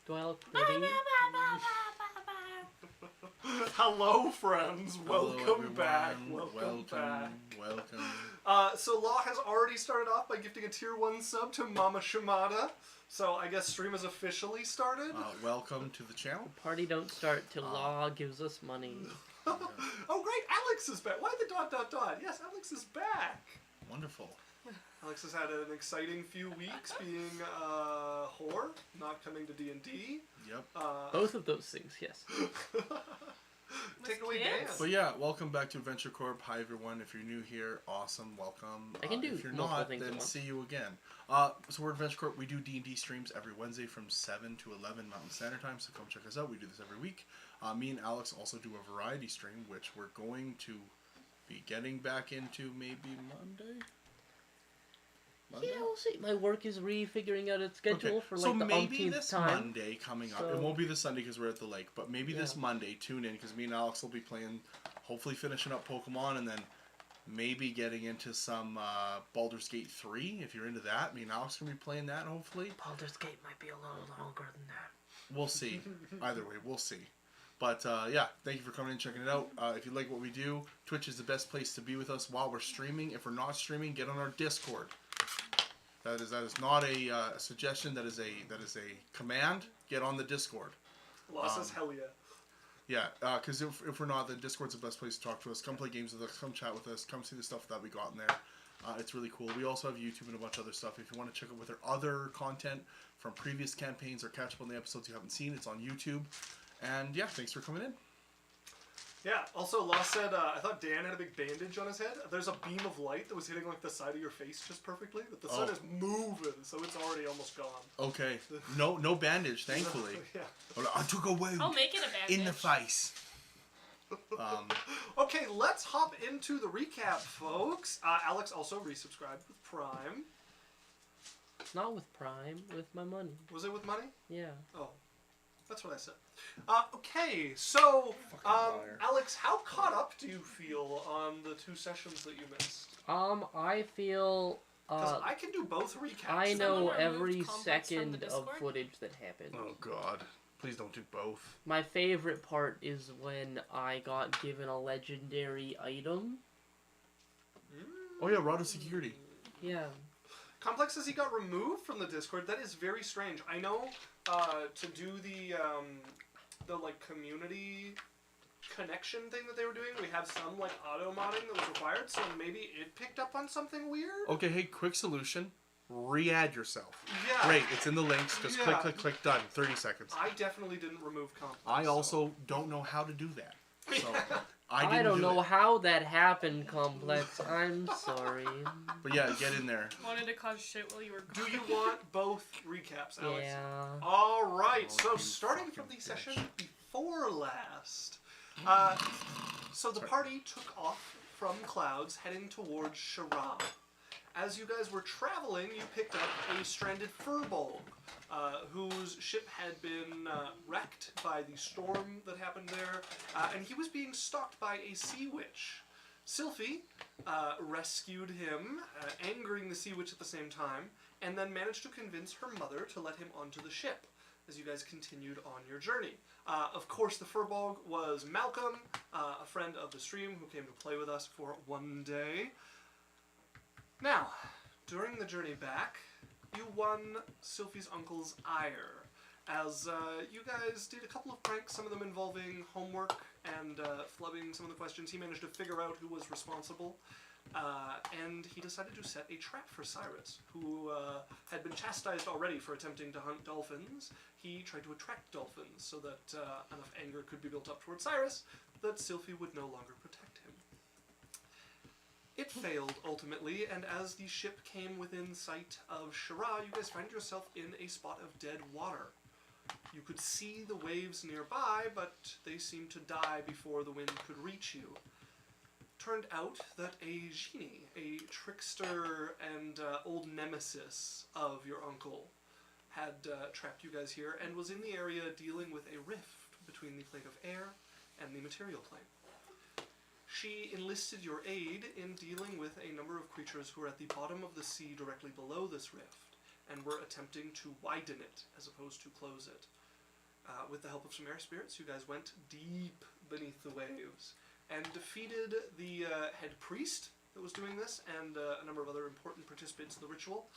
Do I look pretty? Hello, friends. Welcome everyone. back. Welcome back. So Law has already started off by gifting a tier 1 sub to Mama Shimada. So I guess stream has officially started. Welcome to the channel. The party don't start till Law gives us money. Oh great, Alex is back. Why the ... Yes, Alex is back. Wonderful. Alex has had an exciting few weeks being whore, not coming to D&D. Yep. Both of those things, yes. Take away Dan. But yeah, welcome back to Adventure Corp. Hi everyone. If you're new here, awesome, welcome. I can do if you're multiple not, things at then once. see you again. So we're Adventure Corp. We do D&D streams every Wednesday from 7 to 11 Mountain Standard Time, so come check us out. We do this every week. Me and Alex also do a variety stream, which we're going to be getting back into maybe Monday? Yeah, we'll see. My work is refiguring out its schedule for like the maybe umpteenth this time. Monday coming up. It won't be this Sunday because we're at the lake, but maybe this Monday, tune in because me and Alex will be playing, hopefully finishing up Pokemon and then maybe getting into some Baldur's Gate 3 if you're into that. Me and Alex can be playing that hopefully. Baldur's Gate might be a little longer than that. We'll see. Either way, we'll see. But yeah, thank you for coming in and checking it out. If you like what we do, Twitch is the best place to be with us while we're streaming. If we're not streaming, get on our Discord. That is not a suggestion. That is a command. Get on the Discord. Law says hell yeah. Yeah, because if we're not, then Discord's the best place to talk to us. Come play games with us. Come chat with us. Come see the stuff that we got in there. It's really cool. We also have YouTube and a bunch of other stuff. If you want to check out with our other content from previous campaigns or catch up on the episodes you haven't seen, it's on YouTube. And yeah, thanks for coming in. Yeah, also Law said, I thought Dan had a big bandage on his head. There's a beam of light that was hitting like the side of your face just perfectly, but the sun is moving, so it's already almost gone. Okay. No bandage, thankfully. Yeah. I took a wound. I'll make it a bandage. In the face. Okay, let's hop into the recap, folks. Alex also resubscribed with Prime. Not with Prime, with my money. Was it with money? Yeah. Oh, that's what I said. Okay, so, Alex, how caught up do you feel on the 2 sessions that you missed? I feel... Because I can do both recaps. I know Someone every removed Complex from the second of Discord? footage that happened. Oh God. Please don't do both. My favorite part is when I got given a legendary item. Oh yeah, Rod of Security. Yeah. Complex says he got removed from the Discord. That is very strange. I know to do the like community connection thing that they were doing, we have some like auto modding that was required, so maybe it picked up on something weird. Okay, hey, quick solution. Re-add yourself. Yeah. Great, it's in the links. Just click, done. 30 seconds. I definitely didn't remove Complex. I also don't know how to do that. So I don't know how that happened, Complex. I'm sorry. But yeah, get in there. Wanted to cause shit while you were Do gone. you want both recaps, Alex? Yeah. Alright, so you starting from fucking the bitch. session before last. So the party took off from Clouds, heading towards Shara. As you guys were traveling, you picked up a stranded furbolg, whose ship had been wrecked by the storm that happened there, and he was being stalked by a sea witch. Sylphie rescued him, angering the sea witch at the same time, and then managed to convince her mother to let him onto the ship as you guys continued on your journey. Of course, the furbolg was Malcolm, a friend of the stream who came to play with us for one day. Now, during the journey back, you won Sylphie's uncle's ire, as you guys did a couple of pranks, some of them involving homework and flubbing some of the questions. He managed to figure out who was responsible, and he decided to set a trap for Cyrus, who had been chastised already for attempting to hunt dolphins. He tried to attract dolphins so that enough anger could be built up towards Cyrus that Sylphie would no longer protect him. It failed, ultimately, and as the ship came within sight of Shara, you guys find yourself in a spot of dead water. You could see the waves nearby, but they seemed to die before the wind could reach you. Turned out that a genie, a trickster and old nemesis of your uncle, had trapped you guys here and was in the area dealing with a rift between the plane of air and the material plane. She enlisted your aid in dealing with a number of creatures who were at the bottom of the sea directly below this rift, and were attempting to widen it as opposed to close it. with the help of some air spirits, you guys went deep beneath the waves and defeated the head priest that was doing this and a number of other important participants in the ritual,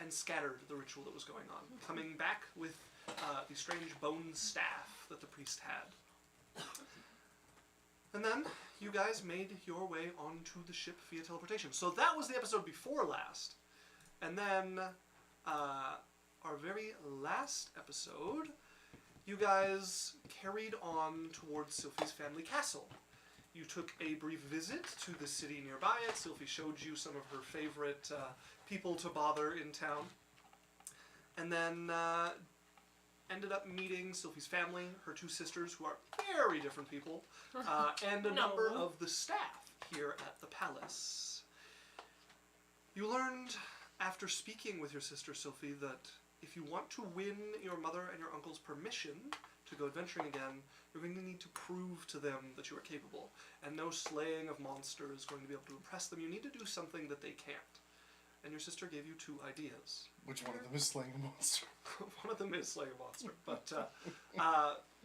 and scattered the ritual that was going on, coming back with the strange bone staff that the priest had. And then you guys made your way onto the ship via teleportation. So that was the episode before last. And then our very last episode, you guys carried on towards Sylphie's family castle. You took a brief visit to the city nearby it. Sylphie showed you some of her favorite people to bother in town. And then ended up meeting Sylphie's family, her two sisters, who are very different people, and a number of the staff here at the palace. You learned, after speaking with your sister Sylphie, that if you want to win your mother and your uncle's permission to go adventuring again, you're going to need to prove to them that you are capable, and no slaying of monsters is going to be able to impress them. You need to do something that they can't. And your sister gave you two ideas. Which one of them is slaying a monster? One of them is slaying a monster, but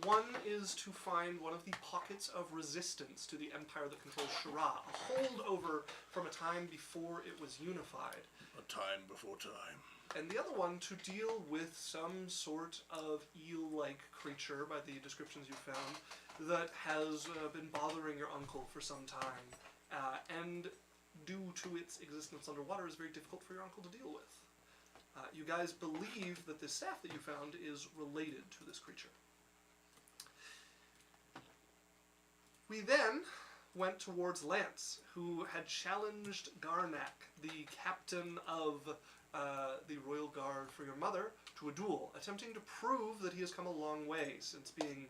one is to find one of the pockets of resistance to the empire that controls Shira, a holdover from a time before it was unified. A time before time. And the other one to deal with some sort of eel-like creature, by the descriptions you found, that has been bothering your uncle for some time, and due to its existence underwater is very difficult for your uncle to deal with. You guys believe that this staff that you found is related to this creature. We then went towards Lance, who had challenged Garnak, the captain of the Royal Guard for your mother, to a duel, attempting to prove that he has come a long way since being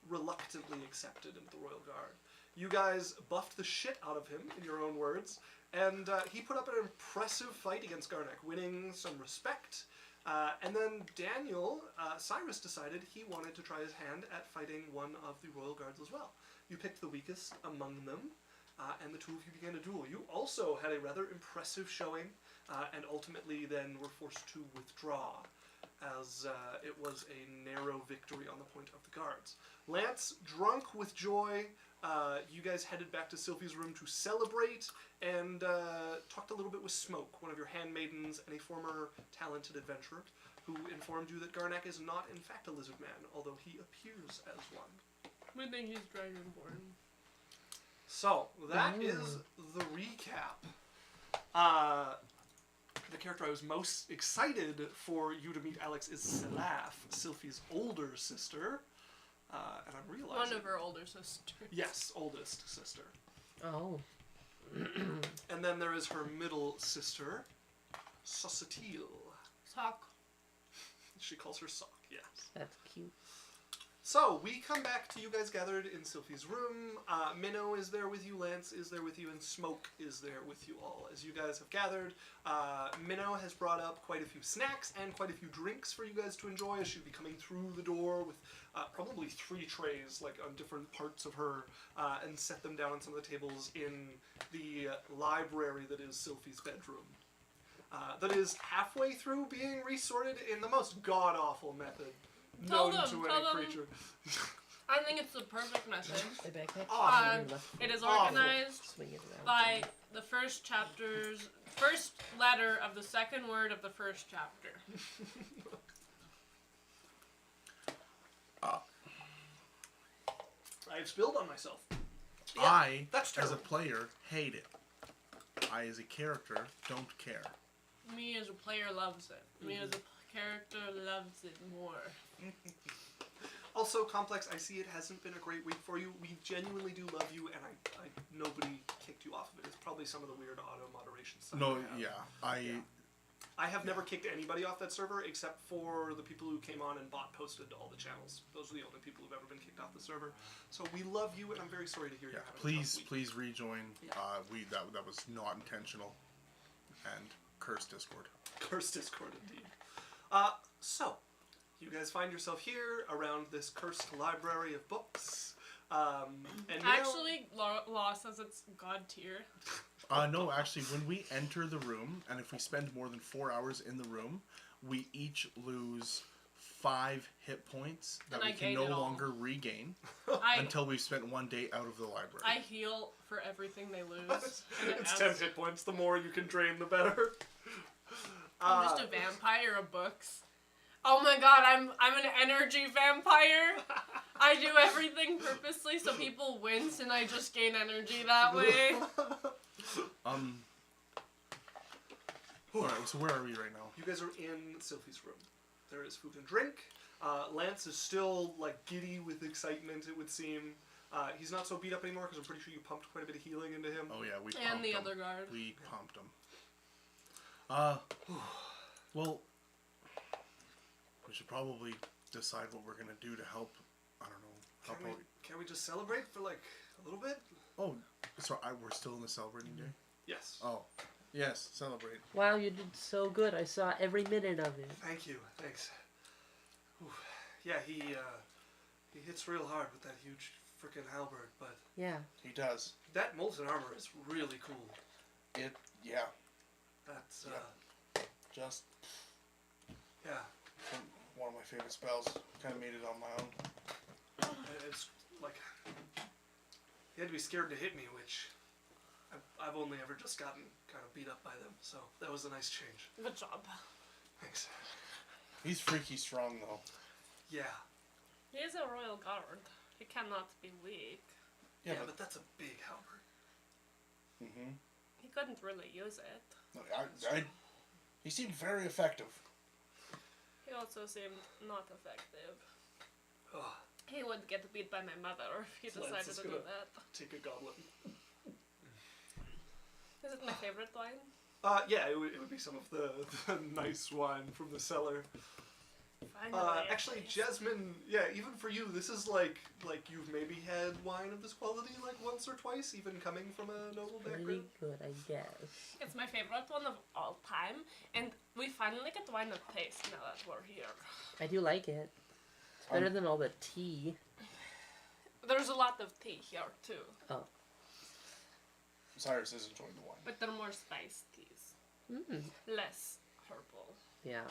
reluctantly accepted into the Royal Guard. You guys buffed the shit out of him, in your own words, and he put up an impressive fight against Garnak, winning some respect. And then Daniel, Cyrus, decided he wanted to try his hand at fighting one of the Royal Guards as well. You picked the weakest among them, and the two of you began a duel. You also had a rather impressive showing, and ultimately then were forced to withdraw, as it was a narrow victory on the point of the guards. Lance, drunk with joy, you guys headed back to Sylphie's room to celebrate, and talked a little bit with Smoke, one of your handmaidens and a former talented adventurer, who informed you that Garnak is not in fact a lizard man, although he appears as one. We think he's dragonborn. So, that is the recap. The character I was most excited for you to meet, Alex, is Selaf, Sylphie's older sister. And I'm realizing... One of her older sisters. Yes, oldest sister. Oh. And then there is her middle sister, Saucetil. Sock. She calls her Sock, yes. That's cute. So, we come back to you guys gathered in Sylphie's room. Minnow is there with you, Lance is there with you, and Smoke is there with you all. As you guys have gathered, Minnow has brought up quite a few snacks and quite a few drinks for you guys to enjoy, as she'll be coming through the door with probably 3 trays, like, on different parts of her, and set them down on some of the tables in the library that is Sylphie's bedroom. That is halfway through being resorted in the most god-awful method known to any creature. I think it's the perfect message. The backpack. Awful. It is Awful. organized Swing it around. by the first letter of the second word of the first chapter. I've spilled on myself. Yeah, I, that's as terrible. a player, hate it. I, as a character, don't care. Me as a player loves it. Me as a character loves it more. Also, Complex, I see it hasn't been a great week for you. We genuinely do love you, and I nobody kicked you off of it. It's probably some of the weird auto-moderation stuff. No, I have. yeah. I have never kicked anybody off that server except for the people who came on and bot posted to all the channels. Those are the only people who've ever been kicked off the server. So we love you, and I'm very sorry to hear you. Please rejoin. Yeah. That was not intentional. And curse Discord. Cursed Discord, indeed. So, you guys find yourself here around this cursed library of books. And Actually, Law says it's God tier. No, actually, when we enter the room, and if we spend more than 4 hours in the room, we each lose 5 hit points that And we I can gain no it all. longer regain I until we've spent 1 day out of the library. I heal for everything they lose. And It's adds- 10 hit points. The more you can drain, the better. I'm just a vampire of books. Oh my god, I'm an energy vampire. I do everything purposely so people wince and I just gain energy that way. Alright, so where are we right now? You guys are in Sylphie's room. There is food and drink. Lance is still like giddy with excitement, it would seem. He's not so beat up anymore because I'm pretty sure you pumped quite a bit of healing into him. Oh yeah, we pumped And the him. other guard. We pumped him. Well, we should probably decide what we're gonna do to help. I don't know. Help out. Can we just celebrate for like a little bit? Oh, sorry, we're still in the celebrating day. Yes. Oh, yes, celebrate. Wow, you did so good. I saw every minute of it. Thank you. Thanks. Ooh. Yeah, he hits real hard with that huge frickin' halberd, but Yeah. He does. that molten armor is really cool. Yeah, That's just yeah. one of my favorite spells. Kind of made it on my own. It's like he had to be scared to hit me, which I've only ever just gotten kind of beat up by them. So that was a nice change. Good job. Thanks. He's freaky strong though. Yeah. He is a royal guard. He cannot be weak. Yeah, but that's a big halberd. Mm-hmm. He couldn't really use it. He seemed very effective. He also seemed not effective. Ugh. He would get beat by my mother if he So Lance decided is to do gonna- that. Take a goblet. Is it my favorite wine? Yeah, it would be some of the nice wine from the cellar. Finally, at Actually, least. Jasmine, yeah, even for you, this is like you've maybe had wine of this quality like once or twice, even coming from a noble Pretty background. good, I guess. It's my favorite one of all time, and we finally get wine of taste now that we're here. I do like it. It's better than all the tea. There's a lot of tea here too, Cyrus is enjoying the wine. but they're more spice teas, Mm. less herbal. Yeah.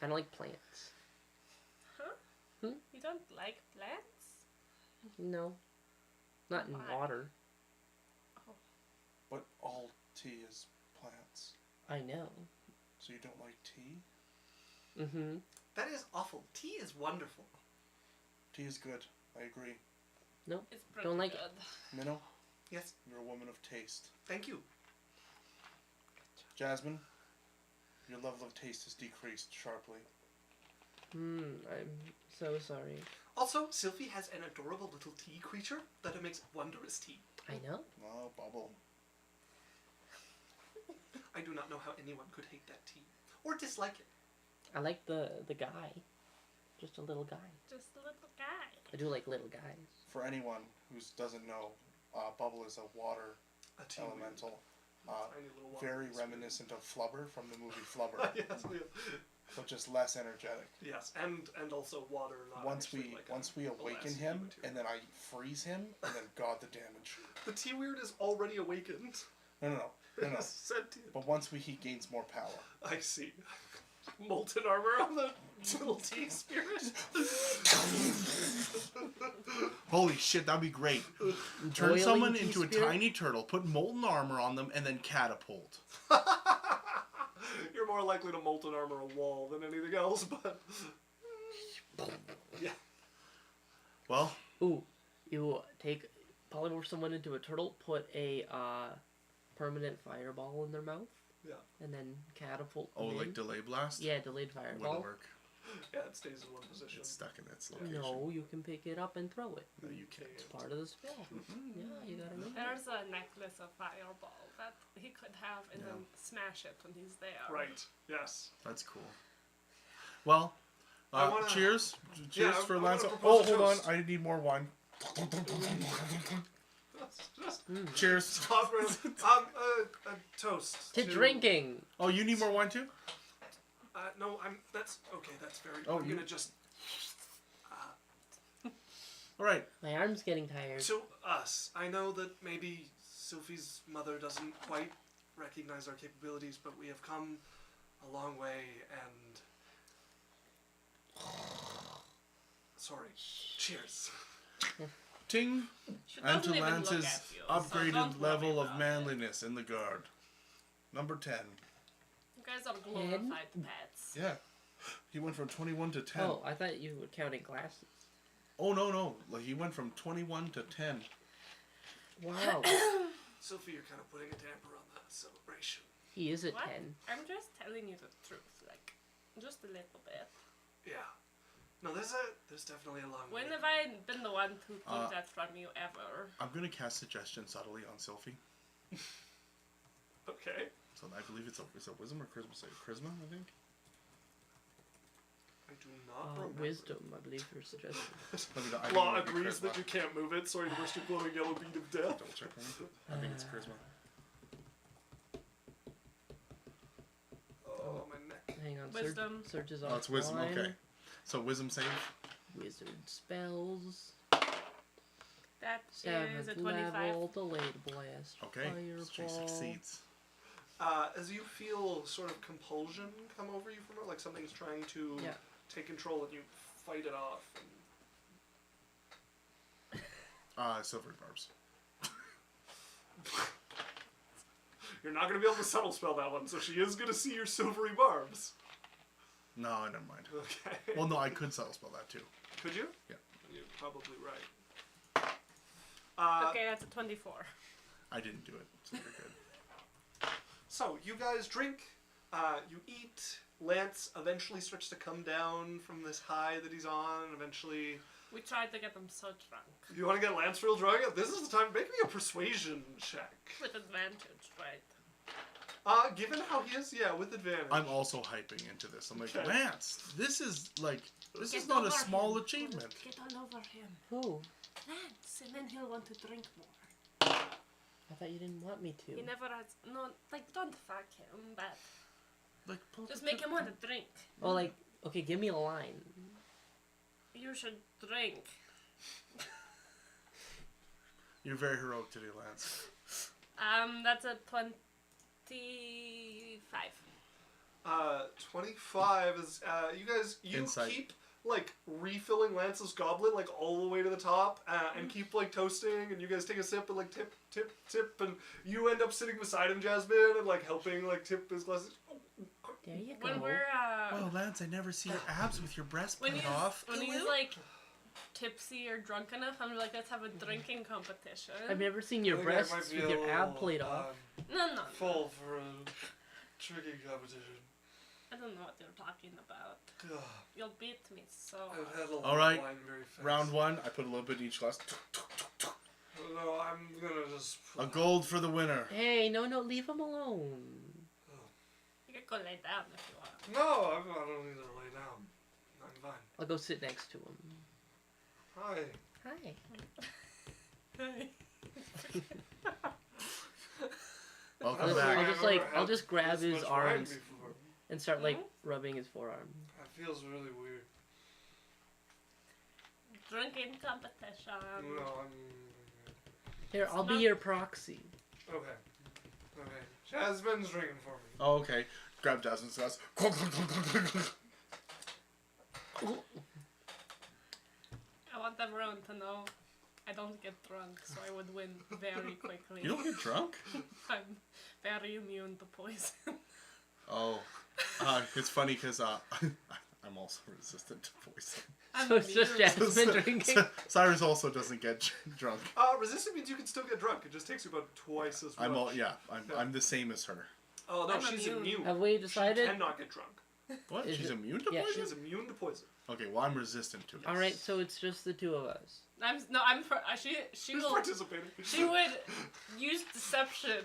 I don't like plants. Huh? Hmm? You don't like plants? No. Not in Why? water. But all tea is plants. I know. So you don't like tea? Mm-hmm. That is awful. Tea is wonderful. Tea is good. I agree. It's pretty Don't like good. Minnow, Yes, you're a woman of taste. thank you. Jasmine, your level of taste has decreased sharply. I'm so sorry. Also, Sylvie has an adorable little tea creature that makes wondrous tea. I know. Oh, Bubble. I do not know how anyone could hate that tea or dislike it. I like the guy. Just a little guy. Just a little guy. I do like little guys. For anyone who doesn't know, Bubble is a water A tea elemental. tiny little one. Very reminiscent of Flubber from the movie Flubber, yes, but just less energetic. yes, and also water. Not Once actually we like once we awaken elastic him, material. and then I freeze him, and then God the damage. The tea weird is already awakened. No. Sentient. But once he gains more power. I see. Molten armor on the little tea spirit. Holy shit, that'd be great. Turn Boiling someone tea into a spirit? tiny turtle, put molten armor on them, and then catapult. You're more likely to molten armor a wall than anything else, but yeah. Well, Ooh, you polymorph someone into a turtle, put a permanent fireball in their mouth, Yeah. and then catapult them oh, like in. delay blast? Yeah, delayed fireball. Wouldn't work. Yeah, it stays in one position. It's stuck in its location. No, you can pick it up and throw it. No, you can't. It's part of the spell. Yeah, you gotta know. There's a necklace of fireball that he could have and then smash it when he's there. Right. Yes. That's cool. Well, I wanna- cheers. Yeah, Cheers I for wanna Lance. propose Oh, a hold on. toast. I need more wine. Just Cheers. stop really. A toast To drinking! Oh, you need more wine too? No, that's okay. That's very. Oh, I'm you- gonna just. All right. My arm's getting tired. To us, I know that maybe Sophie's mother doesn't quite recognize our capabilities, but we have come a long way, and sorry. Cheers. Ting! She And to doesn't even look Lance's at you, so upgraded don't worry level of about it. manliness in the guard. Number 10. You guys are glorified pets. Yeah. He went from 21 to 10. Oh, I thought you were counting glasses. Oh, no. Like, he went from 21 to 10. Wow. Sophie, you're kind of putting a damper on the celebration. He is at What? 10. I'm just telling you the truth, like, just a little bit. Yeah. No, there's definitely a long When way. have I been the one to keep that from you ever? I'm going to cast Suggestion subtly on Sylphie. Okay. So I believe it's a wisdom or charisma save. Charisma, I think? I do not remember. Wisdom, I believe, for suggestion. I Law think it would be agrees charisma. that you can't move it. Sorry to burst your glowing yellow bead of death. Double check for me. I think it's charisma. Oh, my neck. Hang on. Wisdom. Search is Oh, it's wisdom, offline. okay. So wisdom save. Wizard spells. That is a 7th 25. level, delayed blast. Okay. She Fireball. succeeds. As you feel sort of compulsion come over you from her, like something's trying to Yeah. take control, and you fight it off. Silvery barbs. You're not going to be able to subtle spell that one, so she is going to see your silvery barbs. No, never mind. Okay. Well, no, I could subtle spell that too. Could you? Yeah. You're probably right. Okay, that's a 24. I didn't do it, so you're good. So, you guys drink, you eat. Lance eventually starts to come down from this high that he's on. Eventually, We tried to get them so drunk. you want to get Lance real drunk? This is the time. Make me a persuasion check. With advantage, right? Given how he is, yeah, with advantage. I'm also hyping into this. I'm like, Okay. Lance, this is Get not a over small him. achievement. Get all over him. Who? Lance, and then he'll want to drink more. I thought you didn't want me to. He never has. No, like, don't fuck him, but Like, just make him want to drink. Oh, like, okay, give me a line. You should drink. You're very heroic today, Lance. That's a 25. 25 is, you guys, you Insight. keep, like, refilling Lance's goblet, like, all the way to the top, and keep, like, toasting, and you guys take a sip and, like, tip, tip, tip, and you end up sitting beside him, Jasmine, and, like, helping, like, tip his glasses. There you go. When we're, Well, Lance, I never see your abs with your breast when cut he's, off. when he's, like, tipsy or drunk enough, I'm like, let's have a drinking competition. I've never seen your breasts with your ab plate off. No. Full for a drinking competition. I don't know what you're talking about. You'll beat me so I've hard. had a lot All right, of wine very fast. Round 1, I put a little bit in each glass. No, I'm gonna just... A gold for the winner. Hey, no, leave him alone. You can go lay down if you want. No, I don't need to lay down. I'm fine. I'll go sit next to him. Hi. Hi. Welcome I'll back. just I'll just grab his arms and start like rubbing his forearm. That feels really weird. Drinking competition. No, I'm... Here, I'll be your proxy. Okay. Jasmine's drinking for me. Oh, okay. Grab Jasmine's glass. I want everyone to know I don't get drunk, so I would win very quickly. You don't get drunk? I'm very immune to poison. Oh. It's funny because I'm also resistant to poison. So it's just immune. Jasmine drinking. Cyrus also doesn't get drunk. Resistant means you can still get drunk. It just takes you about twice as much. I'm the same as her. Oh, no, I'm she's immune. Have we She decided? cannot get drunk. What? Is She's it- immune to yeah, poison? She's immune to poison. Okay, well I'm resistant to it. All right, so it's just the two of us. She Who's will. participating? She would use deception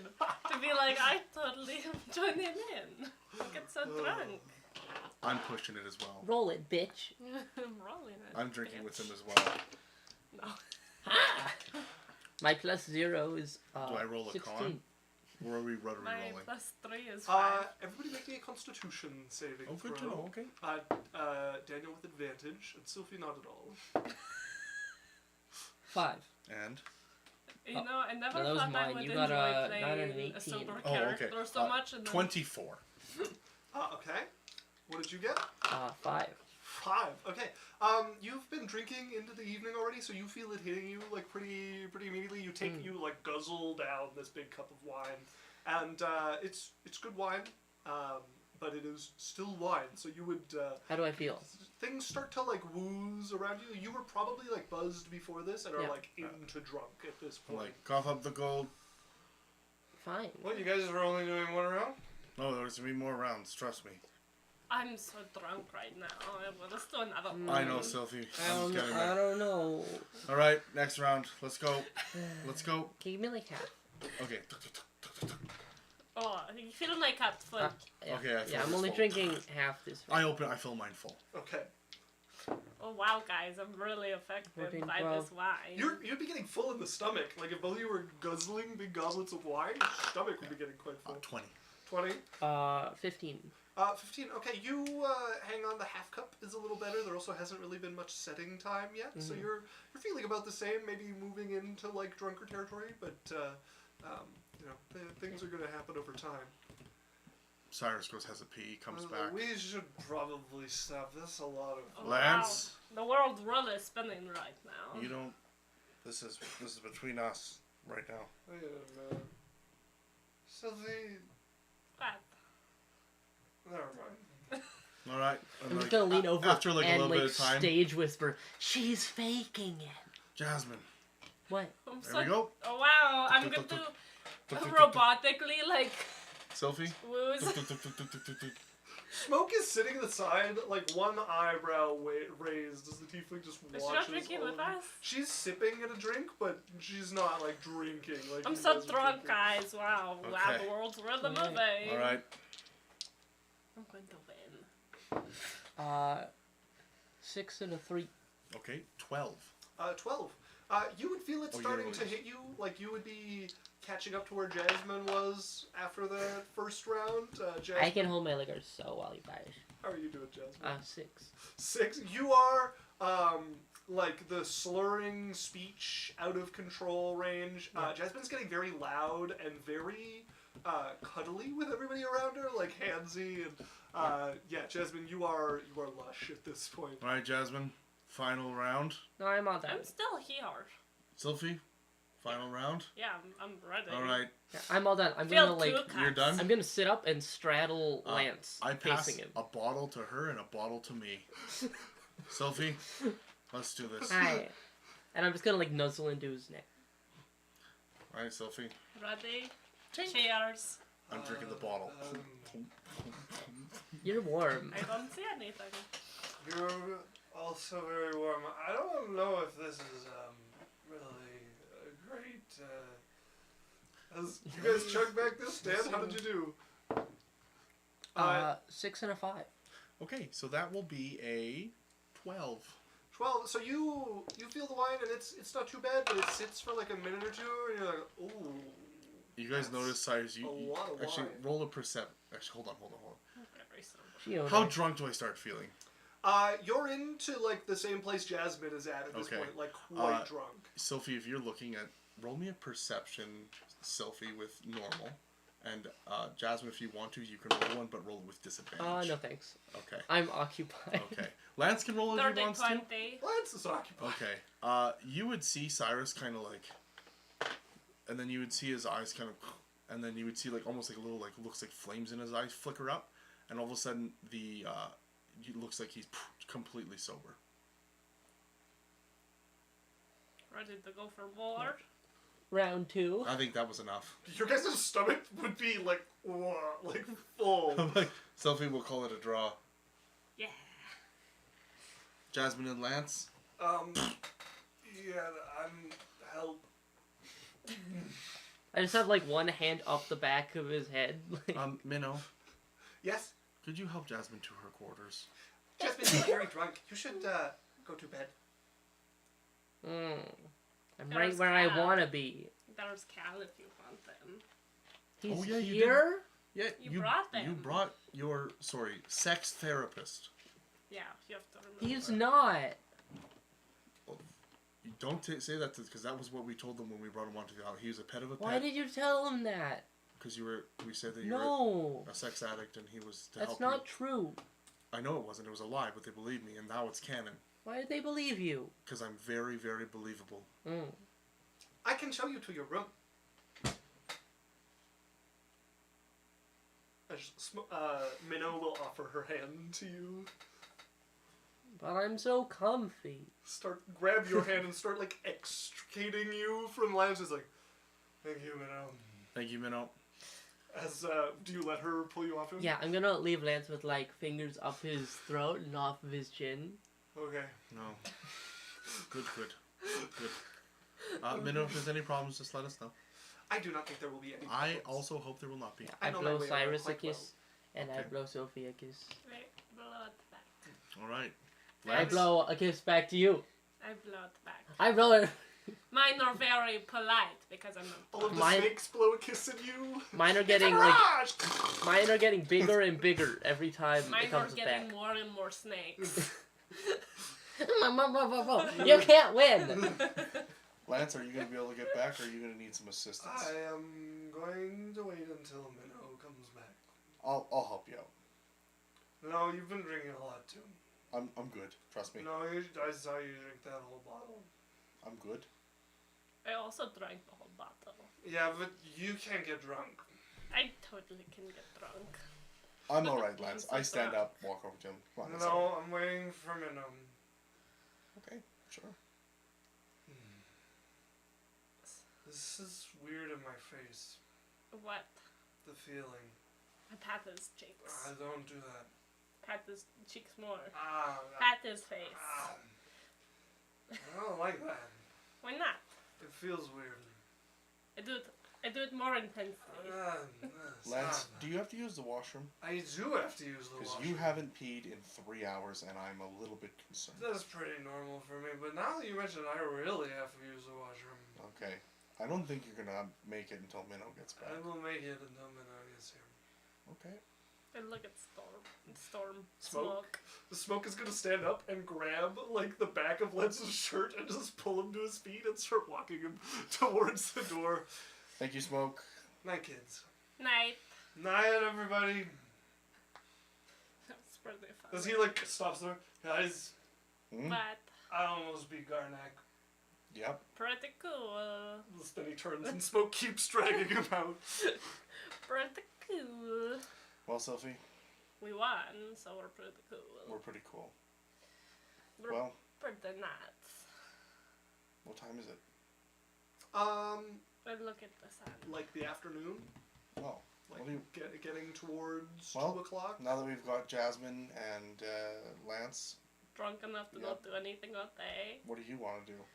to be like, I totally am joining in. I get so drunk. I'm pushing it as well. Roll it, bitch. I'm rolling it. I'm drinking with him as well. No. My +0 is Do I roll a 16. con? Or are we rotary My rolling? +3 is 5. Everybody make me a Constitution saving Oh, good to throw. know, okay. Daniel with advantage, and Sophie not at all. 5. And? You know, I never No, that was thought I mine. would You enjoy got a 9 playing and an a 18. silver Oh, character okay. so much. And then 24. Okay. What did you get? 5. 5. Okay. You've been drinking into the evening already, so you feel it hitting you like pretty immediately. You you like guzzle down this big cup of wine, and it's good wine, but it is still wine. So you would. How do I feel? Things start to like wooze around you. You were probably like buzzed before this and are Yeah. like into drunk at this point. Like, cough up the gold. Fine. What, you guys are only doing one round? No, there's gonna be more rounds, trust me. I'm so drunk right now. I want to do another one. I know, Sylvie. I I'm just don't, kidding. I don't know. Alright, next round. Let's go. Let's go. Give me like half. Okay. Oh, you fill my cup full. Yeah. Okay, I feel Yeah, I'm this only full. drinking half this. I fill mine full. Okay. Oh wow, guys, I'm really affected 14, by 12. this wine. You'd be getting full in the stomach. Like if both of you were guzzling big goblets of wine, your stomach would be getting quite full. 20. 20. 15. 15. Okay, you hang on. The half cup is a little better. There also hasn't really been much setting time yet, so you're feeling about the same. Maybe moving into like drunker territory, but you know things are gonna happen over time. Cyrus goes, has a pee, comes back. We should probably stop. That's a lot of... Oh, Lance? wow. The world's really spinning right now. You don't. This is between us right now. Wait a minute. Sylvie... What? Never mind. Alright. I'm just gonna lean over after like a and little like bit of time. stage whisper. She's faking it. Jasmine. What? I'm There we so... go. Oh wow, I'm going to robotically like Sophie. wooze. Smoke is sitting at the side, like one eyebrow raised as the tiefling just Is watches. she not drinking all with of you. us? She's sipping at a drink, but she's not like drinking. Like I'm you so guys are drunk, drinking. guys. Wow. Wow, Okay. the world's really Alright. moving. Alright. I'm going to win. 6 and a 3. Okay. 12. 12. You would feel it Oh, starting you're to right. hit you, like you would be catching up to where Jasmine was after the first round. Jasmine, I can hold my liquor so well, you guys. How are you doing, Jasmine? 6. 6. You are, like, the slurring speech out of control range. Jasmine's getting very loud and very cuddly with everybody around her, like handsy. And, yeah, Jasmine, you are lush at this point. Alright, Jasmine. Final round. No, I'm all done. I'm still here. Sophie. Final round. Yeah, I'm ready. Alright. Yeah, I'm all done. I'm Fill gonna like. two cups. You're done? I'm gonna sit up and straddle Lance, I pass facing him. a bottle to her and a bottle to me. Sophie, let's do this. Hi. And I'm just gonna like nuzzle into his neck. Alright, Sophie. Ready? Cheers. I'm drinking the bottle. You're warm. I don't see anything. You're also very warm. I don't know if this is really a great. As you guys chug back this, Dan, how did you do? 6 and a 5. Okay, so that will be a 12. 12. So you feel the wine, and it's not too bad, but it sits for like a minute or two, and you're like, ooh. You guys That's notice, Cyrus, a lot of actually wine. roll a percept. Actually, hold on. Very simple. She owed How it. drunk do I start feeling? You're into like the same place Jasmine is at this Okay. point, like quite drunk. Sophie, if you're looking at, roll me a perception, Sophie, with normal. And Jasmine, if you want to, you can roll one, but roll it with disadvantage. No thanks. Okay. I'm occupied. Okay. Lance can roll if he 30, wants to. 20. Lance is occupied. Okay. You would see Cyrus kind of like, and then you would see his eyes kind of, and then you would see like almost like a little like looks like flames in his eyes flicker up, and all of a sudden it looks like he's completely sober. Ready to go for more? Round 2. I think that was enough. Your guys' stomach would be like, whoa, like full. Sophie will call it a draw. Yeah. Jasmine and Lance. Yeah, I'm help. I just have like one hand up the back of his head. Like, Minnow, Yes, could you help Jasmine to her quarters? Jasmine's very drunk. You should go to bed. I'm That right was where I Cal. want to be. There's Cal if you want them. He's Oh, yeah, you here? Yeah, You brought them. You brought your sex therapist. Yeah, you have to remember. He's not. You don't say that because that was what we told them when we brought him onto the island. He was a pet of a Why pet. did you tell him that? Because we said that you No. were a sex addict and he was to That's help not you. true. I know it wasn't. It was a lie, but they believed me, and now it's canon. Why did they believe you? Because I'm very, very believable. Mm. I can show you to your room. Minnow will offer her hand to you. But I'm so comfy. Grab your hand and start like extricating you from Lance. Is like, thank you, Minnow. Thank you, Minnow. Do you let her pull you off him? Yeah, I'm gonna leave Lance with like fingers up his throat and off of his chin. Okay. No. Good. Minnow, if there's any problems, just let us know. I do not think there will be any. I problems. also hope there will not be. I I know blow my way around Cyrus a quite kiss, and I Okay. blow Sophie a kiss. Right, blow it back. All right. I Lance? blow a kiss back to you. I blow it back. I blow it. Mine are very polite because I'm not. All of the Mine- snakes blow a kiss at you. Mine are It's a getting like mirage! mine are getting bigger and bigger every time Mine it are comes getting back. more and more snakes. You can't win. Lance, are you going to be able to get back, or are you going to need some assistance? I am going to wait until Minnow comes back. I'll help you out. No, you've been drinking a lot too. I'm good. Trust me. No, I saw you drink that whole bottle. I'm good. I also drank the whole bottle. Yeah, but you can't get drunk. I totally can get drunk. I'm all right, Lance. I'm I so stand proud. up, walk over to him. Come on, let's have it. No, I'm waiting for Minnow. Okay, sure. This is weird in my face. What? The feeling. I pat his cheeks. Don't do that. Pat his cheeks more. Ah, Pat his face. I don't like that. Why not? It feels weird. I do it more intensely. Lance, do you have to use the washroom? I do have to use the Because washroom. you haven't peed in 3 hours, and I'm a little bit concerned. That's pretty normal for me, but now that you mention it, I really have to use the washroom. Okay. I don't think you're gonna make it until Minnow gets back. I will make it until Minnow gets here. Okay. And look at Storm. Smoke. The smoke is gonna stand up and grab like the back of Len's shirt and just pull him to his feet and start walking him towards the door. Thank you, Smoke. Night, kids. Night. Night, everybody. That's pretty fun. Does he like stops there? Guys, Hmm? But I almost beat Garnak. Yep. pretty cool. Then he turns and smoke keeps dragging him out. Pretty cool. Well, Sophie, We won, so we're pretty cool. we're pretty cool. We're Well, pretty nuts. what time is it? And look at the sun. Like the afternoon, Well, like What do you- getting towards Well, 2:00. now that we've got Jasmine and Lance, Drunk enough to not do anything all day. what do you want to do?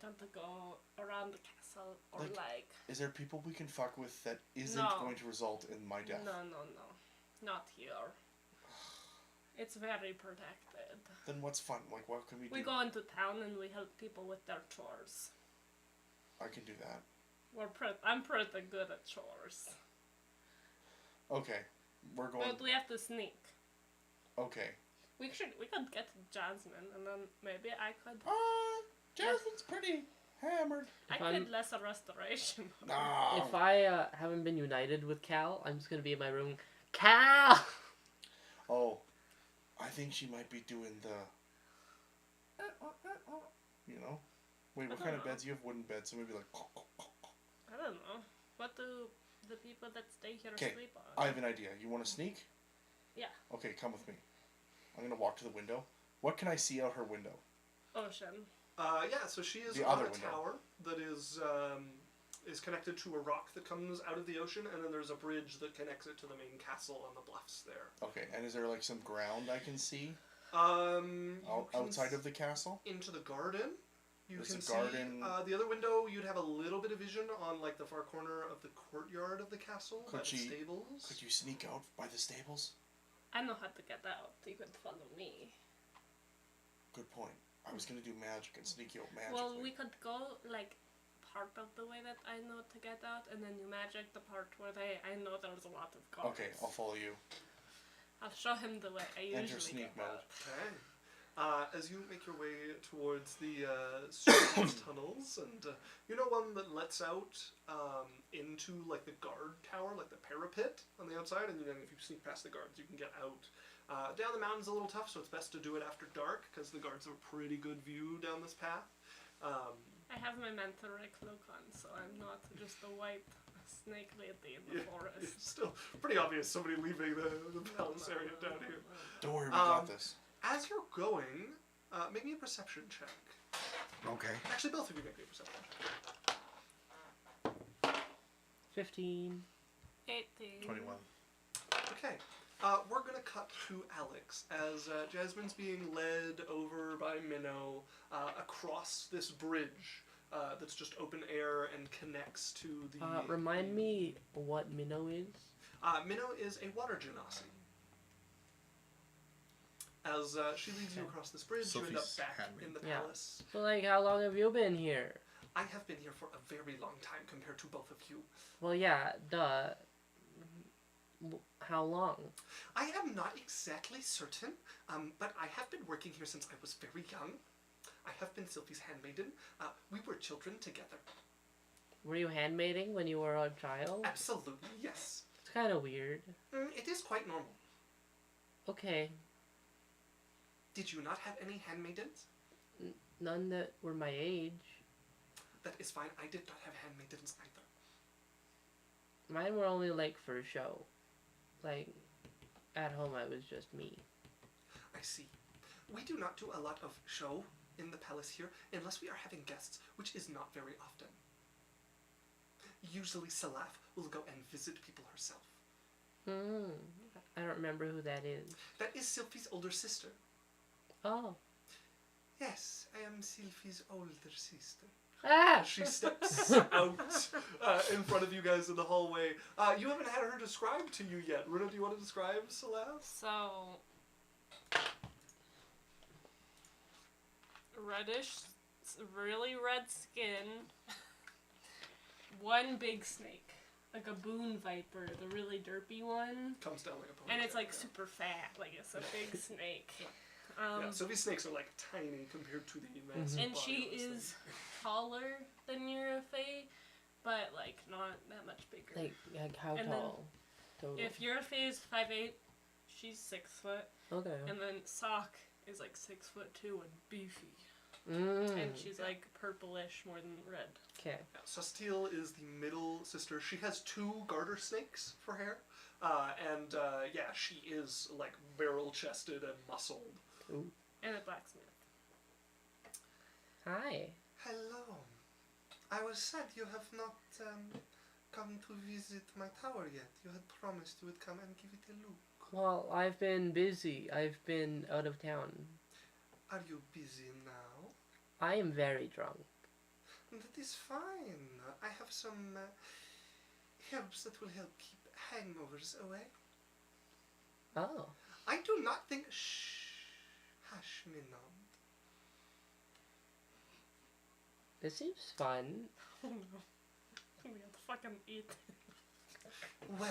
Want to go around the castle or Like- Is there people we can fuck with that isn't No. going to result in my death? No. Not here. It's very protected. Then what's fun? Like, what can we do? We go into town and we help people with their chores. I can do that. I'm pretty good at chores. Okay, we're going. But we have to sneak. Okay. We could get Jasmine and then maybe I could Jasmine's pretty hammered. I I'm- could less a restoration. No. If I haven't been united with Cal, I'm just gonna be in my room. Cal! Oh, I think she might be doing the. You know? Wait, what I kind of don't know. beds? You have wooden beds, so maybe like. I don't know. What do the people that stay here Okay, sleep on? I have an idea. You want to sneak? Yeah. Okay, come with me. I'm gonna walk to the window. What can I see out her window? Ocean. Yeah, so she is The on other a window. tower that is connected to a rock that comes out of the ocean, and then there's a bridge that connects it to the main castle on the bluffs there. Okay, and is there like some ground I can see You can outside of the castle? into the garden. You There's can a see garden. the other window. You'd have a little bit of vision on like the far corner of the courtyard of the castle by Could the she- stables. Could you sneak out by the stables? I know how to get out. You could follow me. Good point. I was gonna do magic and sneak you out magically. Well, we could go like part of the way that I know to get out, and then you magic the part where I know there's a lot of guards. Okay, I'll follow you. I'll show him the way I usually Enter sneak get mode. out. Okay. As you make your way towards the servants' tunnels, and you know one that lets out into like the guard tower, like the parapet on the outside, and then if you sneak past the guards, you can get out Down the mountain's a little tough, so it's best to do it after dark, because the guards have a pretty good view down this path. I have my mentoric cloak on, so I'm not just a white snake lady in the forest. It's still pretty obvious somebody leaving the palace area down here. Don't worry, we got this. As you're going, make me a perception check. Okay. Actually, both of you make me a perception check. 15. 18. 21. Okay. We're gonna cut to Alex as Jasmine's being led over by Minnow across this bridge that's just open air and connects to the. Remind me what Minnow is. Minnow is a water genasi. As she leads you across this bridge, you end up Sophie's back handmaid. in the Yeah. palace. So, like, how long have you been here? I have been here for a very long time compared to both of you. Well, yeah, duh. How long? I am not exactly certain, but I have been working here since I was very young. I have been Sylvie's handmaiden. We were children together. Were you handmaiding when you were a child? Absolutely, yes. It's kind of weird. It is quite normal. Okay. Did you not have any handmaidens? None that were my age. That is fine. I did not have handmaidens either. Mine were only, like, for show. Like, at home I was just me. I see. We do not do a lot of show in the palace here unless we are having guests, which is not very often. Usually Salaf will go and visit people herself. I don't remember who that is. That is Sylvie's older sister. Oh. Yes, I am Sylvie's older sister. Ah! She steps out in front of you guys in the hallway. You haven't had her described to you yet. Runa, do you want to describe Salaf? So, reddish, really red skin, one big snake, like a boon viper, the really derpy one, Comes down like a pony. and it's like super fat, like it's a big snake. Yeah, so these snakes are like tiny compared to the massive And body she of this is thing. taller than Yurafe, but like not that much bigger. Like how And then tall? Total. If Yurafe is 5'8", she's 6 foot, Okay. and then Sock is like 6'2" and beefy. Mm. And she's like purplish more than red. Okay. Yeah, Susteel is the middle sister. She has 2 garter snakes for hair. Yeah, she is like barrel-chested and muscled. And a blacksmith. Hi. Hello. I was sad you have not come to visit my tower yet. You had promised you would come and give it a look. Well, I've been busy. I've been out of town. Are you busy now? I am very drunk. That is fine. I have some herbs that will help keep hangovers away. Oh. I do not think... Shh. Hush, Minnow. This seems fun. Oh no. We have to fucking eat. Well,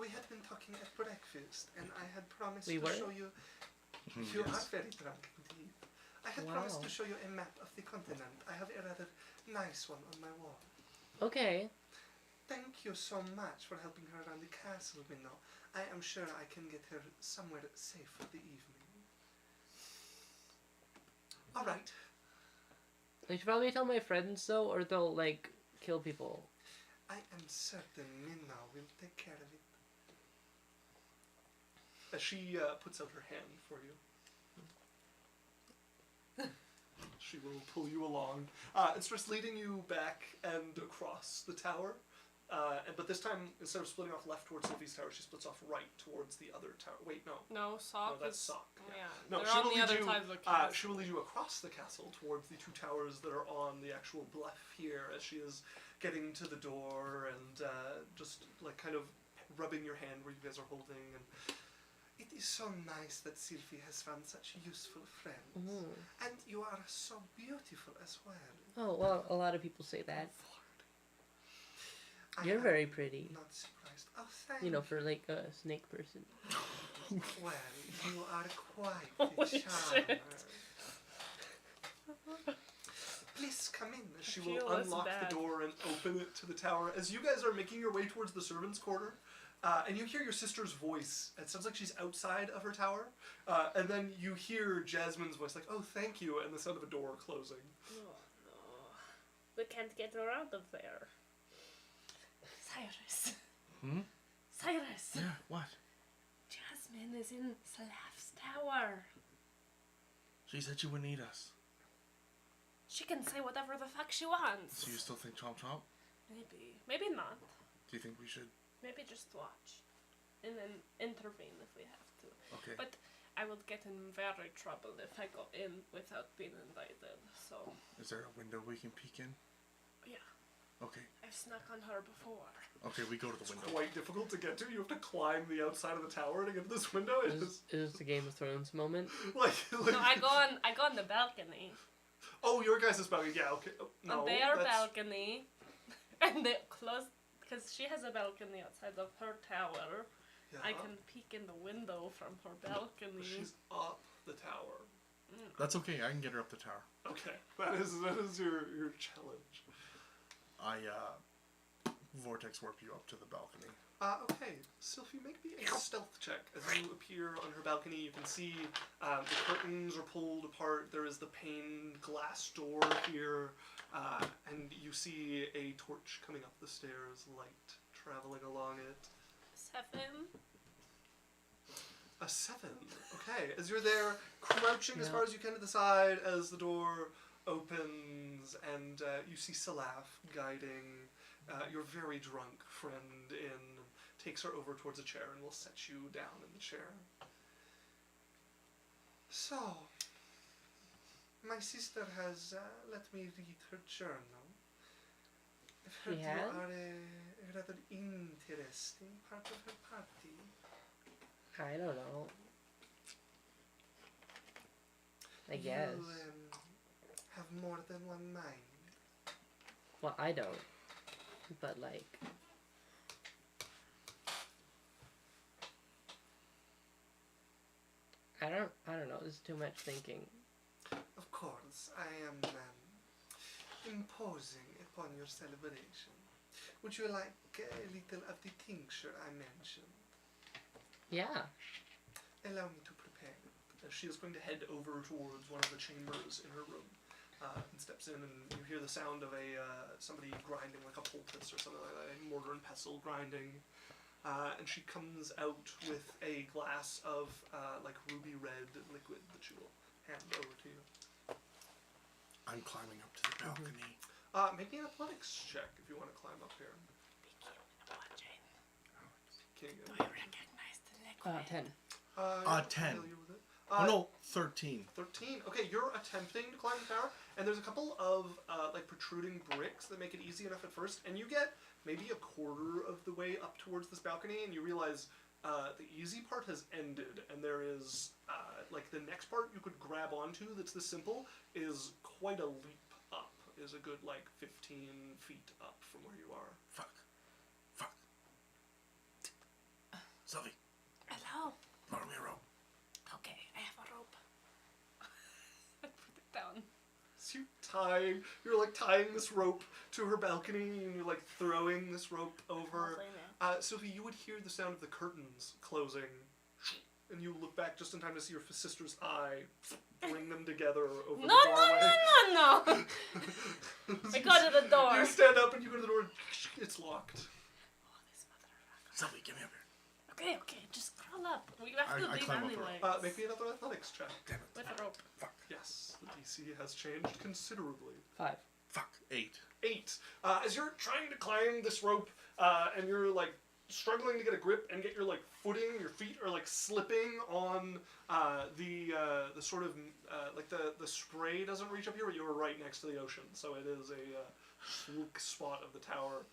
we had been talking at breakfast, and I had promised We to were? show you... You Yes. are very drunk indeed. I had promised to show you a map of the continent. I have a rather nice one on my wall. Okay. Thank you so much for helping her around the castle, Minnow. I am sure I can get her somewhere safe for the evening. Alright. I should probably tell my friends though, or they'll like kill people. I am certain Minnow will take care of it. As she puts out her hand for you. She will pull you along. And starts leading you back and across the tower. But this time, instead of splitting off left towards Sylvie's tower, she splits off right towards the other tower. Wait, no. No, Sock that's is... Sock, yeah. Yeah. No, They're she on will the lead other you, side of the castle. she will lead you across the castle towards the 2 towers that are on the actual bluff here as she is getting to the door and just like kind of rubbing your hand where you guys are holding. And it is so nice that Sylvie has found such useful friends. And you are so beautiful as well. Oh, well, a lot of people say that. I You're am very pretty. not surprised. Oh, thank You know, for like a snake person. Well, you are quite Holy the charmer. shit. Please come in. She feel will this unlock bad. the door and open it to the tower. As you guys are making your way towards the servants' quarter, And you hear your sister's voice. It sounds like she's outside of her tower. And then you hear Jasmine's voice, like, "Oh, thank you," and the sound of a door closing. No. We can't get her out of there. Cyrus. Cyrus. Yeah, what? Jasmine is in Slav's tower. She said she would need us. She can say whatever the fuck she wants. So you still think Chomp Chomp? Maybe. Maybe not. Do you think we should? Maybe just watch. And then intervene if we have to. Okay. But I would get in very trouble if I go in without being invited, so... Is there a window we can peek in? Yeah. Okay. I've snuck on her before. Okay, we go to the It's window. quite difficult to get to. You have to climb the outside of the tower to get to this window. It Is this the Game of Thrones moment? like No, I go on the balcony. Oh, your guys' balcony. Yeah, okay. Oh, no, On their that's- balcony. And they close... Because she has a balcony outside of her tower. Yeah. I can peek in the window from her balcony. She's up the tower. That's okay. I can get her up the tower. Okay, that is your challenge. I vortex warp you up to the balcony. Okay, Sylphie, make me a stealth check. As you appear on her balcony, you can see the curtains are pulled apart. There is the paned glass door here, and you see a torch coming up the stairs, light traveling along it. 7. A 7. Okay, as you're there, crouching as far as you can to the side, as the door opens, and you see Salaf guiding your very drunk friend in, takes her over towards a chair and will set you down in the chair. So, my sister has let me read her journal. I've heard She you has? are a rather interesting part of her party. I don't know. I guess. You have more than one mind. Well, I don't. But like, I don't know. There's too much thinking. Of course, I am imposing upon your celebration. Would you like a little of the tincture I mentioned? Yeah. Allow me to prepare it. She is going to head over towards one of the chambers in her room. And steps in, and you hear the sound of somebody grinding like a poultice or something like that, a mortar and pestle grinding. And she comes out with a glass of like ruby red liquid that she will hand over to you. I'm climbing up to the balcony. Make me an athletics check if you want to climb up here. King Do I recognize the liquid? 10. 10. familiar with it. Oh no, 13. 13. Okay, you're attempting to climb the tower, and there's a couple of like protruding bricks that make it easy enough at first, and you get maybe a quarter of the way up towards this balcony, and you realize the easy part has ended, and there is like the next part you could grab onto that's this simple is quite a leap up. Is a good like 15 feet up from where you are. Fuck. Sylvie, Hello? borrow me a rope. Okay, I have a rope. I put it down. So you're like tying this rope to her balcony, and you're like throwing this rope over. Sophie, you would hear the sound of the curtains closing, and you look back just in time to see your sister's eye bring them together over the doorway. No! I go to the door. You stand up and you go to the door. It's locked. Oh, this motherfucker. Sylvie, give me up here. Okay, just crawl up. We have to I leave climb up the anyway. Make me another athletics check. Damn it. With a rope. Fuck. Yes, the DC has changed considerably. 5. Fuck. 8. 8. As you're trying to climb this rope, and you're like struggling to get a grip and get your like footing, your feet are like slipping on the sort of like the spray doesn't reach up here, but you were right next to the ocean, so it is a sleek spot of the tower.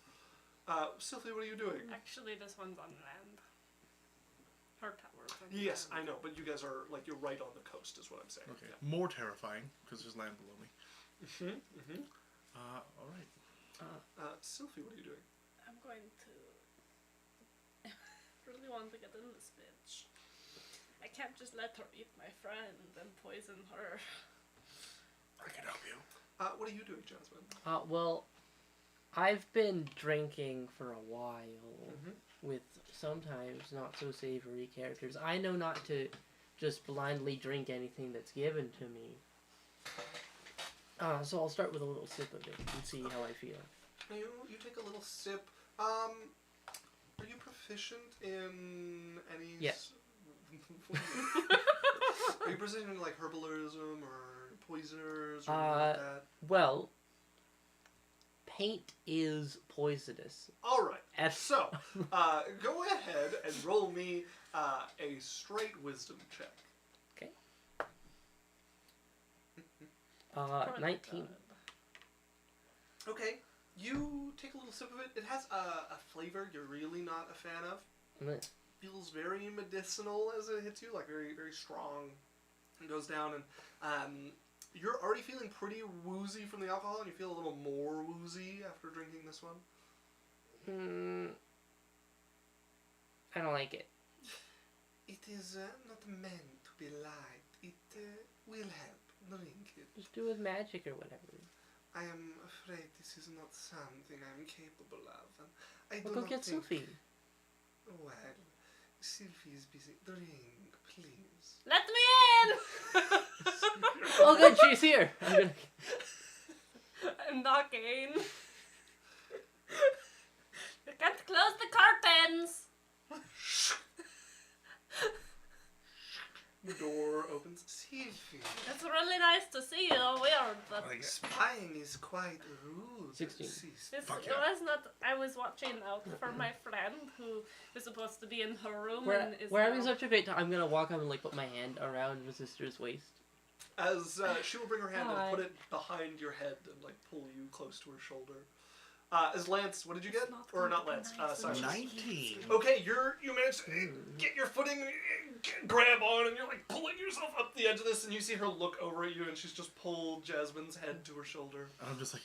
Sylvie, what are you doing? Actually, this one's on land. Her tower's on Yes, land. I know, but you guys are like you're right on the coast, is what I'm saying. Okay. More terrifying because there's land below me. Mm-hmm. All right. Sylvie, what are you doing? I'm going to... really want to get in this bitch. I can't just let her eat my friend and poison her. I can help you. What are you doing, Jasmine? Well, I've been drinking for a while. Mm-hmm. with sometimes not so savory characters. I know not to just blindly drink anything that's given to me. So I'll start with a little sip of it and see how I feel. You take a little sip. Are you proficient in any? Yes. Are you proficient in like herbalism or poisoners or anything like that? Well, paint is poisonous. All right. And So, go ahead and roll me a straight wisdom check. 19. Okay. You take a little sip of it. It has a flavor you're really not a fan of. Mm. Feels very medicinal as it hits you, like very, very strong. It goes down, and you're already feeling pretty woozy from the alcohol, and you feel a little more woozy after drinking this one. I don't like it. It is not meant to be light. It will help. Drink it. Just do it with magic or whatever. I am afraid this is not something I am capable of. And I do Well, go not get think... Sophie. Well, Sylvie is busy. Drink, please. Let me in! Oh, good, she's here. I'm knocking. You can't close the curtains. The door opens. Sylvie. It's really nice to see you. Weird, but Spying is quite rude. 16. Sister. this Fuck it yeah. was not. I was watching out for my friend who was supposed to be in her room We're, and is we're having now- such a great time. I'm gonna walk up and like put my hand around my sister's waist. As she will bring her hand Hi. and put it behind your head and like pull you close to her shoulder. As Lance, what did you get? It's not Or going not to be Lance? nice Cyrus. 19. Okay, you manage to get your footing, grab on, and you're like pulling yourself up the edge of this, and you see her look over at you, and she's just pulled Jasmine's head to her shoulder. And I'm just like,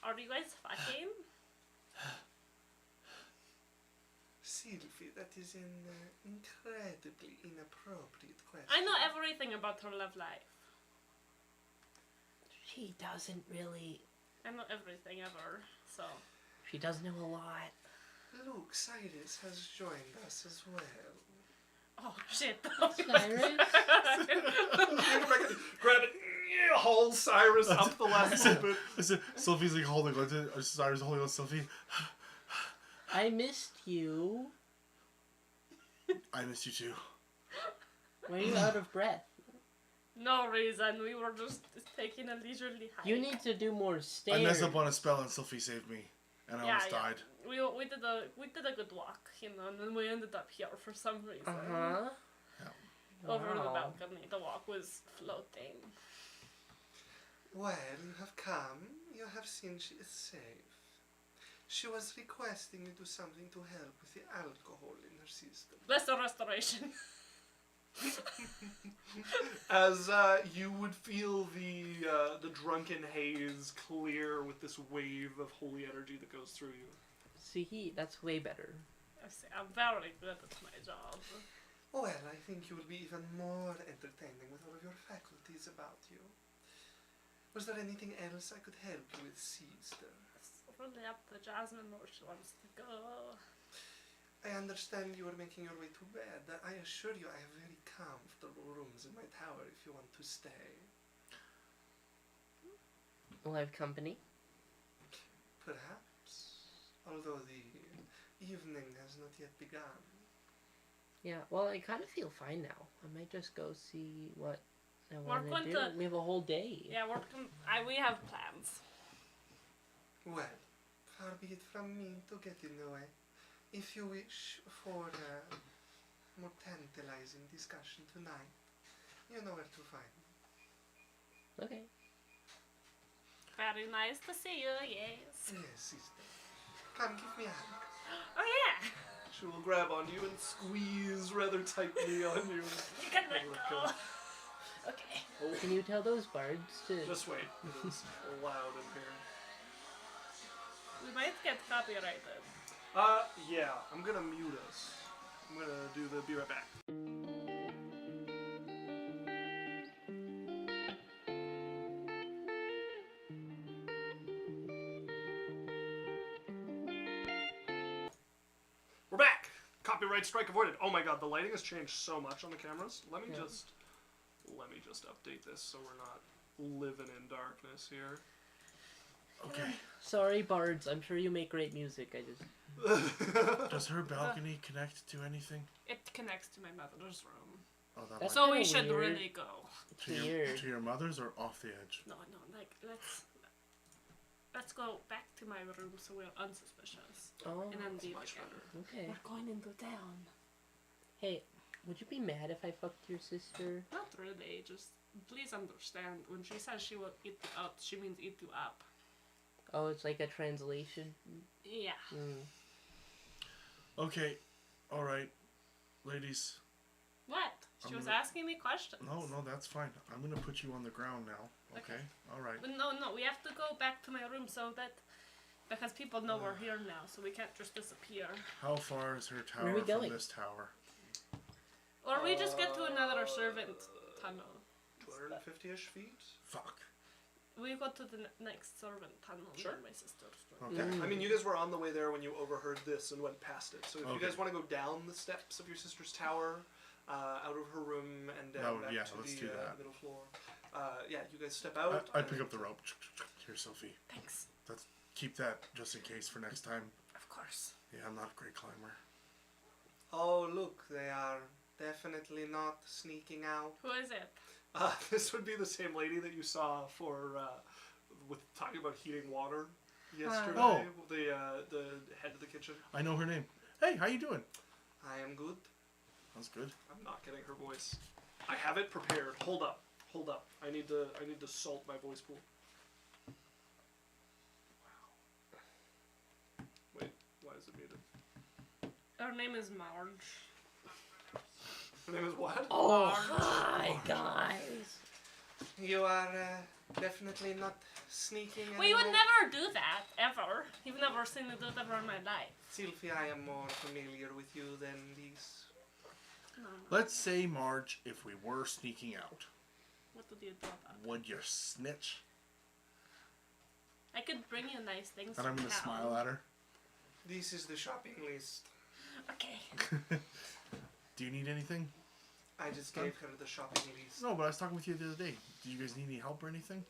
Are you guys fucking? Sylvie, that is an incredibly inappropriate question. I know everything about her love life. She doesn't really. I know everything ever. So She does know a lot. Look, Cyrus has joined us as well. oh shit. Cyrus? Grab it, haul Cyrus up the last little bit. I said, Sophie's like holding on to, Cyrus holding on to Sophie. I missed you. I missed you too. Why are you out of breath? No reason. We were just taking a leisurely hike. You need to do more stairs. I messed up on a spell and Sophie saved me. And I almost died. We did a good walk, you know, and then we ended up here for some reason. Uh-huh. Over the Wow. balcony. The walk was floating. Well, you have come. You have seen she is safe. She was requesting me do something to help with the alcohol in her system. Bless the restoration. As you would feel the drunken haze clear with this wave of holy energy that goes through you. See, that's way better. I'm very good at my job. Well, I think you will be even more entertaining with all of your faculties about you. Was there anything else I could help you with, sister? It's really up to Jasmine where she wants to go. I understand you are making your way to bed. I assure you I have very comfortable rooms in my tower if you want to stay. We'll have company. Perhaps. Although the evening has not yet begun. Yeah, well, I kind of feel fine now. I might just go see what I We're want going to do. to- We have a whole day. Yeah, we have plans. Well, far be it from me to get in the way. If you wish for a more tantalizing discussion tonight, you know where to find me. Okay. Very nice to see you, yes. Yes, sister. Come, give me a hug. Oh yeah! She will grab on you and squeeze rather tightly on you. You can let go. Okay. Oh, Can you tell those bards to... just wait. It is loud in here. We might get copyrighted. Yeah, I'm gonna mute us. I'm gonna do the be right back. Copyright strike avoided. Oh my god, the lighting has changed so much on the cameras. Let me just update this so we're not living in darkness here. Okay. Sorry, bards. I'm sure you make great music. I just. Does her balcony connect to anything? It connects to my mother's room. Oh, that That's might So we kinda should weird. really go. Weird. to your mother's or off the edge? No, like let's go back to my room so we're unsuspicious. Oh, And then leave much again. okay. We're going into town. Hey, would you be mad if I fucked your sister? Not really, just please understand. When she says she will eat you out, she means eat you up. Oh, it's like a translation. Yeah. Mm. Okay. All right, ladies. What? She I'm was gonna- asking me questions. No, that's fine. I'm gonna put you on the ground now. Okay. All right. But no, we have to go back to my room so that because people know we're here now, so we can't just disappear. How far is her tower Where are we from going? this tower? Or we just get to another servant tunnel. 250-ish feet? Fuck. We go to the next servant tunnel Sure. near my sister's room. Okay. I mean, you guys were on the way there when you overheard this and went past it. So if you Okay. guys want to go down the steps of your sister's tower, out of her room and down back to let's the do that. middle floor, yeah, you guys step out. I pick up the rope. Here, Sophie. Thanks. Keep that just in case for next time. Of course. Yeah, I'm not a great climber. Oh, look, they are definitely not sneaking out. Who is it? This would be the same lady that you saw for with talking about heating water yesterday. Oh. The head of the kitchen. I know her name. Hey, how you doing? I am good. That's good. I'm not getting her voice. I have it prepared. Hold up. I need to salt my voice pool. Wow. Wait, why is it muted? Her name is Marge. Her name is what? Oh, hi, guys. You are definitely not sneaking. We would anymore. never do that, ever. You've never seen me do that ever in my life. Sylvie, I am more familiar with you than these. No. Let's say, Marge, if we were sneaking out, What would you do about it? would you snitch? I could bring you nice things And I'm from gonna town. smile at her. This is the shopping list. Okay. Do you need anything? I just gave her the shopping list. No, but I was talking with you the other day. Do you guys need any help or anything?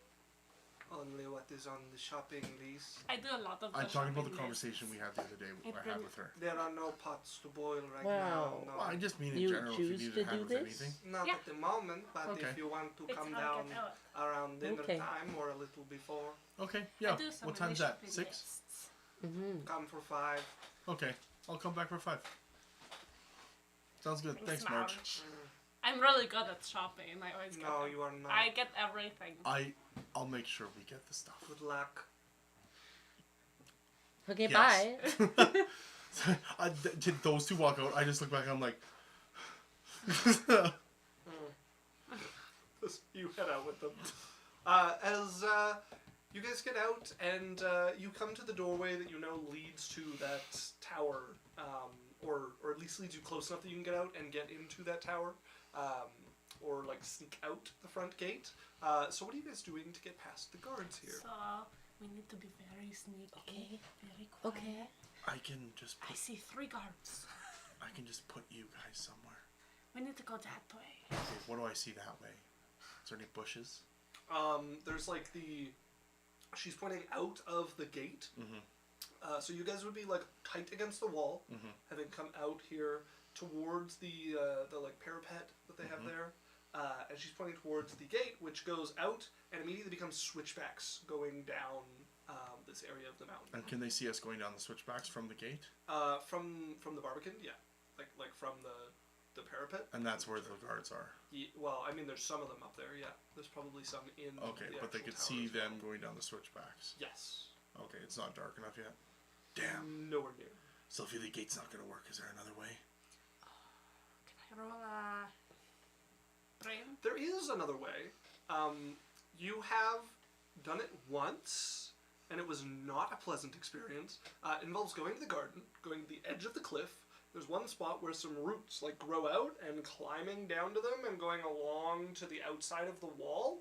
Only what is on the shopping list. I do a lot of I'm talking about the shopping conversation we had the other day I had with her. There are no pots to boil right Wow. now. No. Well, I just mean in You general if you choose needed to help do with this? anything. Not Yeah. at the moment, but Okay. if you want to It's come how I down get out. around dinner Okay. time or a little before, Okay, I yeah. do some What of time's the that? shopping 6? lists. Mm-hmm. come for 5. Okay, I'll come back for 5. Sounds good. Thanks, Marge. I'm really good at shopping. I always get No, it. you are not. I get everything. I'll make sure we get the stuff. Good luck. Okay, Yes. bye. Did those two walk out? I just look back and I'm like, You head out with them. As you guys get out and you come to the doorway that you know leads to that tower, or at least leads you close enough that you can get out and get into that tower, or like sneak out the front gate. So what are you guys doing to get past the guards here? So we need to be very sneaky, Okay. very quiet. Okay. I can just I put, see 3 guards. I can just put you guys somewhere. We need to go that way. Okay, what do I see that way? Is there any bushes? There's like she's pointing out of the gate. Mm-hmm. So you guys would be like tight against the wall, Mm-hmm. having come out here towards the like parapet that they have Mhm. there, and she's pointing towards the gate, which goes out and immediately becomes switchbacks going down this area of the mountain. And can they see us going down the switchbacks from the gate? From the Barbican, yeah, like from the parapet. And that's where the guards are. Well, I mean, there's some of them up there. Yeah, there's probably some in. Okay, the but they actual could tower see as well. them going down the switchbacks. Yes. Okay, it's not dark enough yet. Damn. Nowhere near. Sophie, the gate's not gonna work. Is there another way? Can I roll a brain? There is another way. You have done it once, and it was not a pleasant experience. It involves going to the garden, going to the edge of the cliff. There's one spot where some roots like grow out, and climbing down to them and going along to the outside of the wall,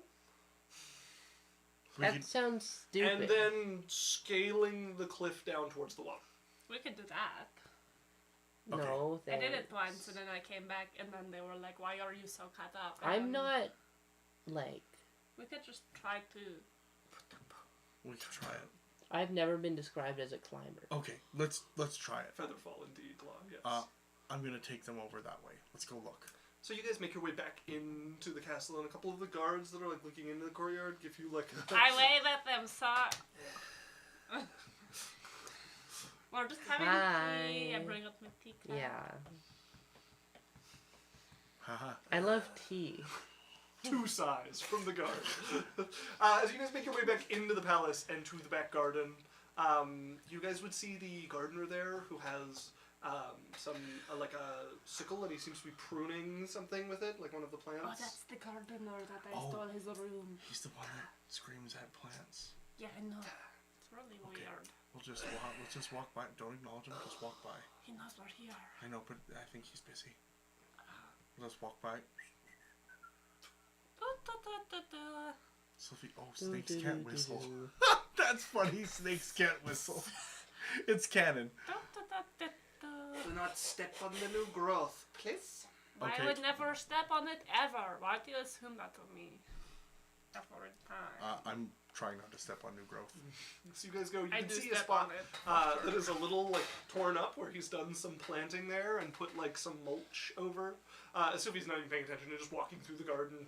We That could, sounds stupid. and then scaling the cliff down towards the wall. We could do that. Okay. No, I thanks. did it once, and then I came back, and then they were like, "Why are you so cut up?" I'm not, like... We could just try to. We can try it. I've never been described as a climber. Okay, let's try it. Featherfall, indeed, Law, yes. I'm gonna take them over that way. Let's go look. So you guys make your way back into the castle, and a couple of the guards that are like looking into the courtyard give you like a... I wave at them, so. We're just having tea. I Hi. bring up my tea cup. Yeah. Haha. I love tea. 2 sighs from the guard. As you guys make your way back into the palace and to the back garden, you guys would see the gardener there who has some like a sickle, and he seems to be pruning something with it, like one of the plants. Oh, that's the gardener that I Oh. stole his room. He's the one that screams at plants. Yeah, I know. It's really Okay. weird. Let's just walk by. Don't acknowledge him. Just walk by. He knows we're here. I know, but I think he's busy. Let's walk by. Sophie, snakes can't whistle. That's funny. Snakes can't whistle. It's canon. Do not step on the new growth, please. Okay. I would never step on it ever. Why do you assume that of me? Every time. I'm trying not to step on new growth. So you guys go. You I can do see a step spot on it. that is a little like torn up where he's done some planting there and put like some mulch over. Sophie's not even paying attention. They're just walking through the garden,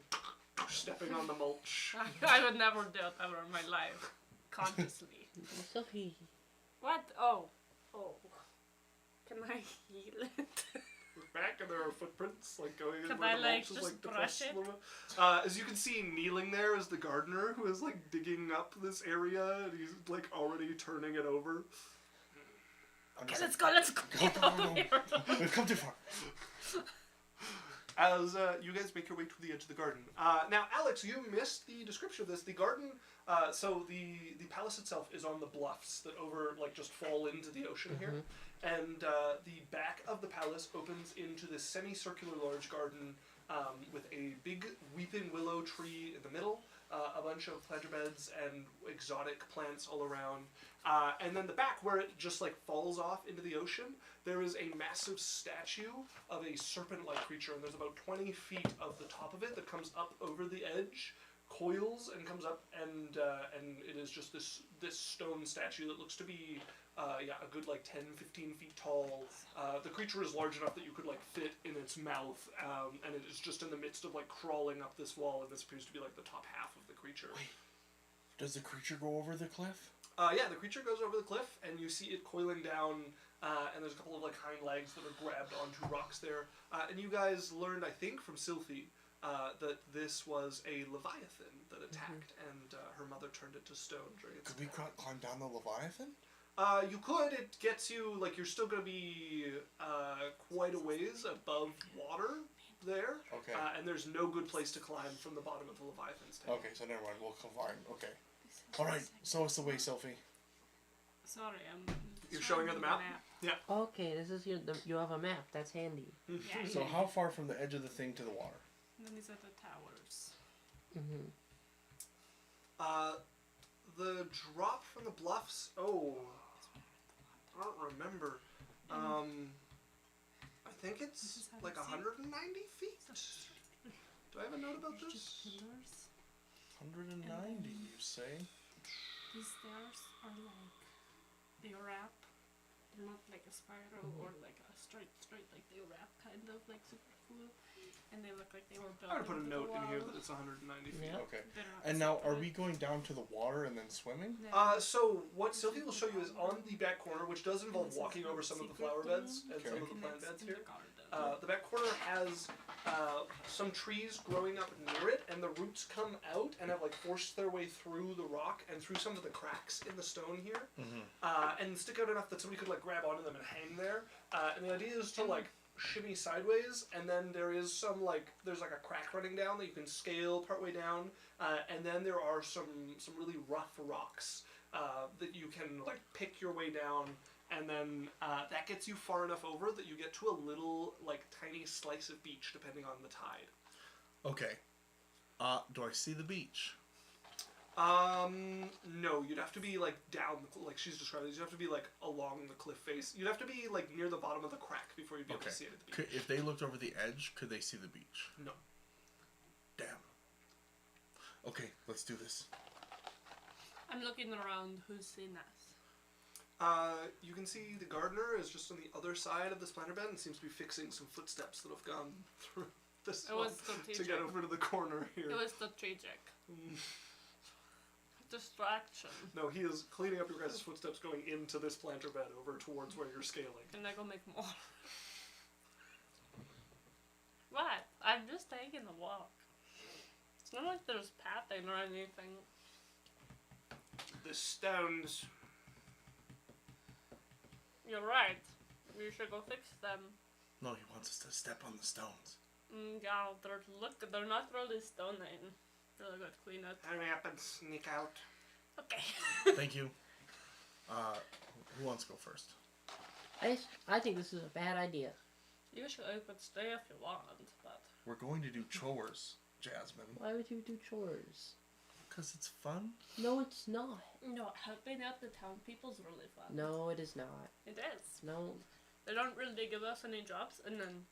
stepping on the mulch. I would never do it ever in my life. Consciously. Sophie. What? Oh. Can I heal it? Back and there are footprints like going in Can where I, the like, mulch is just like brush depressed it? a little bit. As you can see, kneeling there is the gardener who is like digging up this area, and he's like already turning it over. I'm Okay, just let's go. Let's go. Get out of here. We've come too far. As you guys make your way to the edge of the garden. Now, Alex, you missed the description of this. The garden, so the palace itself is on the bluffs that like just fall into the ocean here. And the back of the palace opens into this semicircular large garden with a big weeping willow tree in the middle, a bunch of planter beds and exotic plants all around. And then the back, where it just like falls off into the ocean, there is a massive statue of a serpent-like creature, and there's about 20 feet of the top of it that comes up over the edge, coils, and comes up, and it is just this stone statue that looks to be a good like 10, 15 feet tall. The creature is large enough that you could like fit in its mouth, and it is just in the midst of like crawling up this wall, and this appears to be like the top half of the creature. Wait. Does the creature go over the cliff? Yeah, the creature goes over the cliff, and you see it coiling down, and there's a couple of like hind legs that are grabbed onto rocks there. And you guys learned, I think, from Sylphie, that this was a leviathan that attacked, and her mother turned it to stone during its Could we attack. climb down the Leviathan? You could. It gets you, like, you're still going to be quite a ways above water there. Okay. And there's no good place to climb from the bottom of the Leviathan's tank. Okay, so never mind. We'll combine. Okay. Alright, so it's the way, Sophie. Sorry, I'm. You're showing her the map? Okay, this is you have a map. That's handy. Yeah. So how far from the edge of the thing to the water? And then these are the towers. The drop from the bluffs, I don't remember. I think it's like 190 feet. Do I have a note about There's this? just pillars. 190, you say? These stairs are like they wrap. They're not like a spiral or like a straight. Like they wrap, kind of like super cool. And they look like they were built. I'm gonna put a into the note in here wall. that it's 190 feet. Yeah. Okay. They're not And now, are separate. we going down to the water and then swimming? Yeah. So what Sylvie will show you is on the back corner, which does involve walking over some of the flower beds and some of the plant beds here. The back corner has some trees growing up near it, and the roots come out and have like forced their way through the rock and through some of the cracks in the stone here, and stick out enough that somebody could like grab onto them and hang there. And the idea is to like shimmy sideways, and then there's like a crack running down that you can scale partway down, and then there are some really rough rocks that you can like pick your way down. And then that gets you far enough over that you get to a little, like, tiny slice of beach, depending on the tide. Okay. Do I see the beach? No, you'd have to be like down, like she's describing. You'd have to be like along the cliff face. You'd have to be like near the bottom of the crack before you'd be able to see it at the beach. If they looked over the edge, could they see the beach? No. Damn. Okay, let's do this. I'm looking around. Who's seen us? You can see the gardener is just on the other side of the splinter bed and seems to be fixing some footsteps that have gone through this It was swamp to strategic. get over to the corner here. It was strategic. Distraction. No, he is cleaning up your guys' footsteps going into this planter bed over towards where you're scaling. Can I go make more? What? I'm just taking a walk. It's not like there's pathing or anything. The stones. You're right. We should go fix them. No, he wants us to step on the stones. Yeah, they're not really stoning. Really good clean it. Hurry up and sneak out. Okay. Thank you. Who wants to go first? I think this is a bad idea. Usually I could stay if you want, but... We're going to do chores, Jasmine. Why would you do chores? Because it's fun? No, it's not. No, helping out the town people's really fun. No, it is not. It is. No. They don't really give us any jobs, and then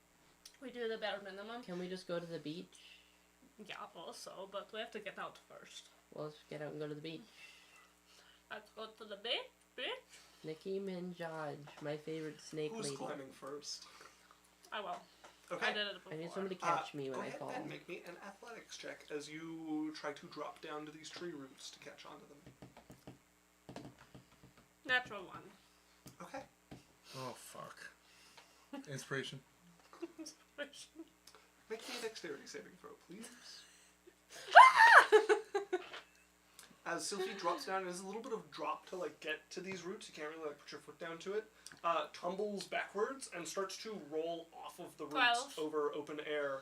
we do the bare minimum. Can we just go to the beach? Yeah, also, but we have to get out first. Well, let's get out and go to the beach. Let's go to the beach. Nicki Minaj, my favorite snake Who's lady. climbing first? I will. Okay. I did it before. I need somebody to catch me when Go I ahead fall. and make me an athletics check as you try to drop down to these tree roots to catch onto them. Natural one. Okay. Oh, fuck. Inspiration. Make me a dexterity saving throw, please. As Sylphie drops down, there's a little bit of drop to like get to these roots. You can't really like put your foot down to it. Tumbles backwards and starts to roll off of the roots 12. over open air.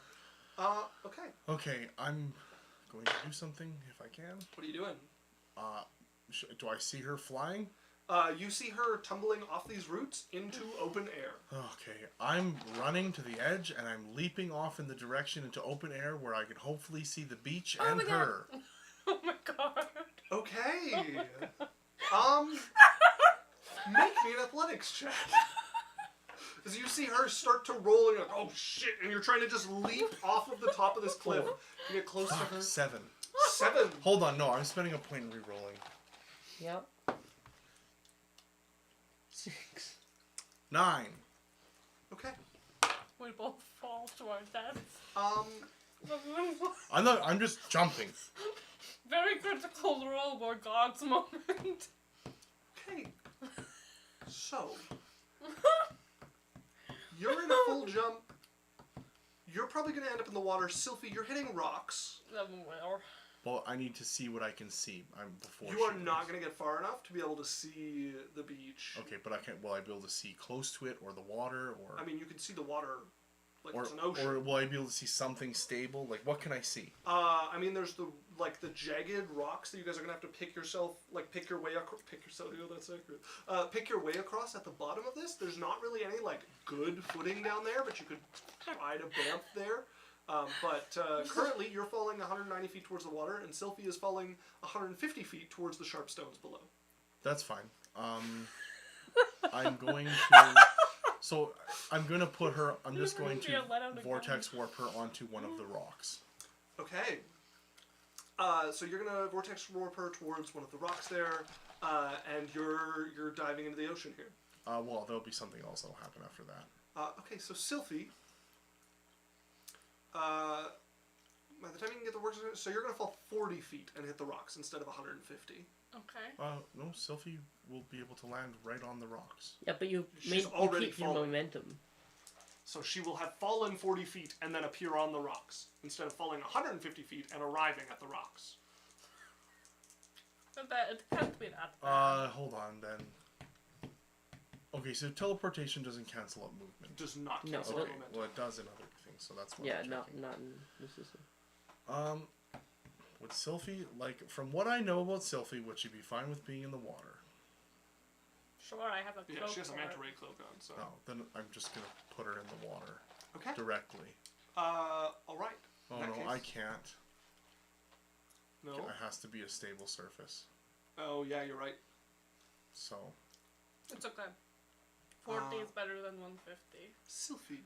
Okay. Okay, I'm going to do something if I can. What are you doing? Do I see her flying? You see her tumbling off these roots into open air. Okay, I'm running to the edge and I'm leaping off in the direction into open air where I can hopefully see the beach Oh and my God. her. Oh my god. Okay. Make me an athletics check. As you see her start to roll and you're like, oh shit, and you're trying to just leap off of the top of this cliff. You get close to Fuck, her. 7. 7. Hold on, no, I'm spending a point in re-rolling. Yep. 6. 9. Okay. We both fall to our deaths. I'm just jumping. Very critical role for God's moment. Okay. So, you're in a full jump. You're probably going to end up in the water. Sylphie, you're hitting rocks. Well, Well, I need to see what I can see. Before You are she not goes. going to get far enough to be able to see the beach. Okay, but I can't. Will I be able to see close to it, or the water, or I mean, you can see the water like or, it's an ocean. or will I be able to see something stable? Like, what can I see? I mean, there's the jagged rocks that you guys are gonna have to pick your way across. That's accurate. Pick your way across at the bottom of this. There's not really any like good footing down there, but you could try to bamf there. But currently, you're falling 190 feet towards the water, and Sylphie is falling 150 feet towards the sharp stones below. That's fine. I'm going to. So I'm going to put her. I'm just going to vortex warp her onto one of the rocks. Okay. So you're gonna vortex warp her towards one of the rocks there, and you're diving into the ocean here. Well, there'll be something else that'll happen after that. Okay, so Sylphie. By the time you can get the works, so you're gonna fall 40 feet and hit the rocks instead of 150. okay. No, Sylphie will be able to land right on the rocks. Yeah, but you She's you already keep your falling. momentum. So she will have fallen 40 feet and then appear on the rocks instead of falling 150 feet and arriving at the rocks. It can't be that bad. Hold on then. Okay, so teleportation doesn't cancel out movement. Does not No, cancel it out doesn't. momentum. Well, it does in other things, so that's what Yeah, I'm not checking. in this system. Would Sylphie, like, from what I know about Sylphie, would she be fine with being in the water? Sure, I have a cloak. Yeah, she has a for manta it. ray cloak on, so. No, then I'm just gonna put her in the water Okay. directly. Alright. Oh In that no, case- I can't. No. It has to be a stable surface. Oh yeah, you're right. So. It's okay. 40 is better than 150. Sylphie.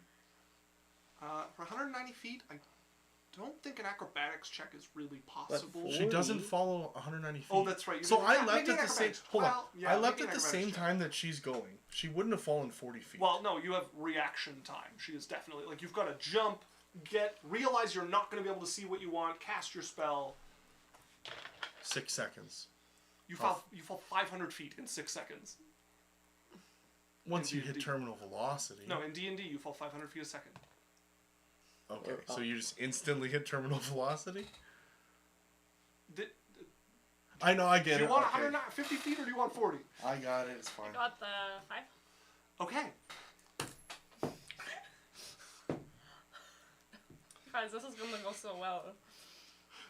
For 190 feet, I don't think an acrobatics check is really possible. But She doesn't 40? follow 190 feet. Oh, that's right. So I left maybe an at the same. acrobatics. Hold on. Well, yeah, I left maybe at an the same acrobatics check. time that she's going. She wouldn't have fallen 40 feet. Well, no, you have reaction time. She is definitely like you've got to jump, realize you're not going to be able to see what you want, cast your spell. 6 seconds. You fall 500 feet in 6 seconds. Once In you hit D&D. terminal velocity. No, in D&D you fall 500 feet a second. Okay, Or so up. you just instantly hit terminal velocity? Do I know, I get you it. want okay. 150 feet or do you want 40? I got it, it's fine. Got the 5. Okay. Guys, this is gonna go so well.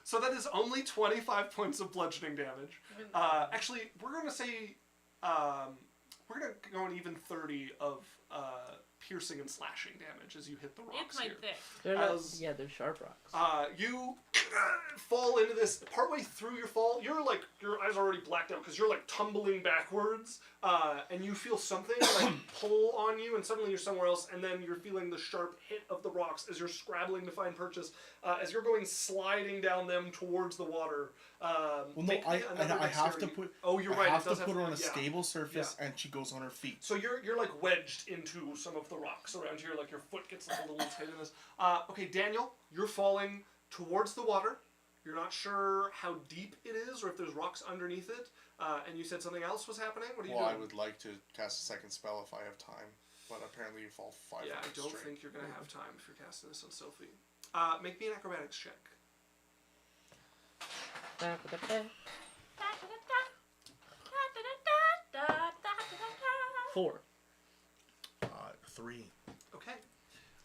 So that is only 25 points of bludgeoning damage. Actually, we're going to say we're going to go an even 30 of piercing and slashing damage as you hit the rocks It's my here. dick. They're not, As- yeah, they're sharp rocks. You fall into this. Partway through your fall, your eyes are already blacked out because you're like tumbling backwards, and you feel something like pull on you, and suddenly you're somewhere else, and then you're feeling the sharp hit of the rocks as you're scrabbling to find purchase, as you're going sliding down them towards the water. Well, no, make I another have to dexterity- put. Oh, you're I right. have it to does put her on a yeah. stable surface, and she goes on her feet. So you're like wedged into some of the rocks around here, like your foot gets like a little tight in this. Okay, Daniel, you're falling towards the water. You're not sure how deep it is or if there's rocks underneath it. And you said something else was happening? What are you Well, doing? I would like to cast a second spell if I have time, but apparently you fall 5 Yeah, I don't straight. think you're going to have time if you're casting this on Sophie. Make me an acrobatics check. Da-da-da-da. 4. 3. Okay.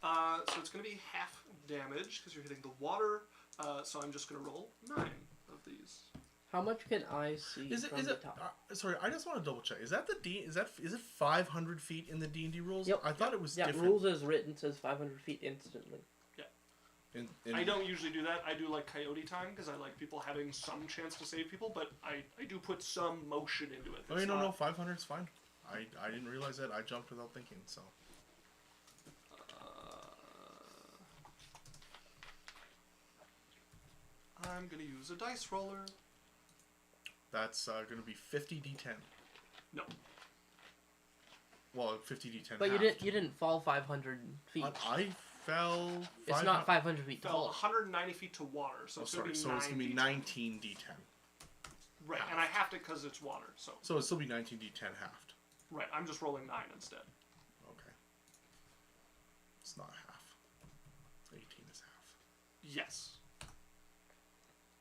So it's going to be half damage because you're hitting the water. So I'm just going to roll 9 of these. How much can I see Is it? from Is the it? top? Sorry, I just want to double check. Is that the D? Is it 500 feet in the D&D rules? Yep. I thought it was Yeah, different. rules as written says 500 feet instantly. In I don't usually do that. I do like coyote time because I like people having some chance to save people, but I do put some motion into it. Oh, It's no, not- 500's fine. I didn't realize that. I jumped without thinking. So. I'm going to use a dice roller. That's going to be 50 D10. No. Well, 50 D10. But you halved. didn't fall 500 feet. I fell. It's not 500 feet Fell tall. 190 feet to water, so Oh, it's going sorry. to be So 9 it's gonna be D10. 19 D10. Right, and I have to because it's water, so... So it'll still be 19 D10 halved. Right, I'm just rolling 9 instead. Okay. It's not half. 18 is half. Yes.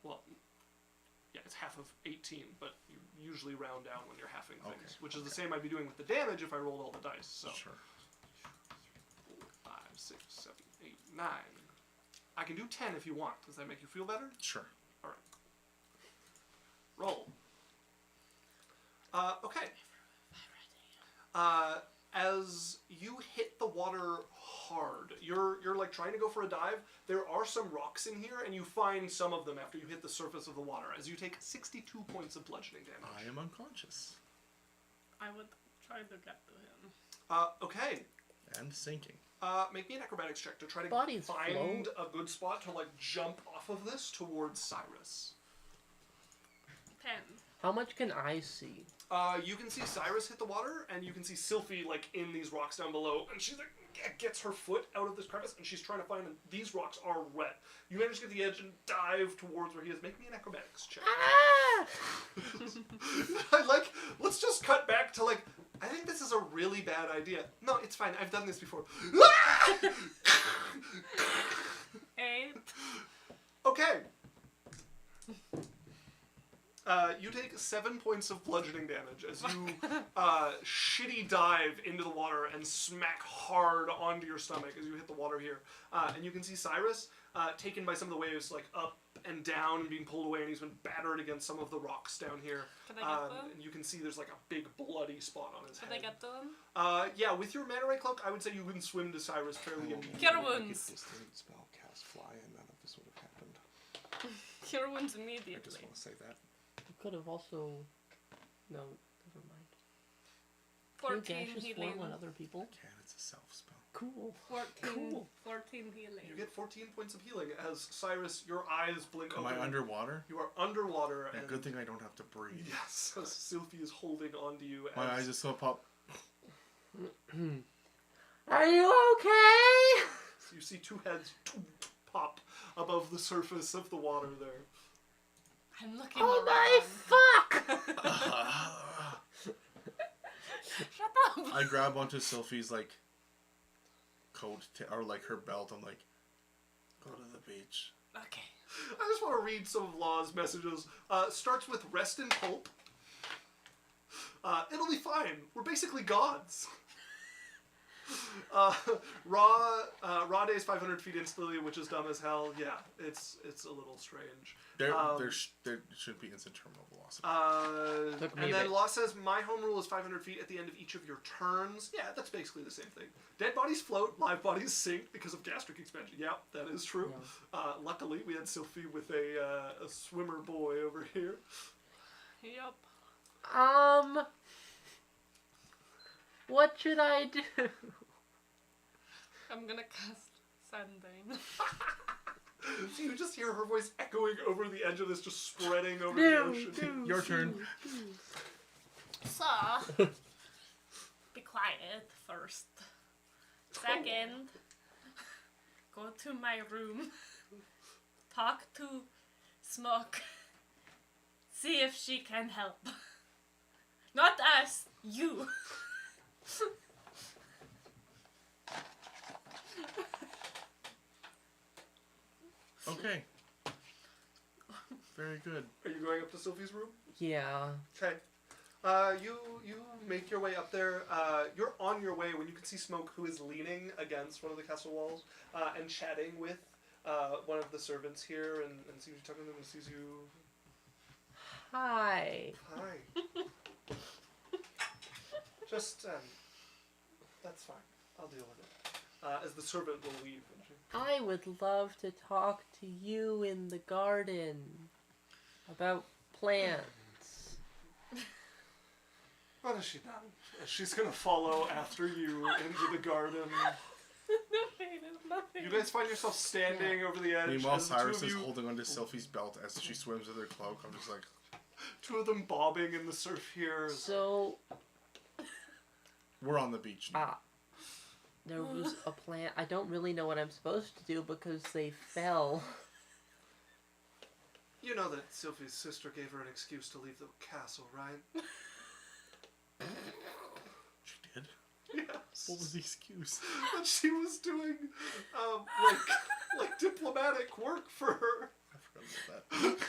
Well, yeah, it's half of 18, but you usually round down when you're halving things, Okay, which is the same I'd be doing with the damage if I rolled all the dice, so... Sure. 4, 5, 6, 7, 8, 9. I can do 10 if you want. Does that make you feel better? Sure. Alright. Roll. Okay. As you hit the water hard, you're like trying to go for a dive. There are some rocks in here, and you find some of them after you hit the surface of the water, as you take 62 points of bludgeoning damage. I am unconscious. I would try to get to him. Okay. And sinking. Make me an acrobatics check to try to Bodies find a good spot to like jump off of this towards Cyrus. 10. How much can I see? You can see Cyrus hit the water, and you can see Sylphie like in these rocks down below, and she's like gets her foot out of this crevice, and she's trying to find them. These rocks are wet. You manage to get the edge and dive towards where he is. Make me an acrobatics check. Ah! I like. Let's just cut back to like. I think this is a really bad idea. No, it's fine. I've done this before. 8. Okay. You take 7 points of bludgeoning damage as you shitty dive into the water and smack hard onto your stomach as you hit the water here. And you can see Cyrus taken by some of the waves, like up and down and being pulled away, and he's been battered against some of the rocks down here. Can I get them? And you can see there's like a big bloody spot on his Can head. I get to him? Yeah, with your Mana Ray Cloak, I would say you can swim to Cyrus fairly immediately. Get wounds. Distant spell cast fly, and none of this would have happened. Cure wounds I immediately. just want to say that. You could have also. No, never mind. Can you 14 gaseous healing. form on other people? Can it's a self spell. Cool. 14, Cool. 14 healing. You get 14 points of healing as Cyrus, your eyes blink Am open. I underwater? You are underwater, Yeah, and good thing I don't have to breathe. yes, as Sylphie is holding onto you. As My eyes just so pop. Are you okay? you see two heads pop above the surface of the water there. I'm looking Oh around. my fuck! Shut up! I grab onto Sylphie's like coat or like her belt. I'm like, go to the beach. Okay. I just want to read some of Law's messages. Starts with rest and hope. It'll be fine. We're basically gods. Raw days 500 feet instantly, which is dumb as hell. Yeah, it's a little strange. There should be instant terminal velocity. Took me And a then bit. Law says, my home rule is 500 feet at the end of each of your turns. Yeah, that's basically the same thing. Dead bodies float, live bodies sink because of gastric expansion. Yeah, that is true. Yeah. Luckily, we had Sylphie with a swimmer boy over here. Yup. What should I do? I'm gonna cast Sandbane. So you just hear her voice echoing over the edge of this, just spreading over the ocean. Your turn. So, be quiet first. Second, go to my room. Talk to Smoke. See if she can help. Not us, you. Okay. Very good. Are you going up to Sylphie's room? Yeah. Okay. You make your way up there. You're on your way when you can see Smoke, who is leaning against one of the castle walls and chatting with one of the servants here, and sees you talking to them and sees you. Hi. Hi. Just that's fine. I'll deal with it. As the servant will leave. I would love to talk to you in the garden about plants. What has she done? She's gonna follow after you into the garden. Nothing. You guys find yourself standing over the edge. Meanwhile, as the two Cyrus of is you- holding onto Sylphie's belt as she swims with her cloak. I'm just like, two of them bobbing in the surf here. So, we're on the beach now. there was a plant. I don't really know what I'm supposed to do because they fell. You know that Sylphie's sister gave her an excuse to leave the castle, right? She did? Yes. What was the excuse? That she was doing, like diplomatic work for her. I forgot about that.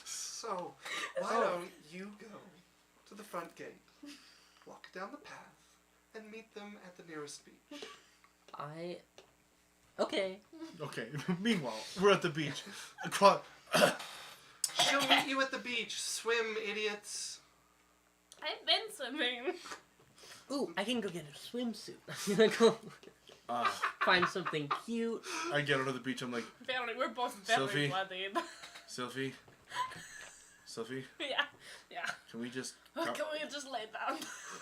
So, why don't you go to the front gate, walk down the path, and meet them at the nearest beach? Okay. Okay, meanwhile, we're at the beach. She'll meet you at the beach. Swim, idiots. I've been swimming. Ooh, I can go get a swimsuit. I'm gonna go find something cute. I get onto the beach, I'm like, Apparently, we're both very Sophie? bloodied. Sylphie? Yeah. Can we just... Can we just lay down?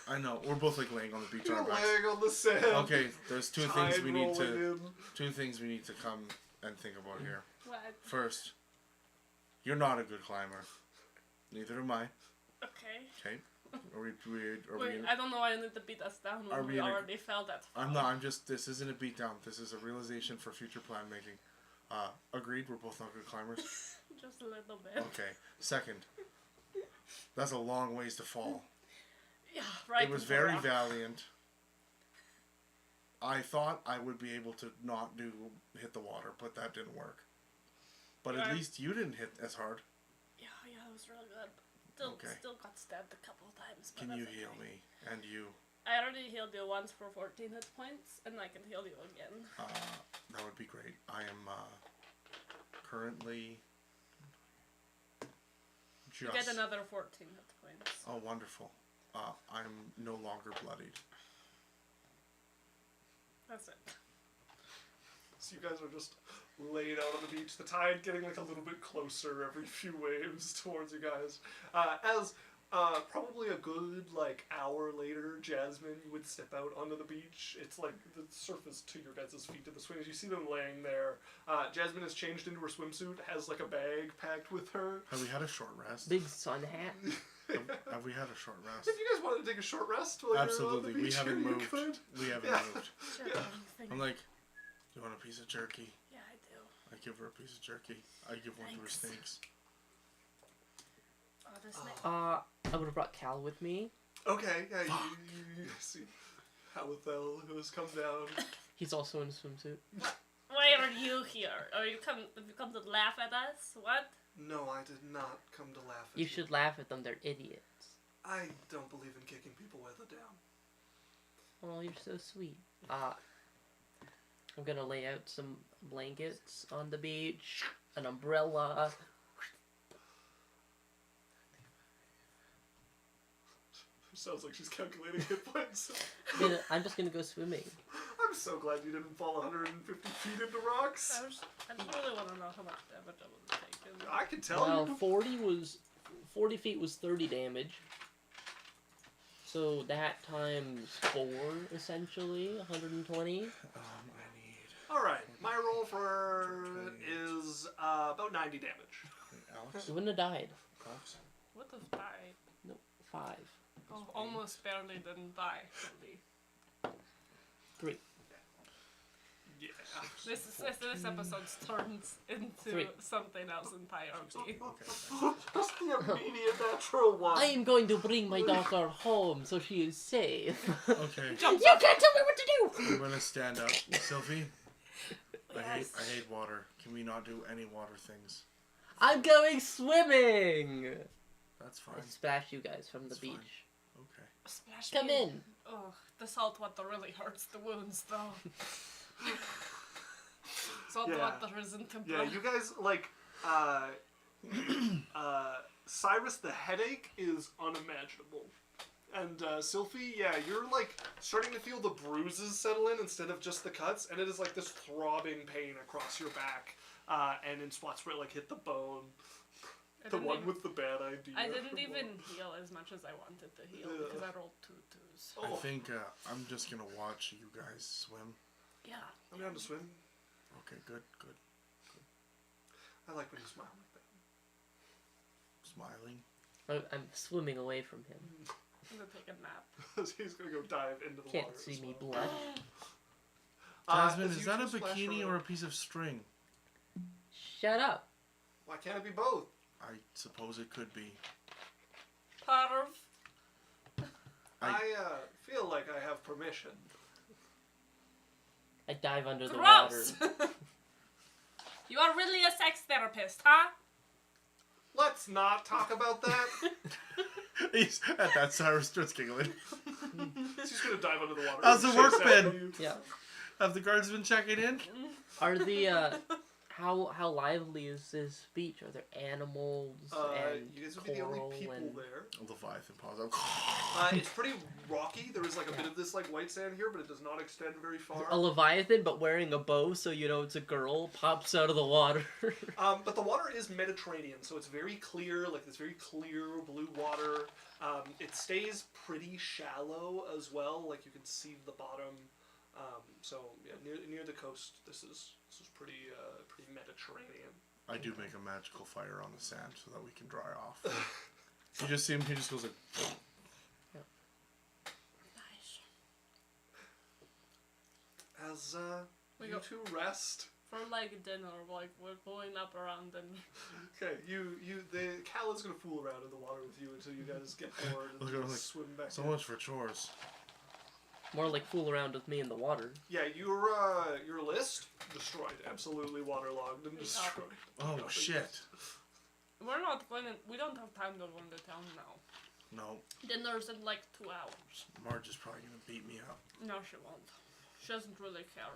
I know, we're both like laying on the beach You're on our backs. laying on the sand. Okay, there's two things Tide we need rolling to... in. Two things we need to come and think about here. What? First, you're not a good climber. Neither am I. Okay. Okay? Are we Wait, I don't know why you need to beat us down Are when we we in a- already fell that far. I'm just, this isn't a beatdown. This is a realization for future plan making. Agreed, we're both not good climbers. Just a little bit. Okay. Second, that's a long ways to fall. Yeah, right. It was into the very rock. valiant. I thought I would be able to not hit the water, but that didn't work. But at Yeah. least you didn't hit as hard. Yeah, it was really good. Okay. Still got stabbed a couple of times. But Can you that's heal okay. me? And you? I already healed you once for 14 hit points, and I can heal you again. That would be great. I am currently You just... get another 14 hit points. Oh, wonderful. I'm no longer bloodied. That's it. So you guys are just laid out on the beach, the tide getting like a little bit closer every few waves towards you guys. As probably a good like hour later, Jasmine, you would step out onto the beach. It's like the surface to your guys' feet to the swing. As you see them laying there, Jasmine has changed into her swimsuit, has like a bag packed with her. Have we had a short rest? Big sun hat. Have we had a short rest? If you guys wanted to take a short rest while Absolutely. you're on the beach, We haven't you moved. could. We haven't Yeah. moved. Sure, Yeah. anything. I'm like, you want a piece of jerky? Yeah, I do. I give her a piece of jerky. I give one to her Thanks. snakes. Oh, the snake. I would have brought Cal with me. Okay, yeah, you see Halithel, who has come down. He's also in a swimsuit. Why are you here? Are you come? Have you come to laugh at us? What? No, I did not come to laugh at You should laugh at them. They're idiots. I don't believe in kicking people while they're down. Oh, you're so sweet. I'm gonna lay out some blankets on the beach, an umbrella. Sounds like she's calculating hit points. I'm just gonna go swimming. I'm so glad you didn't fall 150 feet into rocks. I just really want to know how much damage I would have taken. I can tell Well, you. 40 feet was 30 damage. So that times 4, essentially, 120. I need... Alright, my roll for is about 90 damage. Alex? You wouldn't have died. Alex? What have died? No, 5. Oh, almost barely didn't die. Really. 3. Yeah. This episode turns into 3. something else entirely. Just the immediate natural one. I am going to bring my daughter home so she is safe. Okay. You can't tell me what to do! I'm gonna stand up. Sylvie? Yes. I hate water. Can we not do any water things? I'm going swimming! That's fine. I splash you guys from the That's beach. fine. Okay. Splash Come me. in. Oh, the salt water really hurts the wounds, though. Salt Yeah. water isn't Yeah, temporary. you guys, like, Cyrus, the headache is unimaginable. And, Sylphie, yeah, you're, like, starting to feel the bruises settle in instead of just the cuts, and it is, like, this throbbing pain across your back, and in spots where it, like, hit the bone. The one with the bad idea. I didn't even heal as much as I wanted to heal Yeah. because I rolled 2 2s. Oh, I think I'm just gonna watch you guys swim. Yeah. I'm down to swim. Okay, good. I like when you smile like that. Smiling. I'm swimming away from him. I'm gonna take a nap. He's gonna go dive into the Can't water. see as me well. blush. Jasmine, as is you that a two splash bikini around- or a piece of string? Shut up. Why can't it be both? I suppose it could be. Parv. I feel like I have permission. I dive under the Gross! water. You are really a sex therapist, huh? Let's not talk about that. He's, at that, Cyrus starts giggling. She's gonna dive under the water. How's the Shakes work after been? you. Yeah. Have the guards been checking in? Are the, how lively is this beach? Are there animals and You guys would be the only coral people and... there. Leviathan paws out. It's pretty rocky. There is like a bit of this like white sand here, but it does not extend very far. A Leviathan, but wearing a bow, so you know it's a girl, pops out of the water. But the water is Mediterranean, so it's very clear, like this very clear blue water. It stays pretty shallow as well, like you can see the bottom. So yeah, near the coast, this is pretty Mediterranean. I do make a magical fire on the sand so that we can dry off. You just see him, he just goes like... Nice. As We you go- two rest. For like dinner, like we're going up around and Okay, the Cal is gonna fool around in the water with you until you guys get bored and Look at him like, swim back So in. much for chores. More like fool around with me in the water. Yeah, your list destroyed, absolutely waterlogged and destroyed. Oh, Nothing. shit. we're not going to, we don't have time to go into town now. No, Dinner's in like 2 hours. Marge is probably gonna beat me up. No, she won't. She doesn't really care.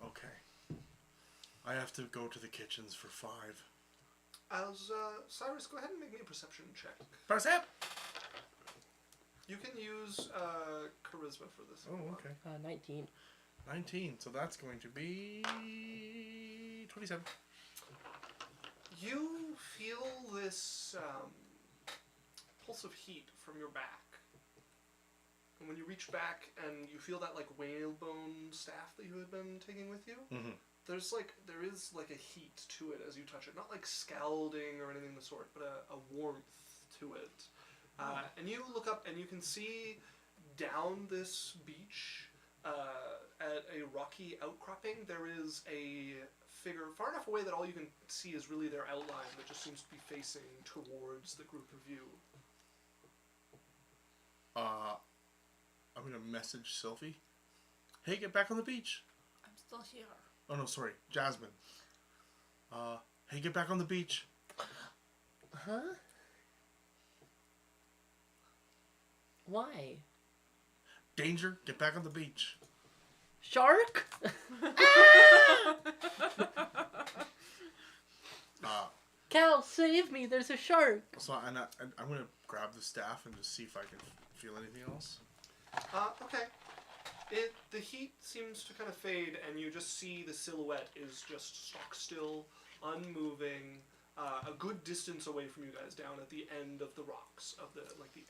Okay. I have to go to the kitchens for 5. As Cyrus, go ahead and make me a perception check. Percep! You can use charisma for this. Oh, okay. 19. 19, so that's going to be 27. You feel this pulse of heat from your back. And when you reach back and you feel that like whalebone staff that you had been taking with you, Mm-hmm. there is like a heat to it as you touch it. Not like scalding or anything of the sort, but a warmth to it. And you look up and you can see down this beach at a rocky outcropping, there is a figure far enough away that all you can see is really their outline that just seems to be facing towards the group of you. I'm gonna message Sylvie. Hey, get back on the beach. I'm still here. Oh no, sorry, Jasmine. Hey, get back on the beach. Huh? Why? Danger, get back on the beach. Shark? Cal, save me! There's a shark! So I'm gonna grab the staff and just see if I can feel anything else. Okay. The heat seems to kind of fade, and you just see the silhouette is just stock still, unmoving, a good distance away from you guys, down at the end of the rocks of the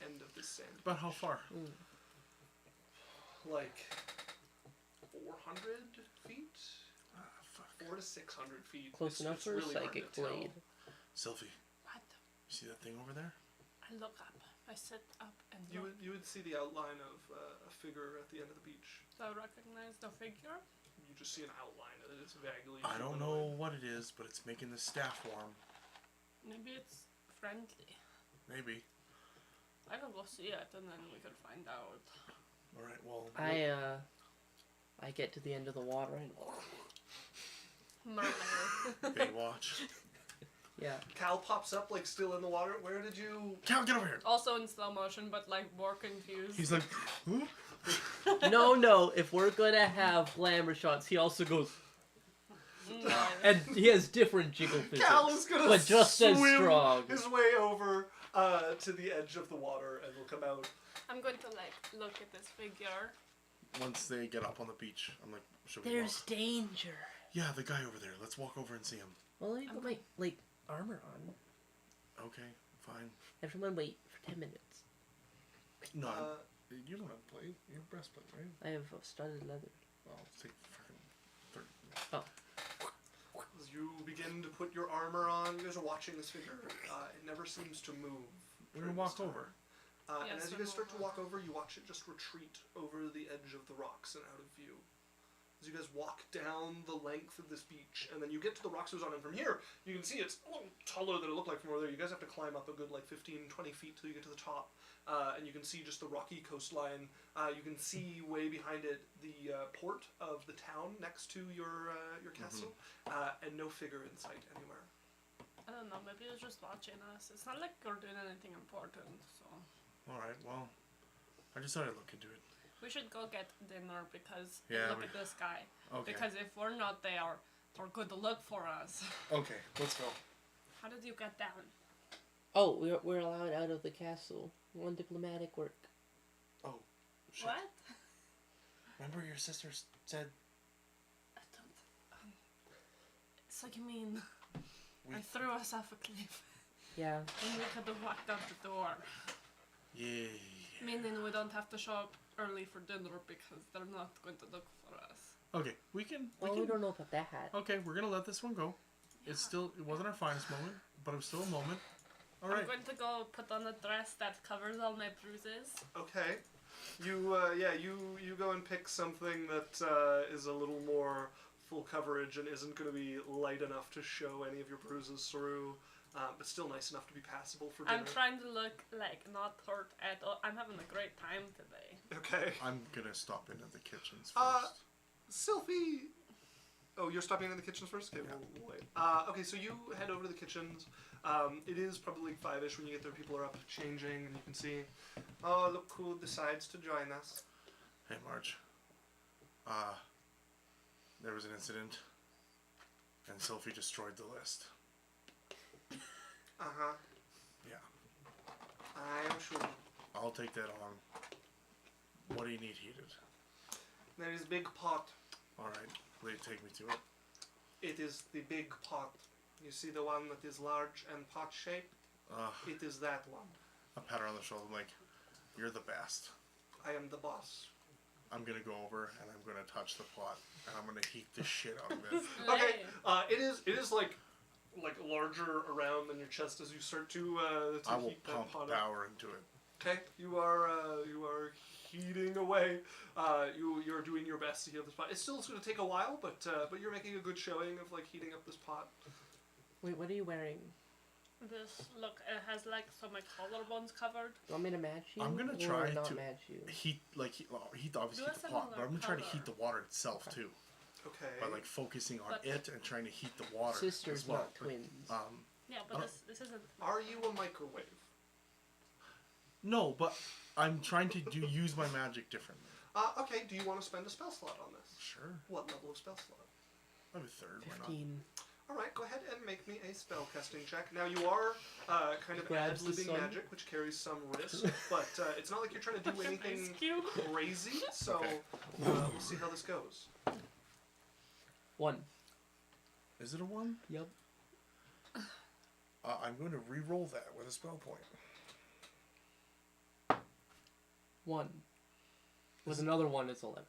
end of this sand. But how far? Like 400 feet, Fuck. 400 to 600 feet. Close enough it's for a really hard psychic to tell. blade. Sylvie, What? you see that thing over there? I look up. I sit up and You look. would see the outline of a figure at the end of the beach. Do I recognize the figure? You just see an outline of it. It's vaguely. I don't know what it is, but it's making the staff warm. Maybe it's friendly. Maybe. I can go see it and then we can find out. All right. Well. I get to the end of the water and Mermaid. Baywatch. yeah. Cal pops up like still in the water. Where did you? Cal, get over here. Also in slow motion, but like more confused. He's like, huh? No. If we're gonna have glamour shots, he also goes, No. and he has different jiggle physics, Cal is gonna but just as swim strong. his way over to the edge of the water and will come out. I'm going to like look at this figure. Once they get up on the beach, I'm like, should we There's walk? danger. Yeah, the guy over there. Let's walk over and see him. Well, let me put my like armor on. Okay, fine. Everyone, wait for 10 minutes. No, you don't have plate. You have breastplate, right? I have studded leather. Well, take fucking 30 As you begin to put your armor on, you guys are watching this figure. It never seems to move. We're gonna during walk this time. over. And Yes, as you we'll guys start to move walk over, you watch it just retreat over the edge of the rocks and out of view. As you guys walk down the length of this beach, and then you get to the rocks it was on, and from here, you can see it's a little taller than it looked like from over there. You guys have to climb up a good, 15, 20 feet till you get to the top, and you can see just the rocky coastline. You can see way behind it the port of the town next to your castle, and no figure in sight anywhere. I don't know, maybe it's just watching us. It's not like we're doing anything important, so. Alright, well, I just thought I'd look into it. We should go get dinner because Yeah, look at this guy. Okay. Because if we're not there, they're going to look for us. Okay, let's go. How did you get down? Oh, we're allowed out of the castle. One diplomatic work. Oh, shit. What? Remember your sister said I don't. It's like you mean. We- I threw us off a cliff Yeah. and we could have walked out the door. yeah. Meaning we don't have to show up early for dinner because they're not going to look for us. Okay, we can. Well, we don't know about that. Okay, we're gonna let this one go. It wasn't our finest moment, but it was still a moment. All right. I'm going to go put on a dress that covers all my bruises. Okay. You go and pick something that is a little more full coverage and isn't going to be light enough to show any of your bruises through, but still nice enough to be passable for dinner. I'm trying to look like not hurt at all. I'm having a great time today. Okay. I'm gonna stop into the kitchens first. Sylvie. Oh, you're stopping in the kitchens first? Okay, Yeah. we'll wait. Okay, so you head over to the kitchens. It is probably 5-ish when you get there. People are up changing, and you can see, oh, look who decides to join us. Hey, Marge. There was an incident, and Sophie destroyed the list. Uh-huh. Yeah. I am sure. I'll take that on. What do you need heated? There is big pot. All right, will you take me to it? It is the big pot. You see the one that is large and pot-shaped? It is that one. I pat her on the shoulder. I'm like, you're the best. I am the boss. I'm gonna go over and I'm gonna touch the pot and I'm gonna heat the shit out of it. Okay, it is like larger around than your chest as you start to I will heat that pump pot up. power into it. Okay, you are heating away. You're doing your best to heat up this pot. It's still going to take a while, but you're making a good showing of like heating up this pot. Wait, what are you wearing? This, look, it has like so my collarbones covered. You want me to match you? I'm gonna or try not to match you. heat obviously Do a heat the pot, but similar I'm gonna try to color. heat the water itself too. Okay. By like focusing on But- it and trying to heat the water. Sisters, as well. not twins. Yeah, but Oh. this isn't. Are you a microwave? No, but I'm trying to use my magic differently. Okay. Do you want to spend a spell slot on this? Sure. What level of spell slot? I have a third. Why not? 15. All right, go ahead and make me a spell casting check. Now you are kind of Grabs the ad-libbing sun. magic, which carries some risk, but it's not like you're trying to do anything Ice cube. crazy. So Okay. we'll see how this goes. 1. Is it a 1? Yep. I'm going to re-roll that with a spell point. 1. With another 1, it's 11.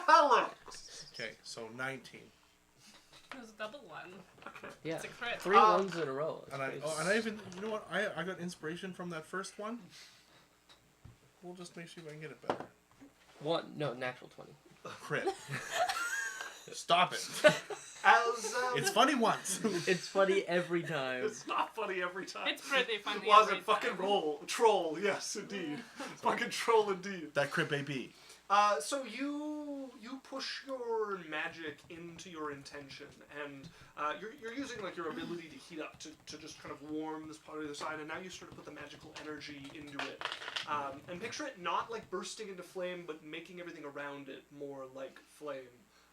Alex. Okay, so 19. It was a double one. Yeah. It's a crit. 3 ones in a row. And I even, you know what? I got inspiration from that first one. We'll just make sure I can get it better. 1. No, natural 20. Crit. Stop it. As It's funny once. It's funny every time. it's not funny every time. It's pretty funny. Was every it fucking time. troll? Yes, indeed. Fucking troll, indeed. That crit baby. So you push your magic into your intention, and you're using like your ability to heat up to just kind of warm this part of the side, and now you start to put the magical energy into it, and picture it not like bursting into flame, but making everything around it more like flame,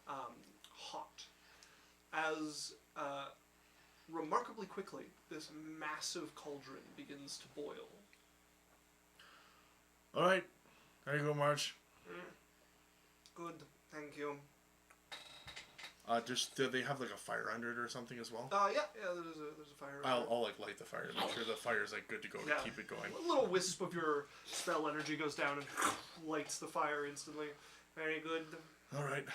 hot. As remarkably quickly, this massive cauldron begins to boil. All right. There you go, Marge. Good, thank you. Do they have like a fire under it or something as well? Yeah, there's a fire. I'll like light the fire to make sure the fire's like good to go Yeah. to keep it going. A little wisp of your spell energy goes down and lights the fire instantly. Very good. All right.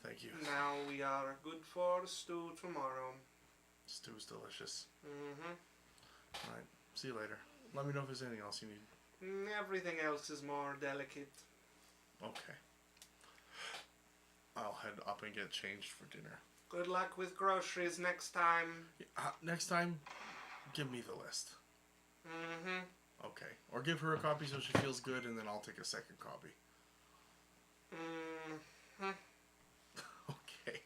Thank you. Now we are good for stew tomorrow. Stew's delicious. Mm-hmm. All right. See you later. Let me know if there's anything else you need. Everything else is more delicate. Okay. I'll head up and get changed for dinner. Good luck with groceries next time. Next time, give me the list. Mm-hmm. Okay. Or give her a copy so she feels good, and then I'll take a second copy. Mm-hmm. Okay.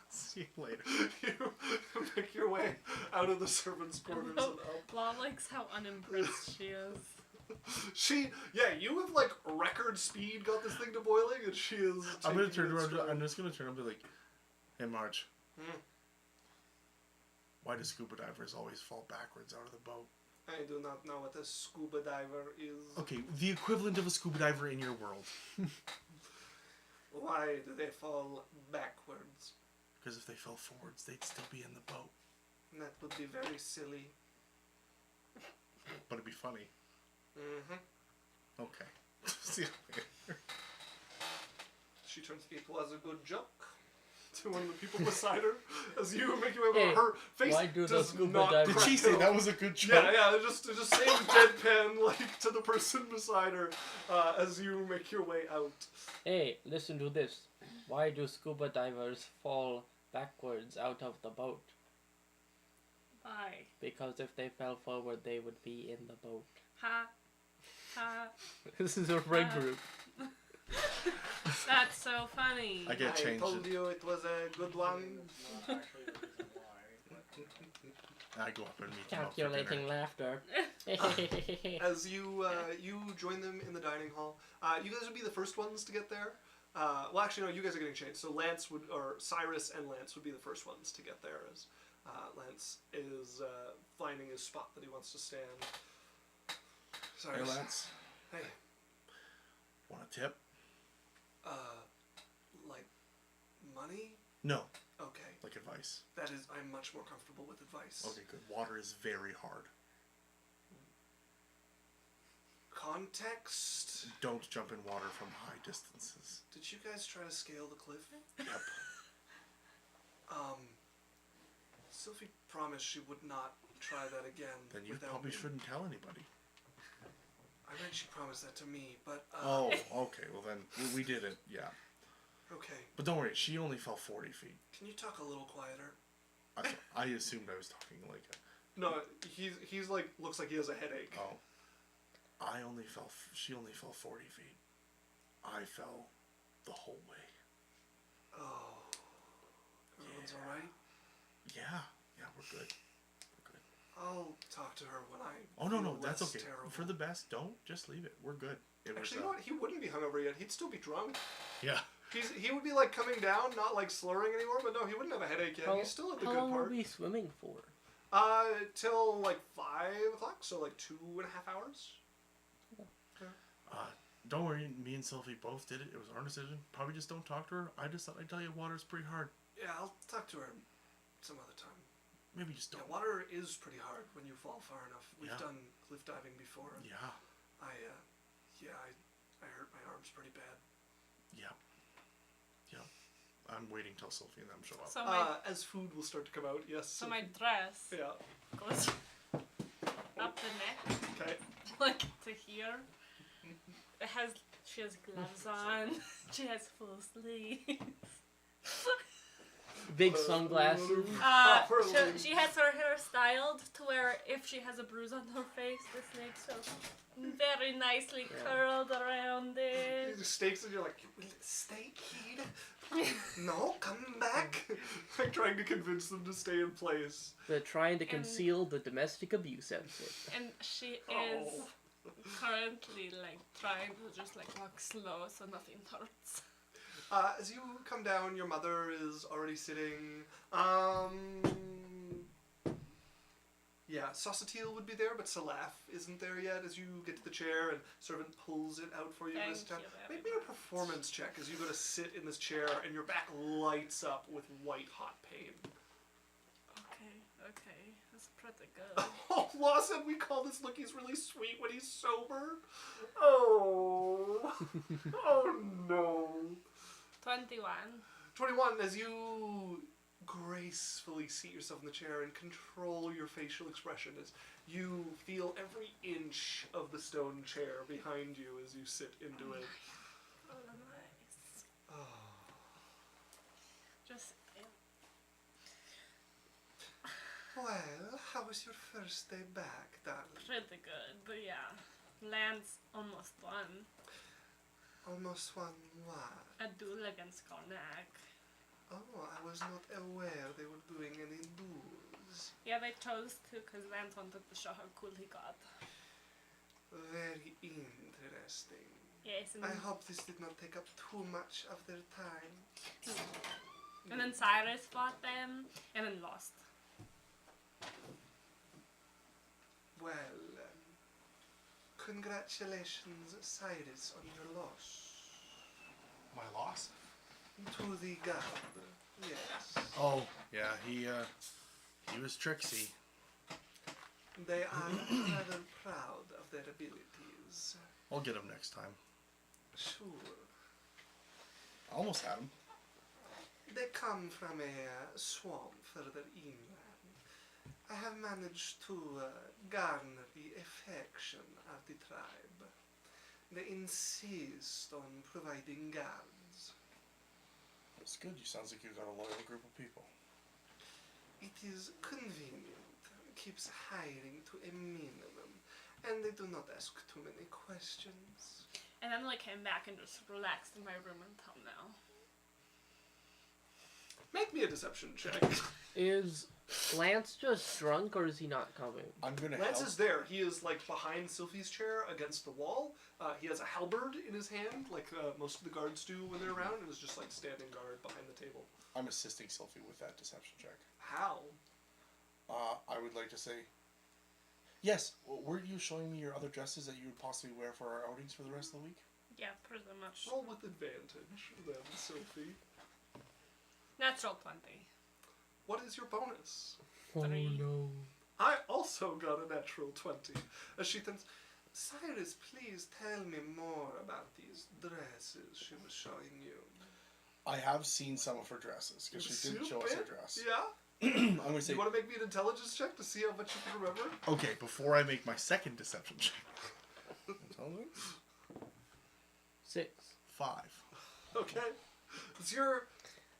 See you later. You make your way out of the servants' quarters and up. Law likes how unimpressed she is. You have like record speed got this thing to boiling, and she is. I'm gonna taking turn it around. strong. I'm just gonna turn and be like, "Hey, Marge. Hmm. Why do scuba divers always fall backwards out of the boat?" I do not know what a scuba diver is. Okay, the equivalent of a scuba diver in your world. Why do they fall backwards? Because if they fell forwards, they'd still be in the boat. That would be very silly. But it'd be funny. Mm-hmm. Okay. See you later. She turns. It was a good joke. To one of the people beside her, as you make your way Hey, over, her face why do the does scuba not divers- Did she say that was a good joke? Yeah, just saying deadpan like to the person beside her, as you make your way out. Hey, listen to this. Why do scuba divers fall backwards out of the boat? Why? Because if they fell forward, they would be in the boat. Ha. Ha. This is a friend group. That's so funny. I get I changed. told you it was a good one. Not actually the reason why. I go up and meet them up for dinner. Calculating laughter. As you join them in the dining hall, you guys would be the first ones to get there. Well, actually, no, you guys are getting changed. So Cyrus and Lance would be the first ones to get there, as Lance is finding his spot that he wants to stand. Hey, Lance. Hey, Want a tip? like money? No, Okay. like advice. I'm much more comfortable with advice. Okay, good. Water is very hard. Context? Don't jump in water from high distances. Did you guys try to scale the cliff? Yep. Sylvie promised she would not try that again. Then you without probably me. shouldn't tell anybody. I read she promised that to me, but Oh, okay. Well then, we did it. Yeah. okay. But don't worry. She only fell 40 feet. Can you talk a little quieter? I assumed I was talking like a... No, he's like looks like he has a headache. Oh. She only fell 40 feet. I fell the whole way. Oh. Everyone's all right. Yeah. Yeah, we're good. I'll talk to her when I. Oh no, feel that's less okay. Terrible. For the best, don't just leave it. We're good. Actually, you know what? He wouldn't be hungover yet. He'd still be drunk. Yeah. He would be like coming down, not like slurring anymore. But no, he wouldn't have a headache yet. He's still at the how good long part. will we be swimming for? Till like 5 o'clock, so like 2.5 hours. Don't worry. Me and Sylvie both did it. It was our decision. Probably just don't talk to her. I just thought I'd tell you water's pretty hard. Yeah, I'll talk to her some other time. Maybe just don't. Yeah, water is pretty hard when you fall far enough. We've Yeah. done cliff diving before. Yeah. I hurt my arms pretty bad. Yeah. Yeah. I'm waiting till Sylvie and them show up. So my As food will start to come out, yes. so my dress Yeah. goes up the neck, Okay. like to here. She has gloves on. She has full sleeves. Big sunglasses. Properly. She has her hair styled to where if she has a bruise on her face, the snakes are very nicely curled around it. The stakes and you're like, will it stay, kid? No, come back. Like trying to convince them to stay in place. They're trying to conceal the domestic abuse outfit. And she Oh. is currently like trying to just like walk slow so nothing hurts. As you come down, your mother is already sitting. Yeah, Sausatil would be there, but Salaf isn't there yet. As you get to the chair and servant pulls it out for you Thank this time. you very Make me a much. performance check as you go to sit in this chair and your back lights up with white hot pain. Okay, that's pretty good. Oh, Lawson, we call this look. He's really sweet when he's sober. Oh. Oh, no. 21. 21, as you gracefully seat yourself in the chair and control your facial expression as you feel every inch of the stone chair behind you as you sit into it. Oh, nice. Oh. Just Well, how was your first day back, darling? pretty good, but yeah. Land's almost won. Almost won what? A duel against Karnak. Oh, I was not aware they were doing any duels. Yeah, they chose to because Lance wanted to show how cool he got. Very interesting. Yes, and I then, hope this did not take up too much of their time. and then Cyrus fought them and then lost. Well, congratulations, Cyrus, on your loss. My loss? To the guard, yes. Oh, yeah, he was tricksy. They are rather proud of their abilities. I'll get him next time. Sure. I almost had him. They come from a swamp further inland. I have managed to garner the affection of the tribe. They insist on providing guards. That's good. You sounds like you got a loyal group of people. It is convenient, keeps hiring to a minimum, and they do not ask too many questions. And then I came back and just relaxed in my room until now. Make me a deception check. Is Lance just drunk or is he not coming? I'm gonna Lance help. is there. He is like behind Sylphie's chair against the wall. He has a halberd in his hand, like most of the guards do when they're around, and is just like standing guard behind the table. I'm assisting Sylphie with that deception check. How? I would like to say, yes. Were you showing me your other dresses that you would possibly wear for our outings for the rest of the week? Yeah, pretty much. Roll with advantage, then, Sylphie. Natural 20. What is your bonus? Oh Three. no. I also got a natural 20. As she thinks, Cyrus, please tell me more about these dresses she was showing you. I have seen some of her dresses because she did show us her dress. Yeah? I'm gonna say. You want to make me an intelligence check to see how much you can remember? Okay, before I make my second deception check. Intelligence? 6. 5. Okay. It's your...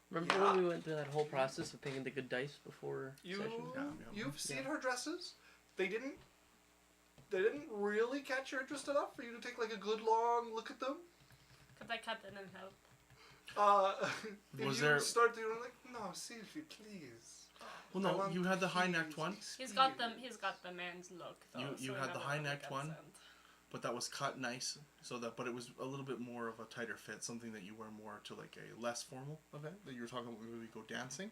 Remember Yeah. when we went through that whole process of picking the good dice before session? Yeah. You've seen Yeah. her dresses. They didn't really catch your interest enough for you to take like a good long look at them. Could I cut in and help? If Was you there- start doing like, no, Sylvie, please. Well, I no, want you had the high please necked one, He's got experience." the man's look though. You so he had the never high-necked really one? gets in. but that was cut nice, but it was a little bit more of a tighter fit, something that you wear more to like a less formal event that you were talking about when we go dancing.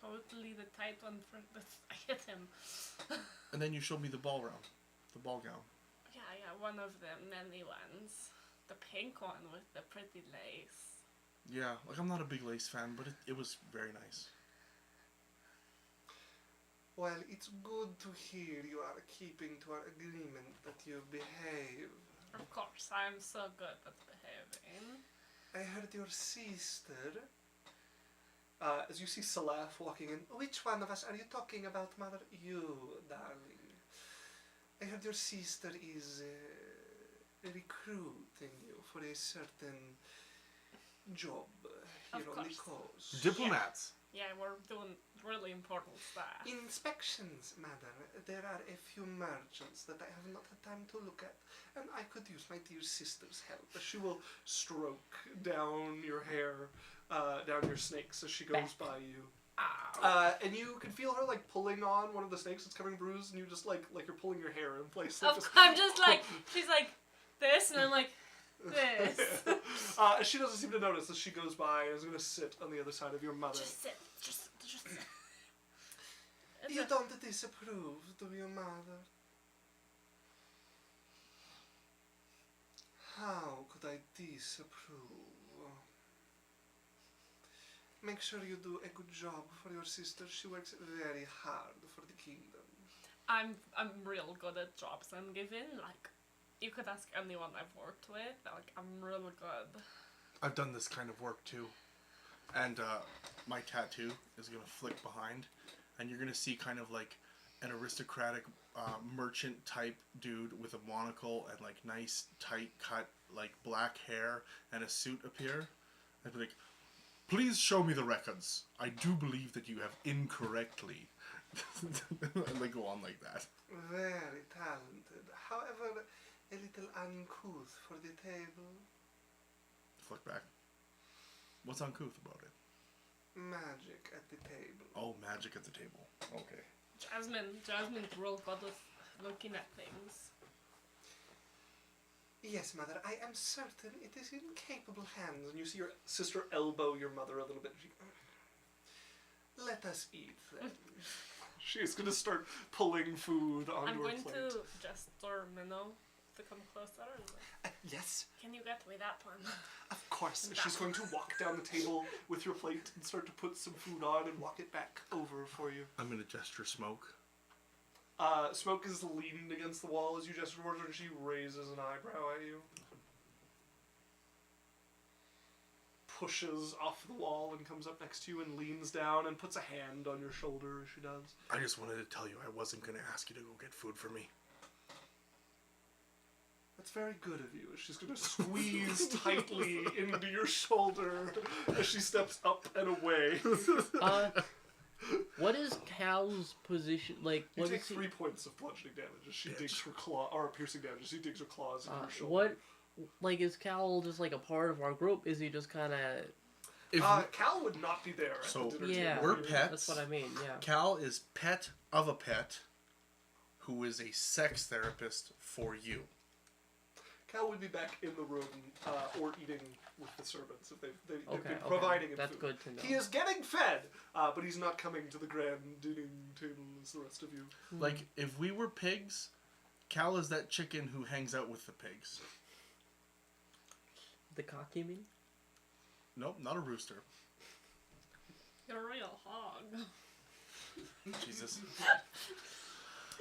Totally the tight one for the. I hit him. And then you showed me the ball gown. Yeah, one of the many ones. The pink one with the pretty lace. Yeah, like I'm not a big lace fan, but it was very nice. Well, it's good to hear you are keeping to our agreement that you behave. Of course, I'm so good at behaving. I heard your sister. As you see Salaf walking in, which one of us are you talking about, mother? You, darling. I heard your sister is recruiting you for a certain job here Of on the course. coast. Diplomats. Yeah, we're doing really important stuff. Inspections, madam. There are a few merchants that I have not had time to look at, and I could use my dear sister's help. She will stroke down your hair, down your snakes as she goes by you. And you can feel her like pulling on one of the snakes that's coming bruised, and you just like you're pulling your hair in place. Like, I'm just like, she's like this, and I'm like this. She doesn't seem to notice as she goes by and is going to sit on the other side of your mother. Just sit, just sit. It's You a- don't disapprove, do you, mother? How could I disapprove? Make sure you do a good job for your sister. She works very hard for the kingdom. I'm real good at jobs I'm given. Like, you could ask anyone I've worked with. Like, I'm really good. I've done this kind of work too, and my tattoo is gonna flick behind, and you're gonna see kind of like an aristocratic merchant type dude with a monocle and like nice tight cut like black hair and a suit appear. I'd be like, please show me the records. I do believe that you have incorrectly. And they go on like that. Very talented. However, a little uncouth for the table. Flick back. What's uncouth about it? Magic at the table. Oh, magic at the table. Okay. Jasmine's real good with looking at things. Yes, mother, I am certain it is in capable hands. And you see your sister elbow your mother a little bit. Let us eat then. She's going to start pulling food onto I'm her going plate. to gesture Minnow to come closer. Yes, Can you get me that one? of course. She's going to walk down the table with your plate and start to put some food on and walk it back over for you. I'm gonna gesture Smoke. Smoke is leaned against the wall as you gesture towards her, and she raises an eyebrow at you. Pushes off the wall and comes up next to you and leans down and puts a hand on your shoulder as she does. I just wanted to tell you I wasn't gonna ask you to go get food for me. That's very good of you. She's going to squeeze tightly into your shoulder as she steps up and away. What is Cal's position? Like, You what take is he? 3 points of bludgeoning damage as she digs her piercing damage as she digs her claws into your shoulder. What? Like, is Cal just like a part of our group? Is he just kind of? If Cal would not be there at So, the dinner Yeah, table. we're pets. That's what I mean. Yeah. Cal is pet of a pet, who is a sex therapist for you. Cal would be back in the room or eating with the servants if they've been Okay. providing him That's food. good to know. He is getting fed, but he's not coming to the grand dining table as the rest of you. Like, if we were pigs, Cal is that chicken who hangs out with the pigs. The cock, you mean? Nope, not a rooster. You're a real hog. Jesus.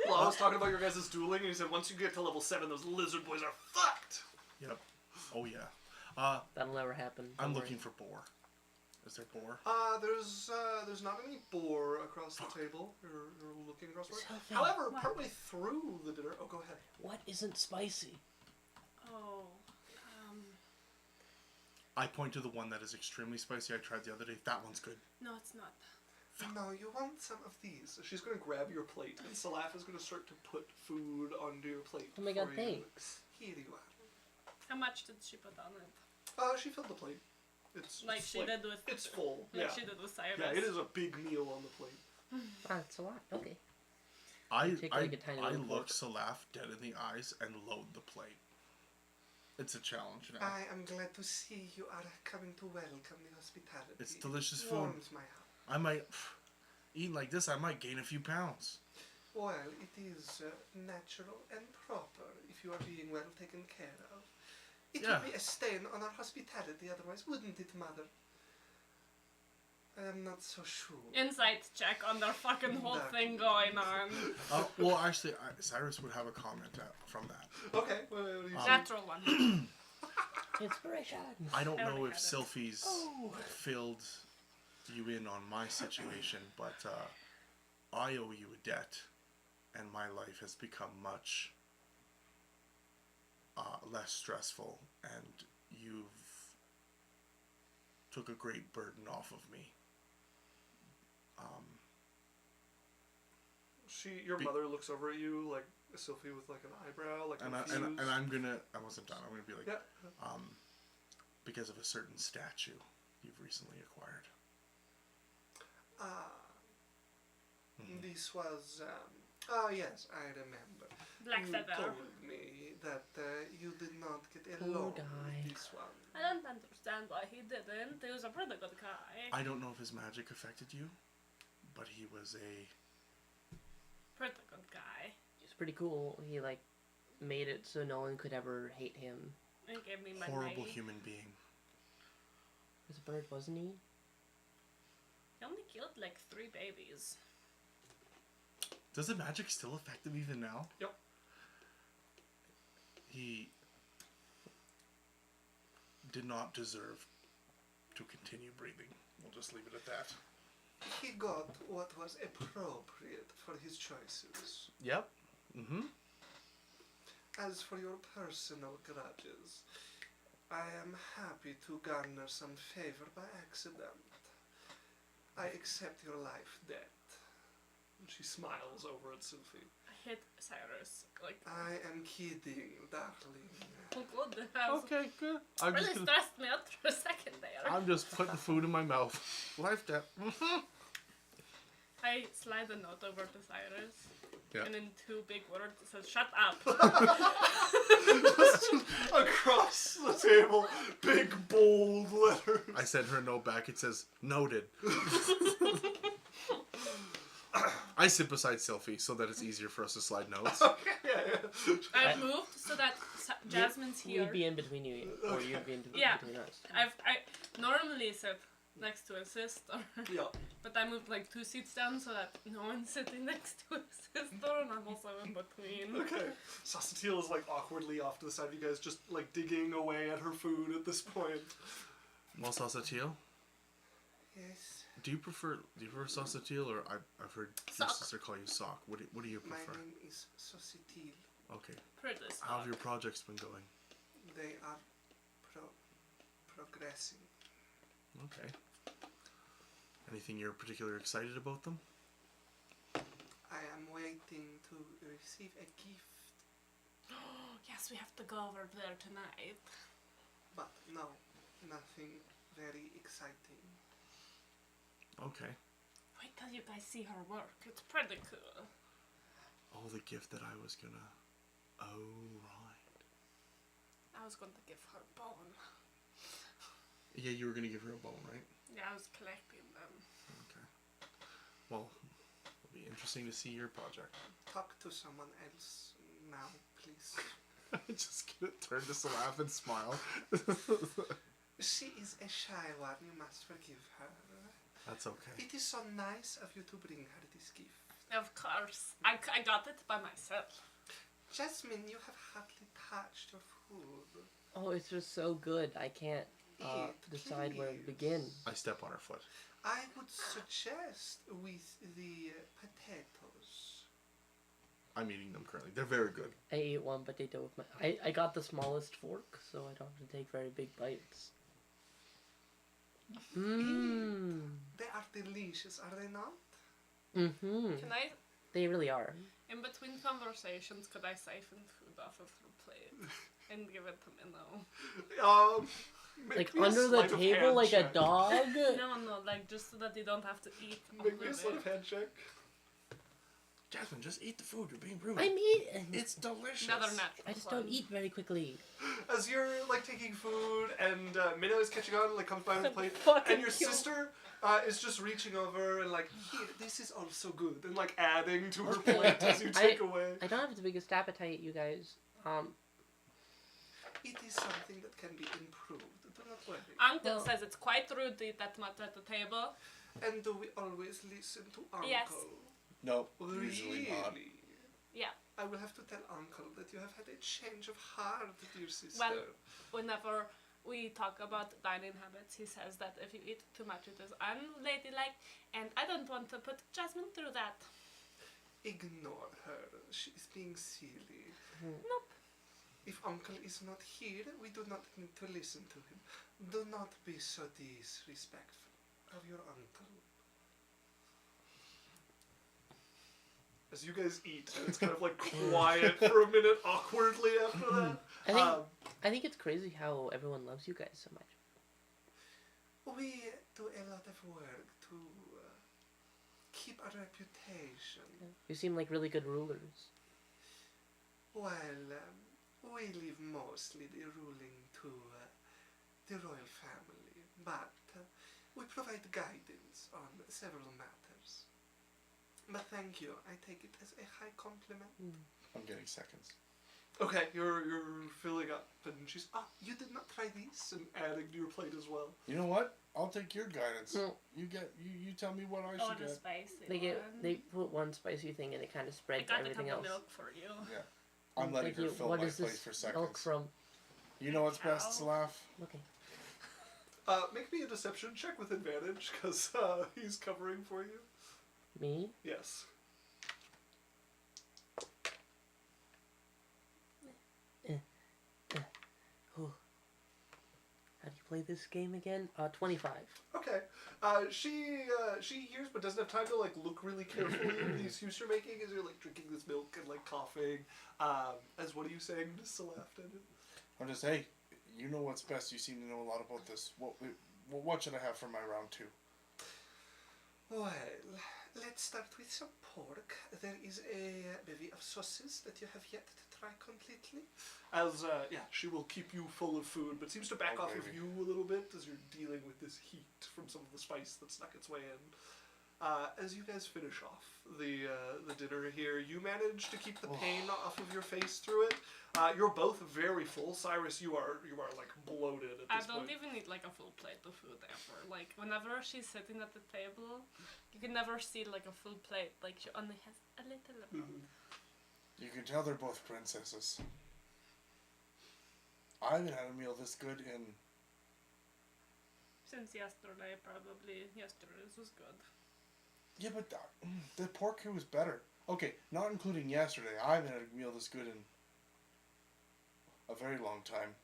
Well, I was talking about your guys' dueling, and he said once you get to level 7, those lizard boys are fucked. Yep. Oh yeah. That'll never happen. I'm Don't looking worry. for boar. Is there boar? There's not any boar across the table. You're looking across the way. Sophie, However, what? partway through the dinner. Oh, go ahead. What isn't spicy? Oh. I point to the one that is extremely spicy. I tried the other day. That one's good. No, it's not. No, you want some of these. So she's going to grab your plate, and Salaf is going to start to put food onto your plate. Oh my god, for you. thanks. Here you are. How much did she put on it? She filled the plate. It's Like she did with. It's full. Like yeah. she did with Cyrus. Yeah, it is a big meal on the plate. Ah, it's a lot. Okay. I take, like, a tiny little look fork. Salaf dead in the eyes and load the plate. It's a challenge now. I am glad to see you are coming to welcome the hospitality. It's delicious It food. warms my heart. I might eating like this. I might gain a few pounds. Well, it is natural and proper if you are being well taken care of. It Yeah. would be a stain on our hospitality otherwise, wouldn't it, Mother? I am not so sure. Insight check on their fucking whole That- thing going on. Well, actually, Cyrus would have a comment from that. Okay, what do you say? Natural one. Inspiration. I don't know already if had it. Sylphie's Oh. filled you in on my situation, but I owe you a debt, and my life has become much less stressful, and you've took a great burden off of me. Your mother looks over at you like Sophie with like an eyebrow, like And confused. I'm gonna. I wasn't done. I'm gonna be like, Yeah. because of a certain statue you've recently acquired. This was. Yes, I remember. Black You feather. told me that you did not get Poor along guy. with this one. I don't understand why he didn't. He was a pretty good guy. I don't know if his magic affected you, but he was a Pretty good guy. He's pretty cool. He like made it so no one could ever hate him. He gave me my horrible money. human being. He was a bird, wasn't he? He only killed like 3 babies. Does the magic still affect him even now? Yep. He did not deserve to continue breathing. We'll just leave it at that. He got what was appropriate for his choices. Yep. Mm-hmm. As for your personal grudges, I am happy to garner some favor by accident. I accept your life debt. And she smiles over at Sophie. I hit Cyrus. Like, I am kidding, darling. oh good. That was- Okay, good. I'm really just gonna, stressed me out for a second there. I'm just putting food in my mouth. Life debt. Mm-hmm. I slide the note over to Cyrus. Yeah. And in 2 big words it says, shut up. Across the table, big bold letters. I sent her a note back. It says, noted. I sit beside Sylphie so that it's easier for us to slide notes. Yeah. I've moved so that Jasmine's here. We'd be in between you, or you'd be in Yeah. between us. I normally sit next to a sister, Yeah. but I moved like 2 seats down so that no one's sitting next to a sister, and I'm also in between. Okay. Sasatil is like awkwardly off to the side of you guys, just like digging away at her food at this point. Well, Sasatil, Yes. do you prefer Sasatil, or I've heard your Sock. sister call you Sock? What do you My prefer? name is Sasatil. Okay. Pretty How have smart. your projects been going? They are progressing. Okay. Anything you're particularly excited about them? I am waiting to receive a gift, Yes, we have to go over there tonight. but no, nothing very exciting. Okay. Wait till you guys see her work. It's pretty cool. Oh, the gift that I was gonna. Oh, right. I was going to give her a bone. Yeah, you were gonna give her a bone, right? Yeah, I was collecting them. Okay. Well, it'll be interesting to see your project. Talk to someone else now, please. I'm just gonna turn to laugh and smile. She is a shy one, you must forgive her. That's okay. It is so nice of you to bring her this gift. Of course. I got it by myself. Jasmine, you have hardly touched your food. Oh, it's just so good. I can't decide where to begin. I step on her foot. I would suggest with the potatoes. I'm eating them currently. They're very good. I ate one potato with my... I got the smallest fork, so I don't have to take very big bites. Mmm. They are delicious, are they not? Mm-hmm. Can I, They really are. in between conversations, could I siphon food off of her plate and give it to Minnow? Like make me a under the sleight of table hand like a check. dog? No, like just so that you don't have to eat all Make me a of sleight it. of hand check. Jasmine, just eat the food. You're being rude. I'm eating. It's delicious. Another natural I just one. don't eat very quickly. As you're like taking food and Minnow is catching on, like comes by with the plate, Fucking and your kill- sister is just reaching over and like, here, this is also good, and like adding to her plate as you take away. I don't have the biggest appetite, you guys. It is something that can be improved. Do not worry. Uncle Well- says it's quite rude to eat that much at the table. And do we always listen to Uncle? Yes. No, Really? usually not. Yeah. I will have to tell Uncle that you have had a change of heart, dear sister. Well, whenever we talk about dining habits, he says that if you eat too much, it is unladylike, and I don't want to put Jasmine through that. Ignore her. She is being silly. Nope. If Uncle is not here, we do not need to listen to him. Do not be so disrespectful of your uncle. As you guys eat, and it's kind of like quiet for a minute, awkwardly after that. I think it's crazy how everyone loves you guys so much. We do a lot of work to keep our reputation. You seem like really good rulers. Well, we leave mostly the ruling to the royal family, but we provide guidance on several matters. But thank you, I take it as a high compliment. I'm getting seconds. Okay, you're filling up, and she's, you did not try these, and adding to your plate as well. You know what? I'll take your guidance. No. You tell me what I Oh, should the get. spicy They put one spicy thing and it kind of I spread to got a everything cup of else. milk for you. I'm letting her fill what my is plate this for milk seconds. from? You know what's best, Cow. Salaf? Okay. Make me a deception check with advantage, because he's covering for you. Me? Yes. Ooh. How do you play this game again? 25. Okay. She hears but doesn't have time to like look really carefully at the excuse you're making as you're like drinking this milk and like coughing. As what are you saying to Salaf? I'm just, hey, you know what's best. You seem to know a lot about this. What should I have for my round 2? Well, let's start with some pork. There is a bevy of sauces that you have yet to try completely. As she will keep you full of food, but seems to back Oh, off of baby. you a little bit as you're dealing with this heat from some of the spice that snuck its way in. As you guys finish off the dinner here, you manage to keep the pain off of your face through it. You're both very full. Cyrus, you are like bloated at I this don't point. even eat like a full plate of food ever. Like whenever she's sitting at the table, you can never see like a full plate. Like she only has a little amount. You can tell they're both princesses. I haven't had a meal this good in... Since yesterday, probably. Yesterday's was good. Yeah, but the pork here was better. Okay, not including yesterday. I haven't had a meal this good in a very long time.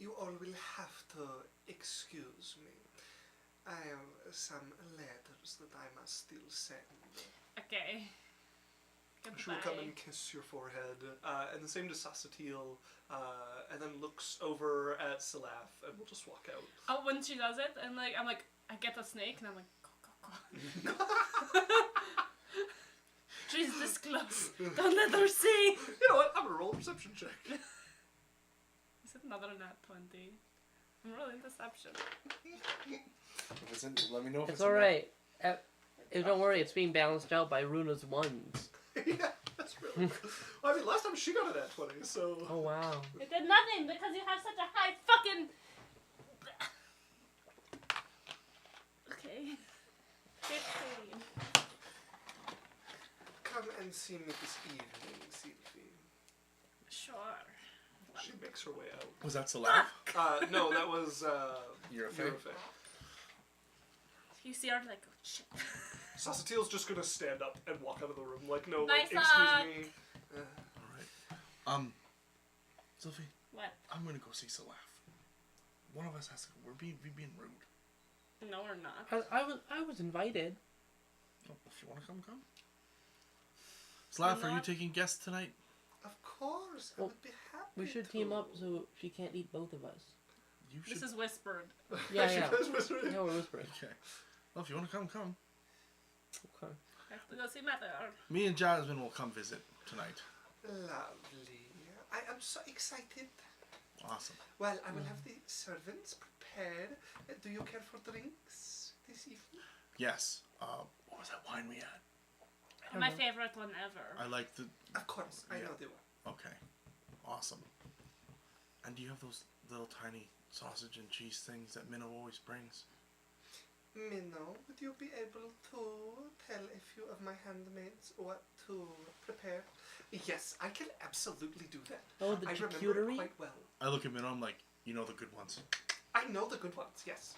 You all will have to excuse me. I have some letters that I must still send. Okay. She will come Goodbye. and kiss your forehead, and the same to Sasatil, and then looks over at Salaf, and we'll just walk out. Oh, when she does it, and like I'm like, I get a snake, and I'm like, go. She's this close. Don't let her see. You know what? I'm gonna roll a perception check. Is it another nat 20? I'm rolling deception. If it's in, let me know if It's it's in alright. Don't worry, it's being balanced out by Runa's ones. Yeah, that's really. Well, I mean, last time she got a nat 20, so. Oh wow. It did nothing because you have such a high fucking. 15. Come and see me this evening, Sylvie. Sure. She makes her way out. Was that Salav? No, that was Eurofay? Eurofay. You see her like, oh shit. Sassatiel's just gonna stand up and walk out of the room like, no, Nice like, luck. excuse me. Alright. Sophie, What? I'm gonna go see Salaf. One of us has to go. We're being rude. No, we're not. I was invited. Oh, if you wanna come, come. Salaf, are you not. taking guests tonight? Of course, I Well, would be happy We should to. team up so she can't eat both of us. You should. This is whispered. Yeah, She yeah. does whisper. No, we're whispering. Okay. Well, if you wanna come, come. Okay. I have to go see Mother. Me and Jasmine will come visit tonight. Lovely. I am so excited. Awesome. Well, I will have the servants prepared. Do you care for drinks this evening? Yes. What was that wine we had? My favorite one ever. I like the. Of course, I Yeah. know they will. Okay. Awesome. And do you have those little tiny sausage and cheese things that Minnow always brings? Minnow, would you be able to tell a few of my handmaids what to prepare? Yes, I can absolutely do that. Oh, the I remember it charcuterie? quite well. I look at Minnow, I'm like, you know the good ones. I know the good ones, yes.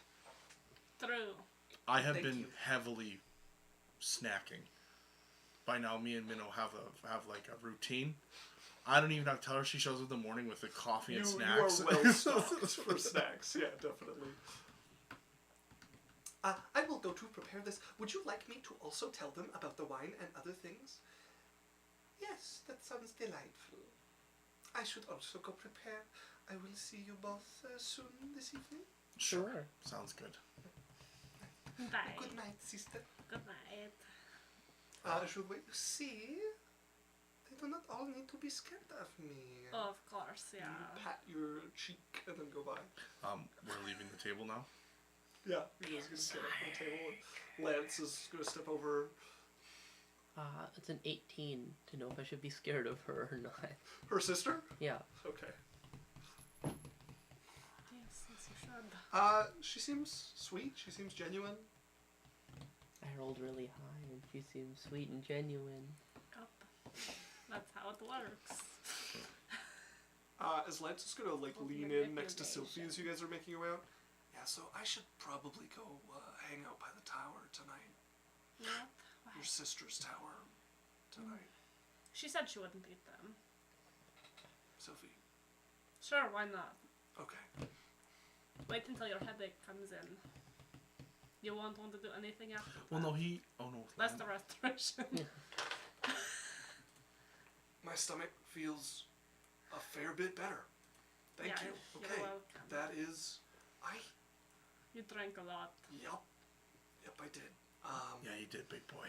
True. I have Thank been you. heavily snacking. By now, me and Minnow have like a routine. I don't even have to tell her. She shows up in the morning with the coffee and snacks. You are well stocked for snacks, yeah, definitely. I will go to prepare this. Would you like me to also tell them about the wine and other things? Yes, that sounds delightful. I should also go prepare. I will see you both soon this evening. Sure. Sounds good. Bye. Good night, sister. Good night. Should we see? They do not all need to be scared of me. Oh, of course, yeah. You pat your cheek and then go by. We're leaving the table now. Yeah, you guys can get up on the table. And Lance is going to step over. It's an 18 to know if I should be scared of her or not. Her sister? Yeah. Okay. Yes, yes, you should. She seems sweet. She seems genuine. I rolled really high and she seems sweet and genuine. Up. That's how it works. As Lance is going to like lean in next to Sylvie as you guys are making your way out. Yeah, so I should probably go hang out by the tower tonight. What? Your sister's tower tonight. She said she wouldn't eat them. Sophie. Sure, why not? Okay. Wait until your headache comes in. You won't want to do anything after Well, that. no, he. Oh no. That's the restoration. My stomach feels a fair bit better. Thank Yeah, you. you're Okay. welcome. That is. You drank a lot. Yep. Yep, I did. Yeah, you did, big boy.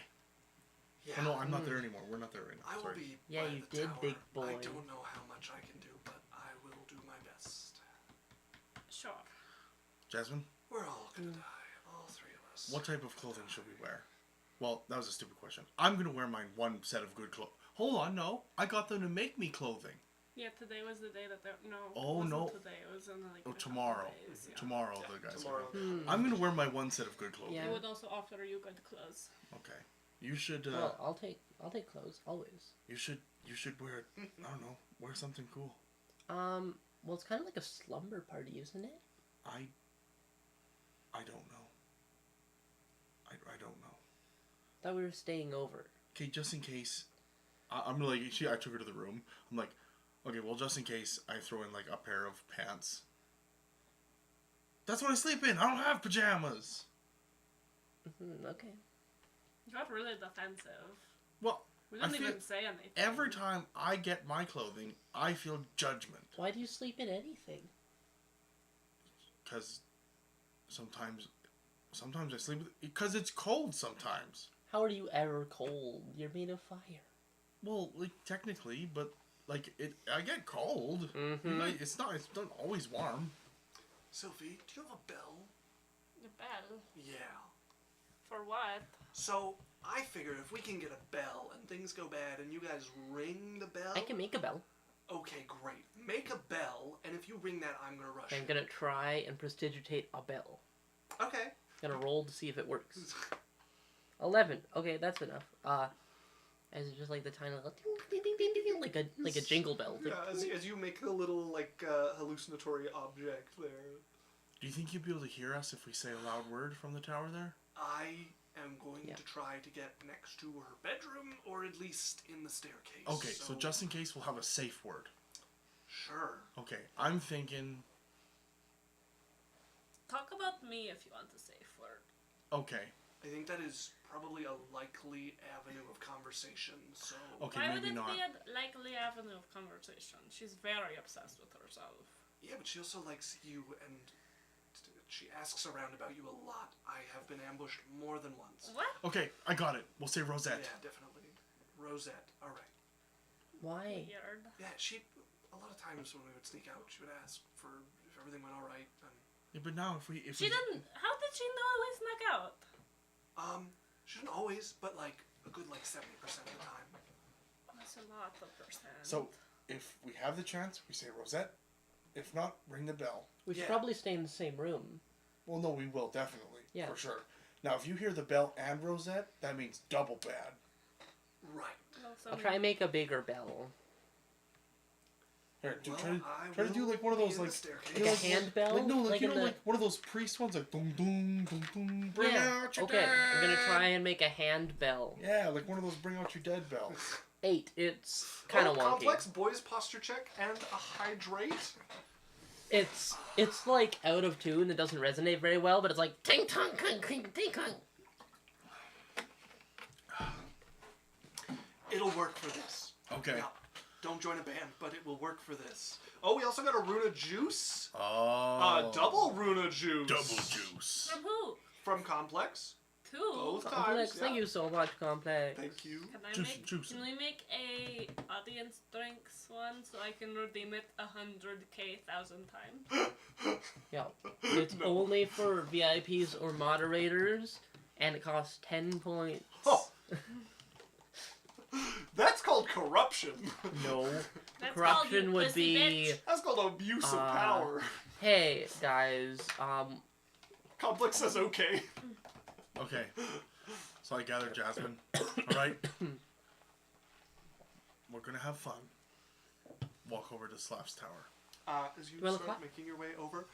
Yeah. Oh no, I'm not there anymore. We're not there right now. I will Sorry. be. Yeah, by you the did, tower. big boy. I don't know how much I can do, but I will do my best. Sure. Jasmine, We're all gonna die, all three of us. what type of clothing should we wear? Well, that was a stupid question. I'm gonna wear mine one set of good clothes. Hold on, no. I got them to make me clothing. Yeah, today was the day that no. Oh, it wasn't no. Today it was in like. Oh, a couple tomorrow. days, yeah. Tomorrow, Yeah, the guys. tomorrow. I'm gonna wear my one set of good clothing. Yeah. They would also offer you good clothes. Okay. You should. Well, I'll take clothes always. You should wear. I don't know. Wear something cool. Well, it's kind of like a slumber party, isn't it? I don't know. I don't know. Thought we were staying over. Okay, just in case. I'm like, I took her to the room. I'm like, okay, well, just in case I throw in like a pair of pants. That's what I sleep in. I don't have pajamas. Okay. You got really defensive. Well, We I didn't feel- even say anything. every time I get my clothing, I feel judgment. Why do you sleep in anything? Because sometimes I sleep because it's cold sometimes. How are you ever cold? You're made of fire. Well, like technically, but like I get cold. Mm-hmm. Like, it's not always warm. Sylvie, do you have a bell? The bell. Yeah. For what? So, I figure if we can get a bell and things go bad and you guys ring the bell... I can make a bell. Okay, great. Make a bell, and if you ring that, I'm gonna rush I'm you. gonna try and prestidigitate a bell. Okay. Gonna roll to see if it works. 11. Okay, that's enough. As it's just like the tiny little ding, ding, ding, ding, ding, like a jingle bell. Yeah, as you make the little like hallucinatory object there. Do you think you'd be able to hear us if we say a loud word from the tower there? I am going to try to get next to her bedroom, or at least in the staircase. Okay, so just in case, we'll have a safe word. Sure. Okay, I'm thinking... Talk about me if you want a safe word. Okay. I think that is probably a likely avenue of conversation, so... Okay, Why would maybe it not. be a likely avenue of conversation? She's very obsessed with herself. Yeah, but she also likes you, and she asks around about you a lot. I have been ambushed more than once. What? Okay, I got it. We'll say Rosette. Yeah, definitely. Rosette, alright. Why? Weird. Yeah, a lot of times when we would sneak out, she would ask for if everything went alright, and... Yeah, but now if we... She didn't. How did she know we snuck out? She didn't always, but like, a good 70% of the time. That's a lot of percent. So, if we have the chance, we say Rosette. If not, ring the bell. We should Yeah. probably stay in the same room. Well, no, we will, definitely. Yeah. For sure. Now, if you hear the bell and Rosette, that means double bad. Right. I'll try and make a bigger bell. Here, Well, try to do like one of those, like... Like a hand bell? Like, no, like, you in know, the... like one of those priest ones, like dum dum dum dum. Bring Yeah, out your okay. dead. I'm gonna try and make a hand bell. Yeah, like one of those bring out your dead bells. 8. It's kind of wonky. Complex boys posture check and a hydrate. It's like out of tune. It doesn't resonate very well, but it's like ting tong ting ting ting tong. It'll work for this. Okay. Now, don't join a band, but it will work for this. Oh, we also got a Runa Juice. Oh. Double Runa Juice. Double juice. From who? From Complex. Two. Both Complex, times. thank you so much, Complex. Thank you. Can we make a audience drinks one so I can redeem it 100,000 times? Yeah, it's only for VIPs or moderators, and it costs 10 points. Oh. That's called corruption. No, That's corruption called you would pussy be. bitch. That's called abuse of power. Hey guys, Complex says okay. Okay. So I gather Jasmine. Alright? We're gonna have fun. Walk over to Slaps Tower. As you Do I look start hot? making your way over,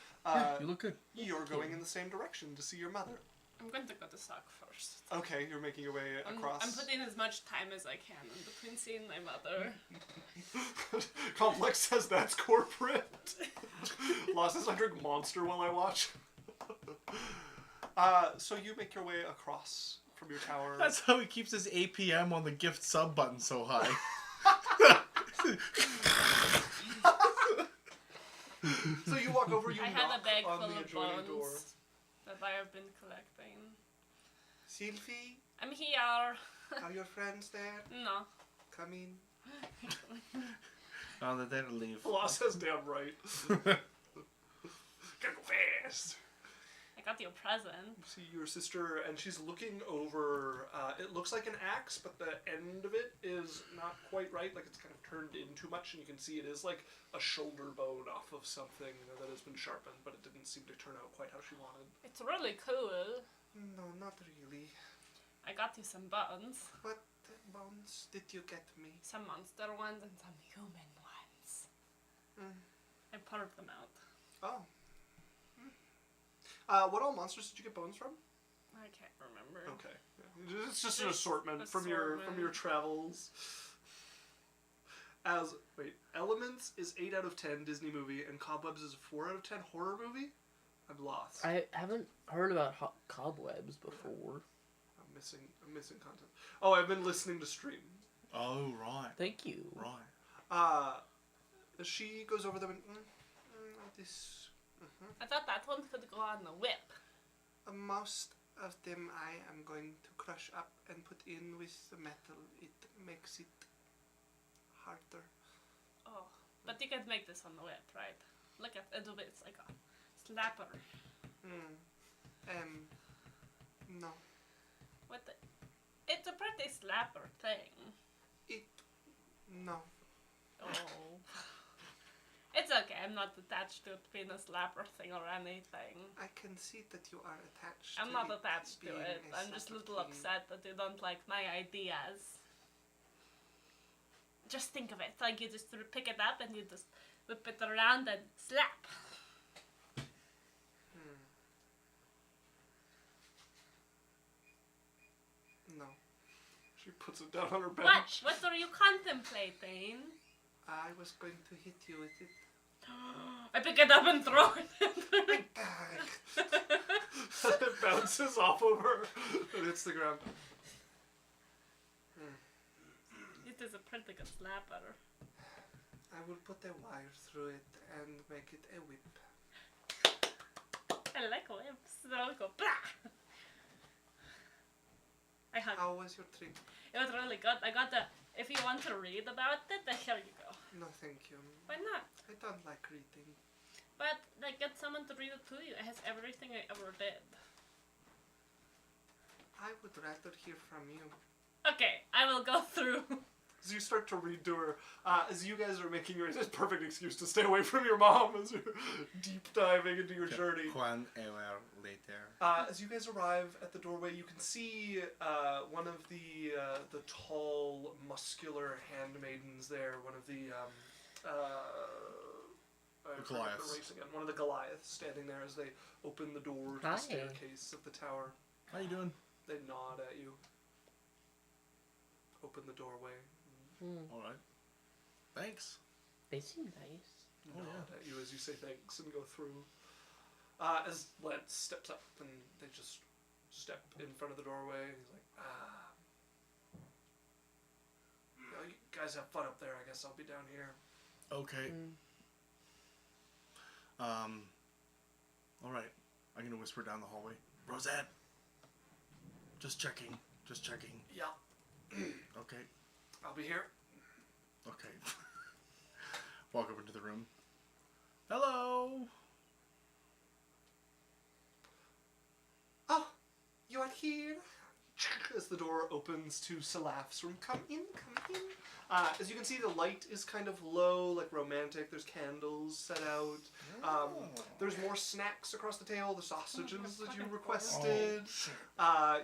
You look good. you're going in the same direction to see your mother. I'm going to go to sock first. Okay, you're making your way across. I'm putting as much time as I can in between seeing my mother. Complex says that's corporate. Lost says I drink Monster while I watch. So you make your way across from your tower. That's how he keeps his APM on the gift sub button so high. So you walk over, you I knock have a bag on full the of adjoining door. bones that I have been collecting. Sylvie, I'm here. are your friends there? No. Come in. Oh, that'll leave. Law says damn right. Gotta go fast. I got you a present. You see your sister, and she's looking over. It looks like an axe, but the end of it is not quite right. Like it's kind of turned in too much, and you can see it is like a shoulder bone off of something that has been sharpened, but it didn't seem to turn out quite how she wanted. It's really cool. No, not really. I got you some bones. What bones did you get me? Some monster ones and some human ones. I pulled them out. Oh. What all monsters did you get bones from? I can't remember. Okay, yeah. It's just an assortment from your travels. Elements is 8 out of 10 Disney movie, and Cobwebs is a 4 out of 10 horror movie. I'm lost. I haven't heard about cobwebs before. I'm missing content. Oh, I've been listening to stream. Oh, right. Thank you. Right. She goes over them and this. I thought that one could go on the whip. Most of them I am going to crush up and put in with the metal. It makes it harder. Oh, but you can make this on the whip, right? Look at it. It's like a slapper. No. What the? It's a pretty slapper thing. No. Oh. It's okay. I'm not attached to it being a slapper thing or anything. I can see that you are attached. I'm to not it attached to being it. a I'm just a slapper little thing. upset that you don't like my ideas. Just think of it. Like you just pick it up and you just whip it around and slap. No. She puts it down on her bench. What? What are you contemplating? I was going to hit you with it. I pick it up and throw it. It bounces off of her and hits the ground. It is a pretty good slapper. I will put a wire through it and make it a whip. I like whips. They'll go blah. I hug. How was your trip? It was really good. I got the. If you want to read about it, then here you go. No, thank you. Why not? I don't like reading. But like, get someone to read it to you. It has everything I ever did. I would rather hear from you. Okay, I will go through. As you start to read to her, as you guys are making your, it's a perfect excuse to stay away from your mom as you're deep diving into your journey. Juan hour later. As you guys arrive at the doorway, you can see one of the tall, muscular handmaidens there. One of the I forget the Goliaths. race again. One of the Goliaths standing there as they open the door to Hi. the staircase of the tower. How you doing? They nod at you. Open the doorway. All right. Thanks. They seem nice. Oh, Nod yeah. at you as you say thanks and go through. As Led steps up and they just step in front of the doorway and he's like, you guys have fun up there. I guess I'll be down here. Okay. All right. I'm gonna whisper down the hallway. Rosette. Just checking. Just checking. Yeah, Okay. I'll be here. Okay. Walk up into the room. Hello. Oh, you are here. As the door opens to Salaf's room, come in, come in. As you can see, the light is kind of low, like romantic. There's candles set out. There's more snacks across the table. The sausages that you requested.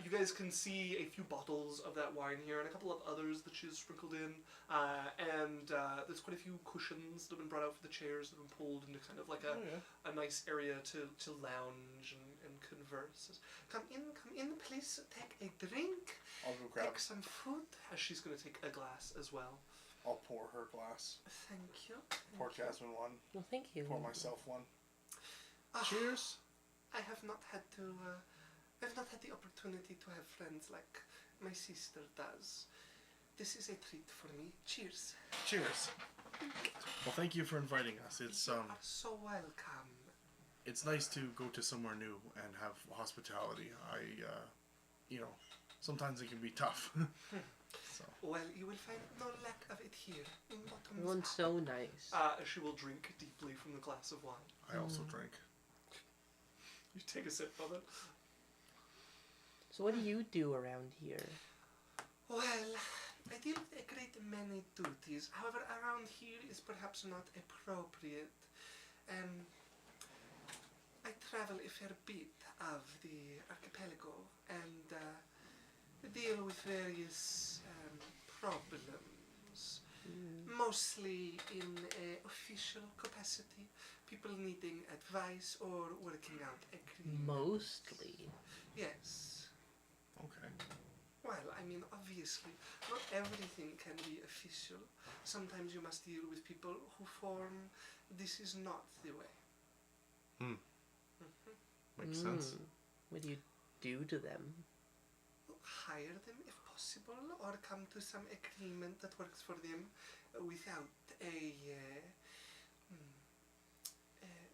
You guys can see a few bottles of that wine here and a couple of others that she's sprinkled in. And there's quite a few cushions that have been brought out for the chairs that have been pulled into kind of like a nice area to lounge and converse. Come in, please take a drink. I'll go grab. Take some food. As she's going to take a glass as well. I'll pour her glass. Thank you. Pour Jasmine one. Well, thank you. Pour myself one. Cheers. I have not had to. I've not had the opportunity to have friends like my sister does. This is a treat for me. Cheers. Cheers. Well, thank you for inviting us. It's You are so welcome. it's nice to go to somewhere new and have hospitality. Sometimes it can be tough. So. Well, you will find no lack of it here. Everyone's so nice. She will drink deeply from the glass of wine. I also drink. You take a sip of it. So what do you do around here? Well, I deal with a great many duties. However, around here is perhaps not appropriate. I travel a fair bit of the archipelago and deal with various problems. Mostly in an official capacity. People needing advice or working out agreements. Mostly. Yes. Okay. Well, I mean, obviously, not everything can be official. Sometimes you must deal with people who form, this is not the way. Makes sense. What do you do to them? Hire them if possible, or come to some agreement that works for them without a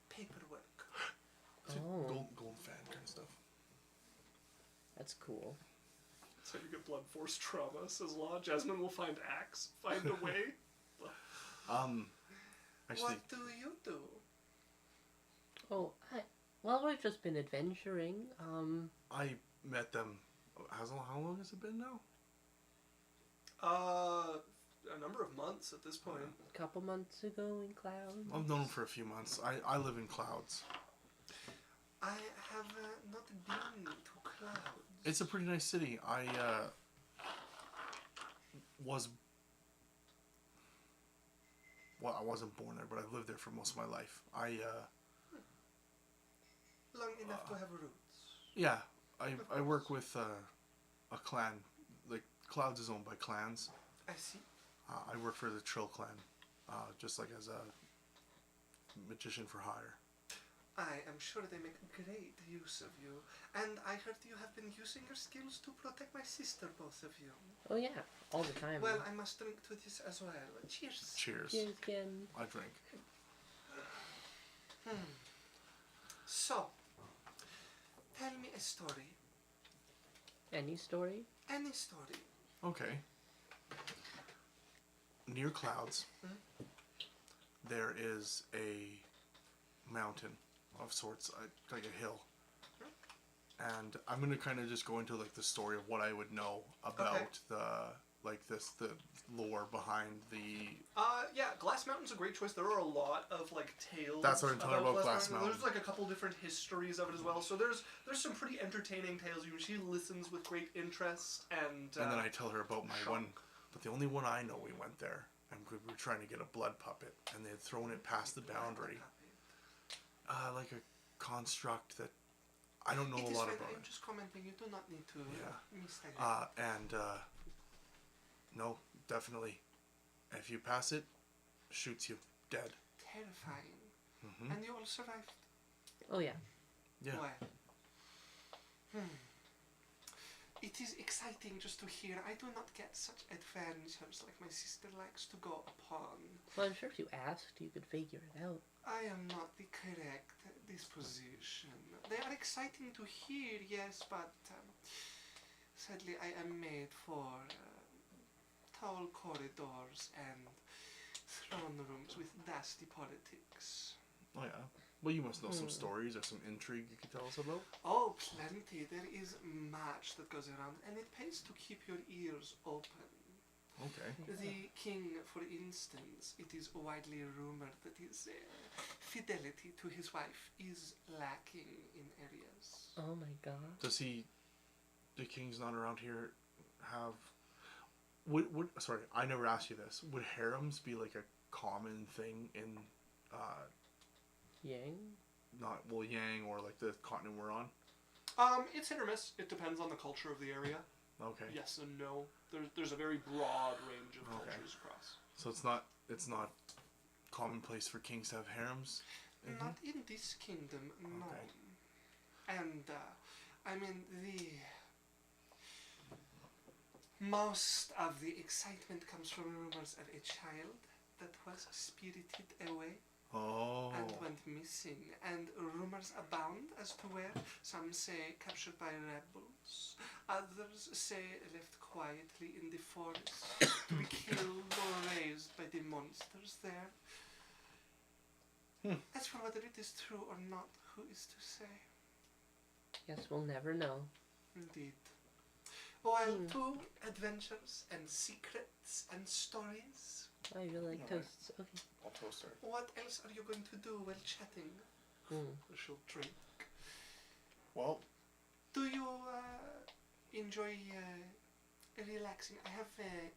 paperwork. It's like Oh. golden fan kind of stuff. That's cool. So you get blood force trauma, says Law. Jasmine will find axe, find a way. Actually, What do you do? Oh, we've just been adventuring. I met them. How long has it been now? A number of months. months at this point. A couple months ago in clouds. I've known him for a few months. I live in clouds. I have not been to Clouds. It's a pretty nice city. I wasn't born there, but I've lived there for most of my life. Long enough to have roots. Yeah, I work with a clan. Like, Clouds is owned by clans. I see. I work for the Trill clan, just like as a magician for hire. I am sure they make great use of you. And I heard you have been using your skills to protect my sister, both of you. Oh yeah, all the time. Well, I must drink to this as well. Cheers. Cheers. Cheers again. I drink. So, tell me a story. Any story? Any story. Okay. Near Clouds, there is a mountain of sorts, like a hill. And I'm gonna kind of just go into like the story of what I would know about the lore behind the. Yeah, Glass Mountain's a great choice. There are a lot of like tales. That's what I'm talking about, Glass Mountain. There's like a couple different histories of it as well. So there's some pretty entertaining tales. She listens with great interest, and then I tell her about my one, but the only one I know. We went there and we were trying to get a blood puppet, and they had thrown it past the boundary. Like a construct that I don't know a lot about. I'm just commenting. You do not need to mistake it. No, definitely. If you pass it, shoots you dead. Terrifying. Mm-hmm. And you all survived. Oh yeah. Yeah. Well. It is exciting just to hear. I do not get such adventures like my sister likes to go upon. Well, I'm sure if you asked, you could figure it out. I am not the correct disposition. They are exciting to hear, yes, but sadly I am made for tall corridors and throne rooms with nasty politics. Oh yeah. Well, you must know some stories or some intrigue you could tell us about. Oh, plenty. There is much that goes around, and it pays to keep your ears open. Okay. The king, for instance, it is widely rumored that his fidelity to his wife is lacking in areas. Oh my god. Does the king's not around here, have... Sorry, I never asked you this. Would harems be like a common thing in... Yang? Yang or like the continent we're on? It's hit or miss. It depends on the culture of the area. Okay. Yes and no. There's a very broad range of cultures across. So it's not commonplace for kings to have harems? Not in this kingdom, no. Okay. And, I mean, most of the excitement comes from rumors of a child that was spirited away. Oh. And went missing, and rumors abound as to where. Some say captured by rebels, others say left quietly in the forest to be killed or raised by the monsters there. As for whether it is true or not, who is to say? Guess we'll never know. Indeed. While to adventures and secrets and stories. Oh, you like toasts? Okay. I'll toast her. What else are you going to do while chatting? She'll drink. Well, do you enjoy relaxing? I have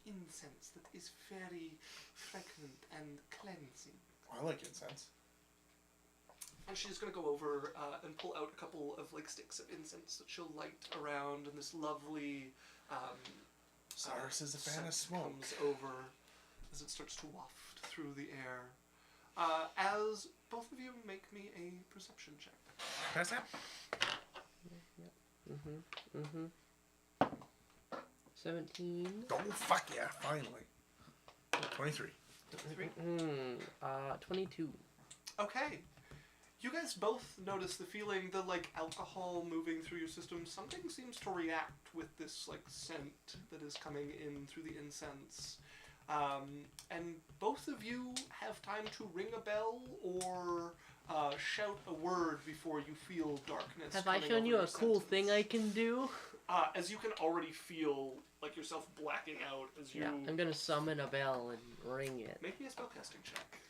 incense that is very fragrant and cleansing. I like incense. And she's going to go over and pull out a couple of like sticks of incense that she'll light around, and this lovely Cyrus is a fan of smoke. Comes over as it starts to waft through the air. As both of you make me a perception check. Pass that? Yep. 17. Oh, fuck yeah, finally. 23. 22. Okay. You guys both notice the feeling, the like alcohol moving through your system. Something seems to react with this like scent that is coming in through the incense. And both of you have time to ring a bell or shout a word before you feel darkness. Have I shown you a cool thing I can do? As you can already feel like yourself blacking out as you. Yeah, I'm gonna summon a bell and ring it. Make me a spellcasting check.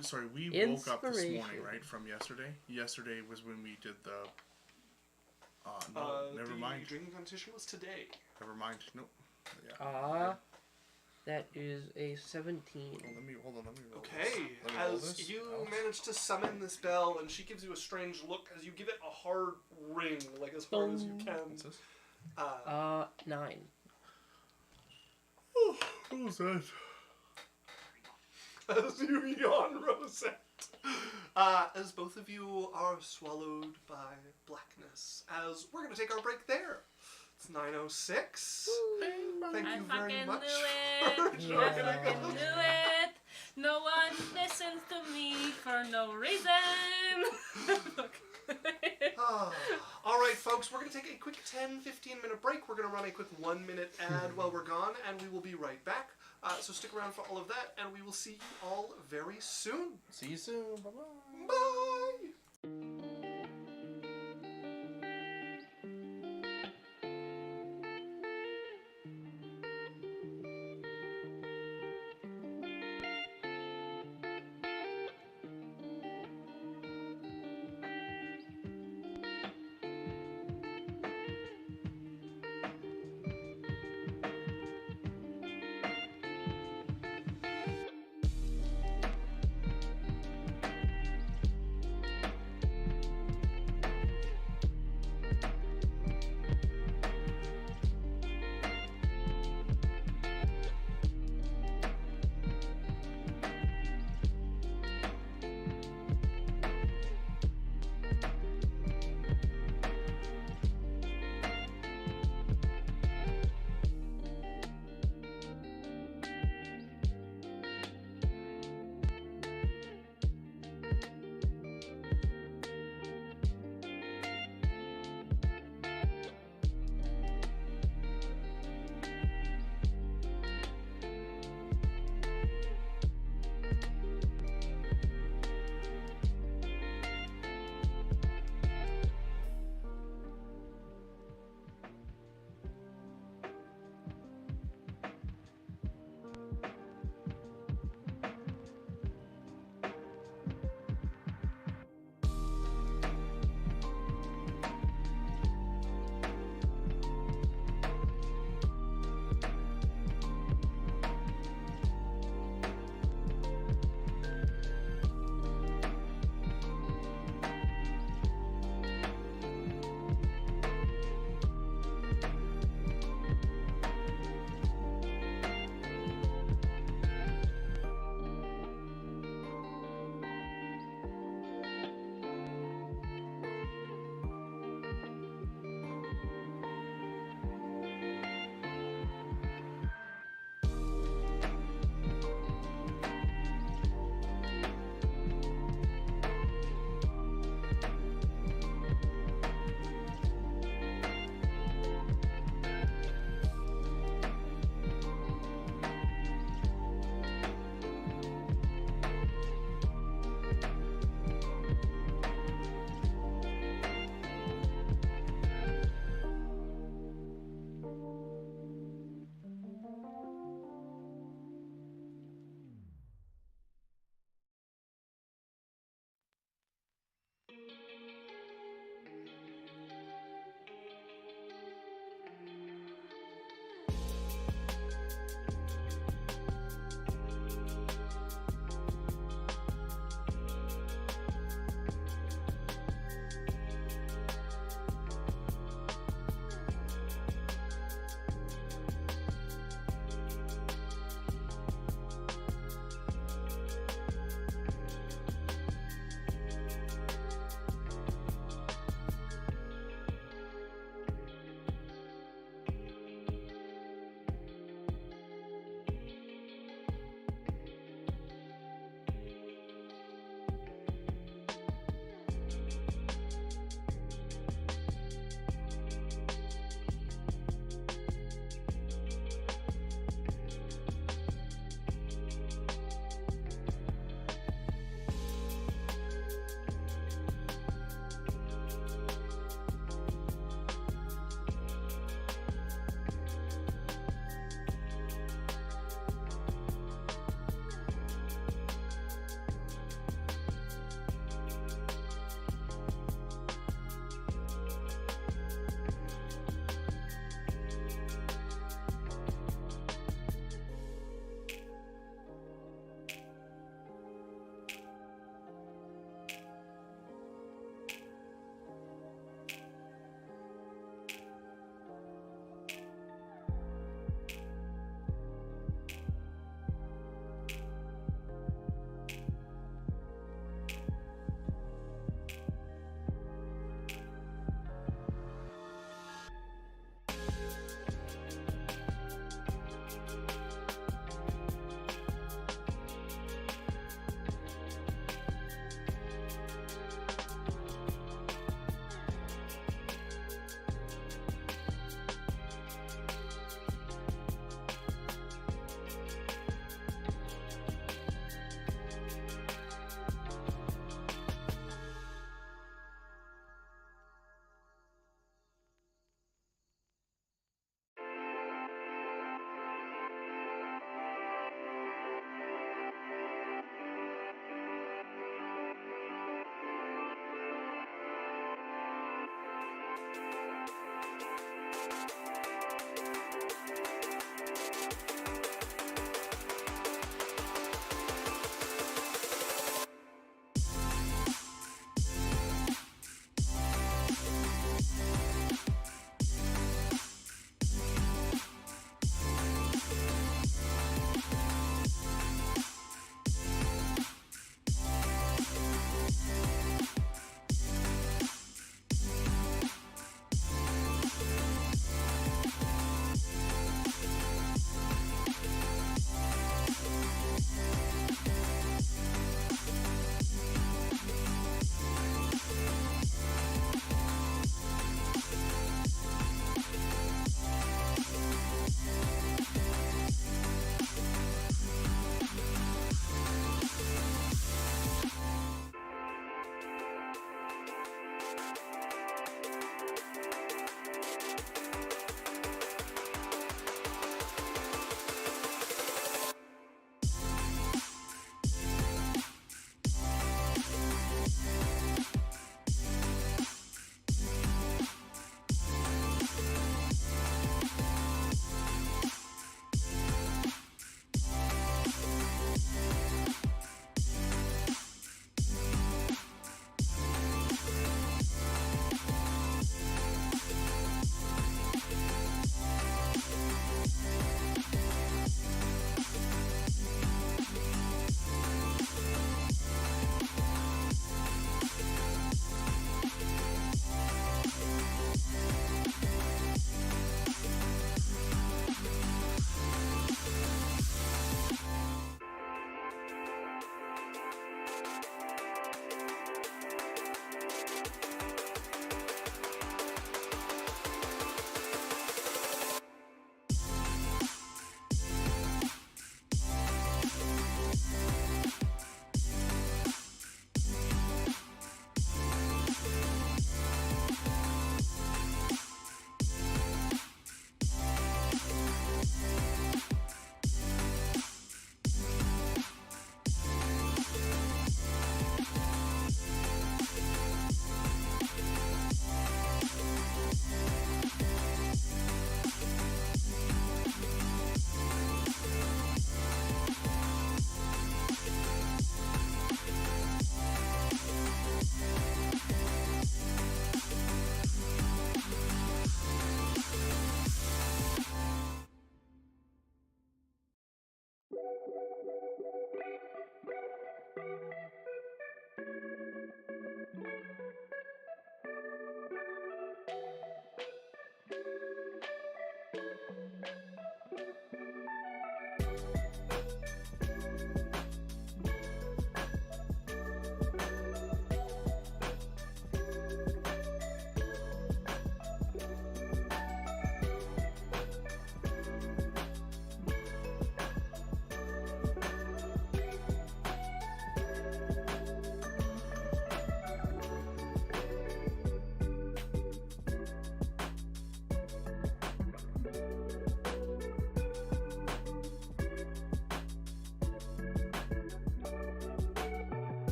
Sorry, we woke up this morning, Inspiration. right, from yesterday? Yesterday was when we did the... no, never the mind. drinking competition was today. Never mind. Nope. Yeah. That is a 17. Hold on, let me roll Okay, this. Let me roll as this. you Alex. manage to summon this bell, and she gives you a strange look as you give it a hard ring, like as hard as you can. What's this? 9. What was that? As you yawn, Rosette. As both of you are swallowed by blackness. As we're going to take our break there. It's 9:06. Thank you very much. I for fucking joining knew it. I fucking us. knew it. No one listens to me for no reason. All right, folks, we're going to take a quick 10-15 minute break. We're going to run a quick 1 minute ad while we're gone, and we will be right back. So stick around for all of that, and we will see you all very soon. See you soon. Bye-bye. Bye!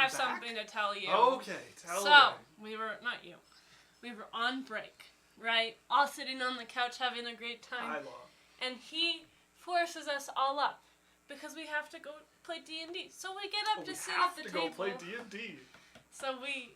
have back? something to tell you. Okay, tell So, me. we were on break, right? All sitting on the couch having a great time. I love. And he forces us all up because we have to go play D&D. So we get up to sit at the table. We have to go play D&D. So we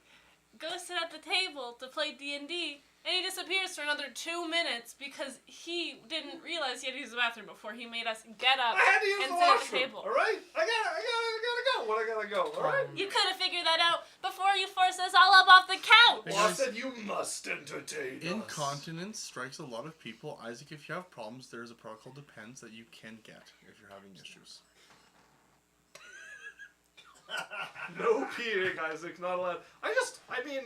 go sit at the table to play D&D, and he disappears for another 2 minutes because he didn't realize he had to use the bathroom before he made us get up I had to use and the sit at the washroom. table. All right, I gotta go. When I gotta go. All right. You could have figured that out before you forced us all up off the couch. Hey, Well, I guys. said you must entertain us. Incontinence strikes a lot of people. Isaac, if you have problems, there's a product called Depends that you can get if you're having issues. No peeing, Isaac. Not allowed. I mean,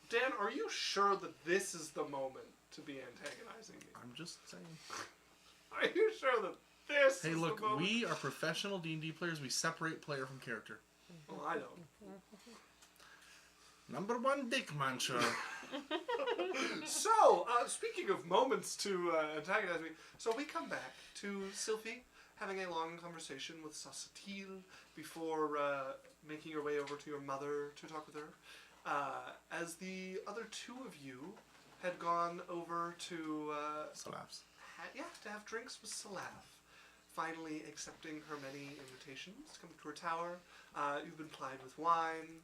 Dan, are you sure that this is the moment to be antagonizing me? I'm just saying. Are you sure that this Hey, is look, the moment? we are professional D&D players. We separate player from character. Well, I don't. Number one, dick muncher. So, speaking of moments to antagonize me, so we come back to Sylphie having a long conversation with Sasatil before making your way over to your mother to talk with her. As the other two of you had gone over to Slaps. to have drinks with Salaf, finally accepting her many invitations to come to her tower. You've been plied with wine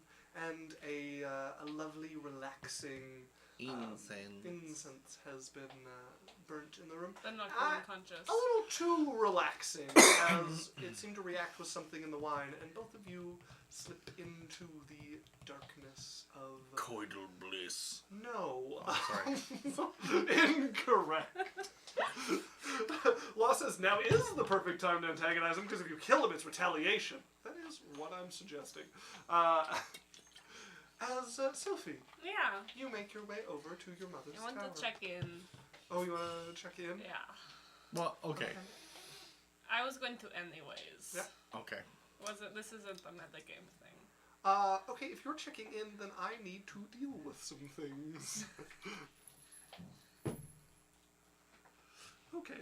and a lovely, relaxing incense has been burnt in the room. I'm not unconscious. A little too relaxing, as it seemed to react with something in the wine, and both of you slip into the darkness of... Coital bliss. No. Oh, sorry. Incorrect. Law says now is the perfect time to antagonize him, because if you kill him, it's retaliation. That is what I'm suggesting. As Sylphie, Yeah. you make your way over to your mother's I want tower. to check in. Oh, you want to check in? Yeah. Well, okay. I was going to anyways. Yeah. Okay. This isn't the metagame thing. Okay, if you're checking in, then I need to deal with some things. Okay.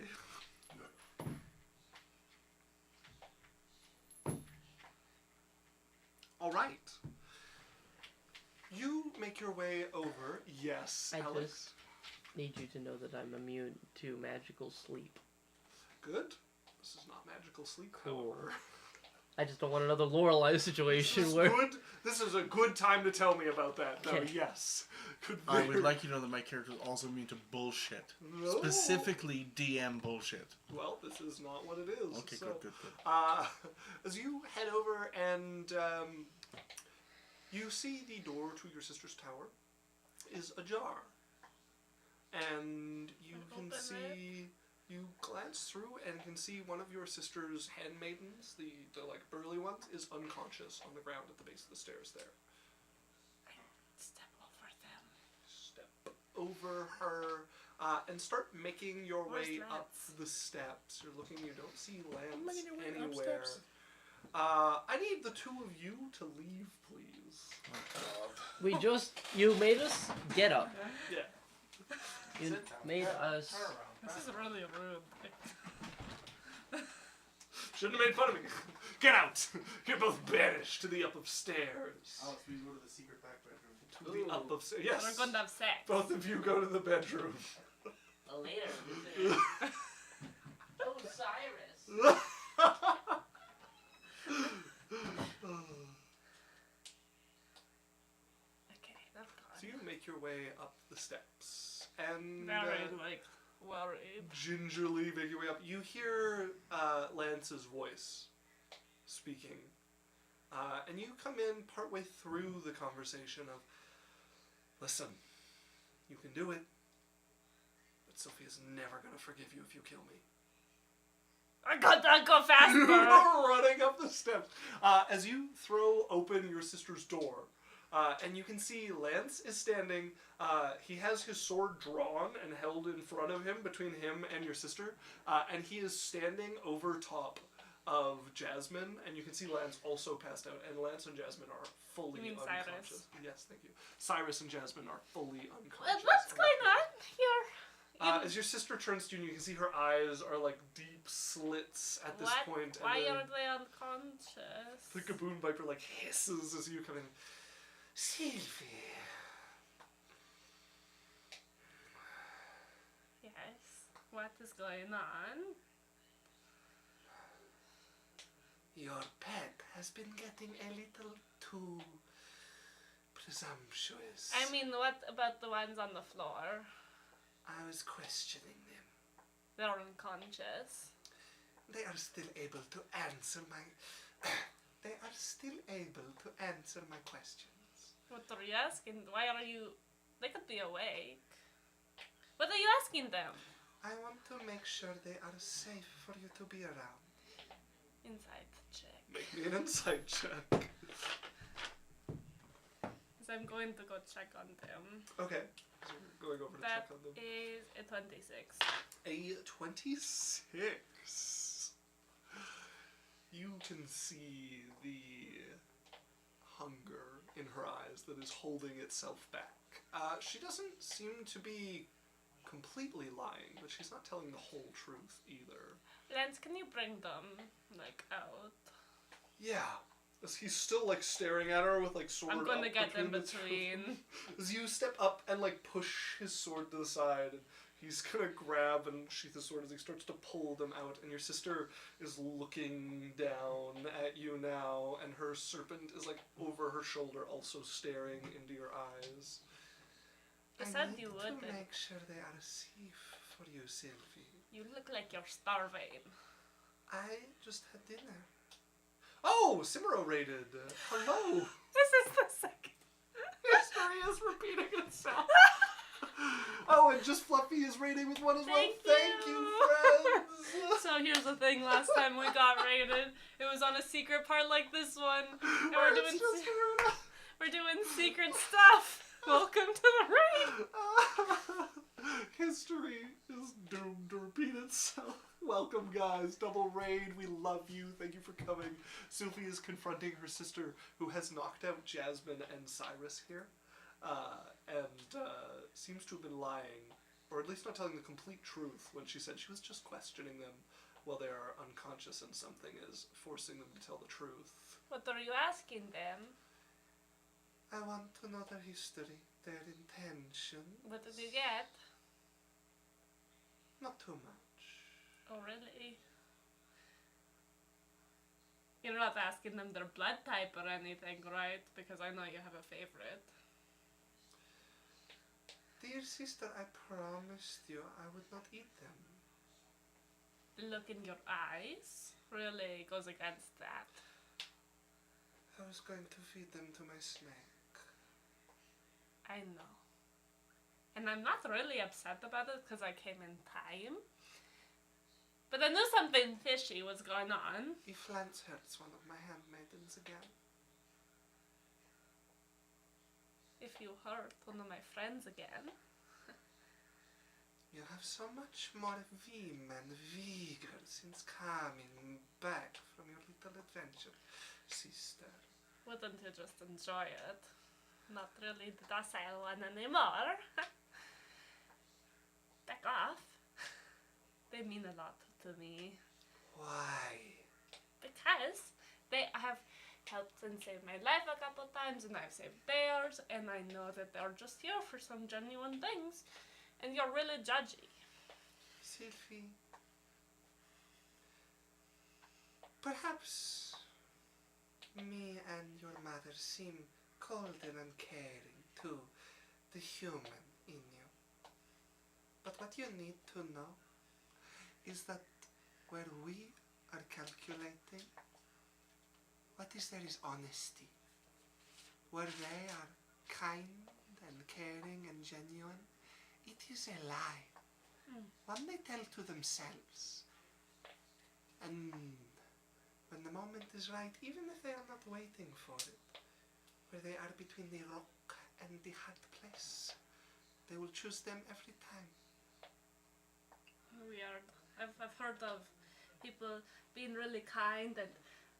All right. You make your way over. Yes, I Alex. just need you to know that I'm immune to magical sleep. Good. This is not magical sleep, Cool. however. I just don't want another Lorelei situation This is where... good. This is a good time to tell me about that, though. Okay. Yes. Could I would very- like you to know that my character is also immune to bullshit. No. Specifically DM bullshit. Well, this is not what it is. Okay, so, good. As you head over and you see the door to your sister's tower is ajar. And you can Open see... You glance through and can see one of your sister's handmaidens, the like burly ones, is unconscious on the ground at the base of the stairs there. Step over them. Step over her and start making your Where's way up Lance? the steps. You're looking, you don't see Lance making your way anywhere. upstairs. I need the two of you to leave, please. We just... You made us get up. Yeah. You made us... This is really rude. Shouldn't have made fun of me. Get out! You're both banished to the up of stairs. Alex, please go to the secret back bedroom. To the up of stairs. We're Yes. going to have sex. Both of you go to the bedroom. Oh, later. Oh, Cyrus. Okay, that's gone. So you make your way up the steps and Very, worried. gingerly make your way up. You hear Lance's voice speaking, and you come in partway through the conversation of, listen, you can do it, but Sophia's never gonna forgive you if you kill me. I got that go You faster! are running up the steps as you throw open your sister's door. And you can see Lance is standing. He has his sword drawn and held in front of him between him and your sister. And he is standing over top of Jasmine. And you can see Lance also passed out. And Lance and Jasmine are fully You mean unconscious. Cyrus? Yes, thank you. Cyrus and Jasmine are fully unconscious. What's going on? As your sister turns to you, you can see her eyes are like deep slits at this point. Why and are they unconscious? the Gaboon Viper like hisses as you come in. Sylvie. Yes. What is going on? Your pet has been getting a little too presumptuous. I mean, what about the ones on the floor? I was questioning them. They're unconscious. They are still able to answer my... they are still able to answer my questions. What are you asking? Why are you... They could be awake. What are you asking them? I want to make sure they are safe for you to be around. Insight check. Make me an insight check. So I'm going to go check on them. Okay. So we're going over to check on them. That is a 26. A 26. You can see the hunger in her eyes that is holding itself back. She doesn't seem to be completely lying, but she's not telling the whole truth either. Lance, can you bring them, like, out? Yeah. As he's still, like, staring at her with, like, sword I'm going up to get them the two. between. As you step up and, like, push his sword to the side, and he's gonna grab and sheath his sword as he starts to pull them out, and your sister is looking down at you now, and her serpent is, like, over her shoulder, also staring into your eyes. You said you would. To make sure they are safe for you, Sylvie. You look like you're starving. I just had dinner. Oh, Cimero rated. Hello. This is the second. History is repeating itself. Oh, and just Fluffy is rating with one as well. Thank you, friends. So here's the thing. Last time we got rated, it was on a secret part like this one, and we're doing secret stuff. Welcome to the raid. History is doomed to repeat itself. Welcome, guys. Double raid. We love you. Thank you for coming. Sylvie is confronting her sister, who has knocked out Jasmine and Cyrus here, and seems to have been lying, or at least not telling the complete truth when she said she was just questioning them while they are unconscious and something is forcing them to tell the truth. What are you asking them? I want to know their history, their intentions. What did you get? Not too much. Oh, really? You're not asking them their blood type or anything, right? Because I know you have a favorite. Dear sister, I promised you I would not eat them. The look in your eyes really goes against that. I was going to feed them to my snake. I know. And I'm not really upset about it because I came in time. But I knew something fishy was going on. If Lance hurts one of my handmaidens again. If you hurt one of my friends again. You have so much more vim and vigor since coming back from your little adventure, sister. Wouldn't you just enjoy it? Not really the docile one anymore. Back off. They mean a lot to me. Why? Because they have helped and saved my life a couple times, and I've saved theirs, and I know that they're just here for some genuine things, and you're really judgy. Sylvie, perhaps me and your mother seem cold and uncaring to the human in you. But what you need to know is that where we are calculating, what is there is honesty. Where they are kind and caring and genuine, it is a lie. One they tell to themselves. And when the moment is right, even if they are not waiting for it, where they are between the rock and the hard place, they will choose them every time. Weird. I've heard of people being really kind and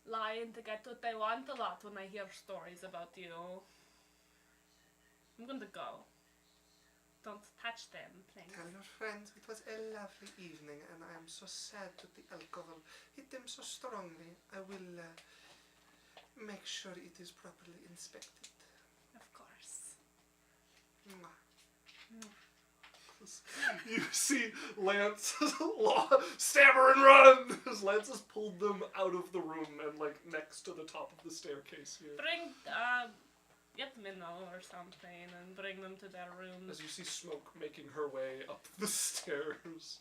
lying to get what they want a lot when I hear stories about you. I'm going to go. Don't touch them, thanks. Tell your friends it was a lovely evening, and I am so sad that the alcohol hit them so strongly. I will make sure it is properly inspected. Of course. Mwah. You see Lance stammer and run as Lance has pulled them out of the room and like next to the top of the staircase here. Bring, get Minnow or something and bring them to their room. As you see Smoke making her way up the stairs.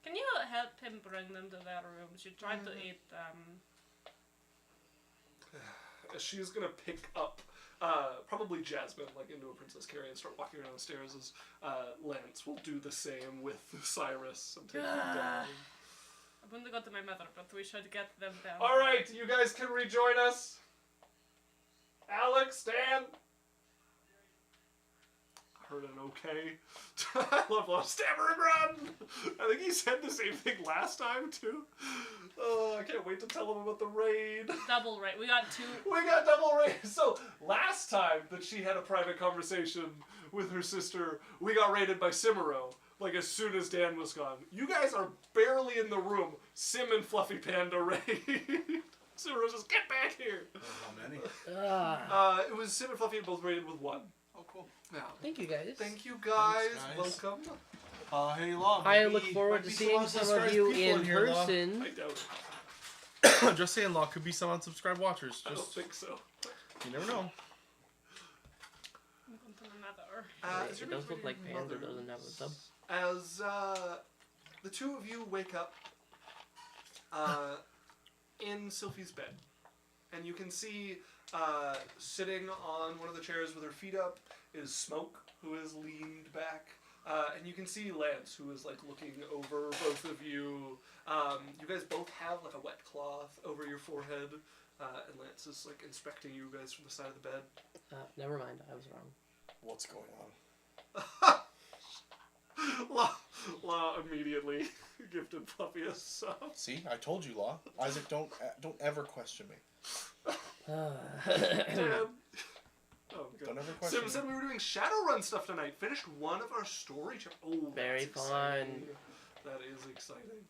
Can you help him bring them to their room? She tried to eat As she's gonna pick up probably Jasmine like into a princess carry and start walking around the stairs as Lance will do the same with Cyrus and take them down. I want to go to my mother, but we should get them down. Alright, you guys can rejoin us. Alex, Dan. I heard an okay. I love stammer and run. I think he said the same thing last time too. Oh, I can't wait to tell him about the raid. Double raid. We got 2. We got double raid. So last time that she had a private conversation with her sister, we got raided by Cimero. Like as soon as Dan was gone. You guys are barely in the room. Sim and Fluffy Panda raid. Cimero says, "Get back here." How many? It was Sim and Fluffy both rated with 1. Oh, cool. Yeah. Thank you guys. Thank you guys. Thanks, guys. Welcome. Hey, Law. I look forward to seeing some of you in person. I doubt it. Just saying, Law, could be some unsubscribed watchers. I don't Just think so. you never know. I'm going to my mother. As It you're does look like rejoining Panda Mother, doesn't have a sub. As the two of you wake up in Sylphie's bed, and you can see sitting on one of the chairs with her feet up is Smoke, who is leaned back, and you can see Lance, who is like looking over both of you. You guys both have like a wet cloth over your forehead, and Lance is like inspecting you guys from the side of the bed. Never mind, I was wrong. What's going on? Law immediately gifted Fluffy a sub. See, I told you, Law. Isaac, don't ever question me. Damn. Oh, good. Don't ever question Sim me. said we were doing Shadowrun stuff tonight. Finished one of our story Oh, Very that's fun. exciting. That is exciting.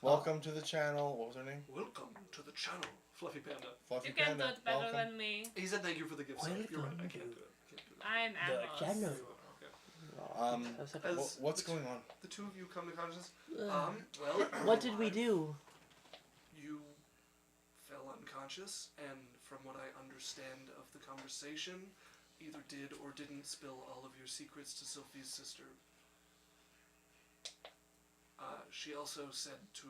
Welcome to the channel. What was her name? Welcome to the channel, Fluffy Panda. Fluffy You can do Panda. it better Welcome. than me. He said thank you for the gift. You're right. I can't do it. I'm The Amos. channel. Okay. That was such As- a- What's going on? The two of you come to consciousness. Ugh. Well. What did we do? You fell unconscious, and from what I understand of the conversation, either did or didn't spill all of your secrets to Sylphie's sister. She also said to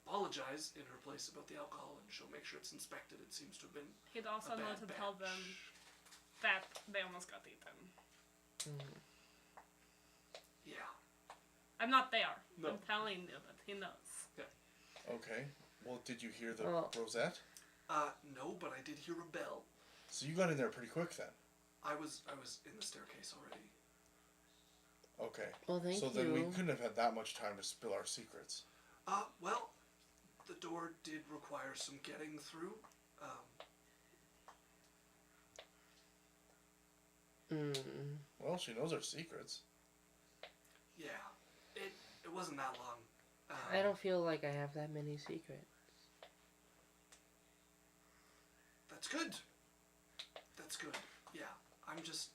apologize in her place about the alcohol, and she'll make sure it's inspected. It seems to have been He'd also a know bad to tell them batch. that they almost got eaten. Yeah. I'm not there. No. I'm telling you that he knows. Okay. Well, did you hear the Well- rosette? No, but I did hear a bell. So you got in there pretty quick then. I was in the staircase already. Okay. Well, thank so you. then we couldn't have had that much time to spill our secrets. Well, the door did require some getting through. Well, she knows our secrets. Yeah. It wasn't that long. I don't feel like I have that many secrets. That's good. That's good. Yeah. I'm just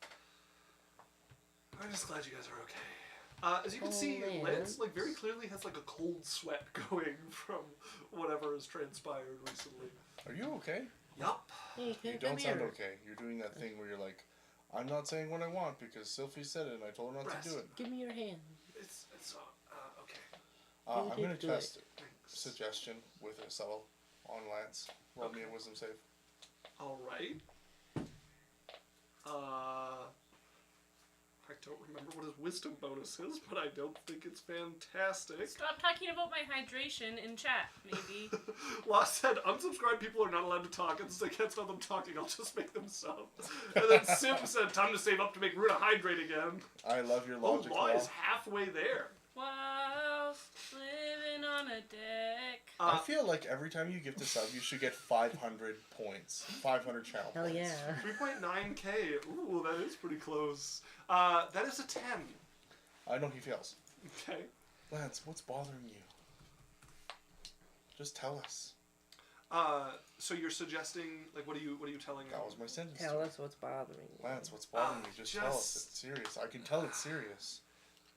glad you guys are okay. As you can see, Lance like very clearly has like a cold sweat going from whatever has transpired recently. Are you okay? Yup. Hey, You come don't sound here. okay. You're doing that thing where you're like, I'm not saying what I want because Sylphie said it and I told her not to do it. Give me your hand. It's okay. You I'm going did to do it. test a suggestion with a subtle on Lance. Roll me a wisdom save. All right. I don't remember what his wisdom bonus is, but I don't think it's fantastic. Stop talking about my hydration in chat, maybe. Lost said, unsubscribed people are not allowed to talk, and since I can't stop them talking, I'll just make them sub. And then Sim said, time to save up to make Runa hydrate again. I love your Oh, logic. Law Law. is halfway there. Wow, living on a deck. I feel like every time you gift a sub, you should get 500 points. 500 channel Hell points. yeah. 3.9k. Ooh, that is pretty close. That is a 10. I know he fails. Okay. Lance, what's bothering you? Just tell us. So you're suggesting, like, what are you telling That him? was my sentence. Tell us what's bothering you. Lance, what's bothering you? Just tell us. It's serious. I can tell it's serious.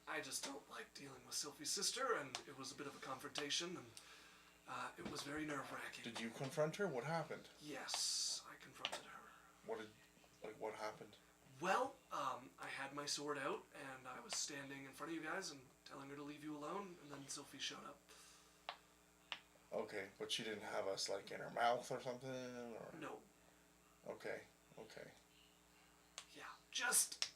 I just don't like dealing with Sylphie's sister, and it was a bit of a confrontation, and it was very nerve-wracking. Did you confront her? What happened? Yes, I confronted her. What happened? Well, I had my sword out, and I was standing in front of you guys and telling her to leave you alone, and then Sylphie showed up. Okay, but she didn't have us, like, in her mouth or something, or... No. Okay. Yeah, just...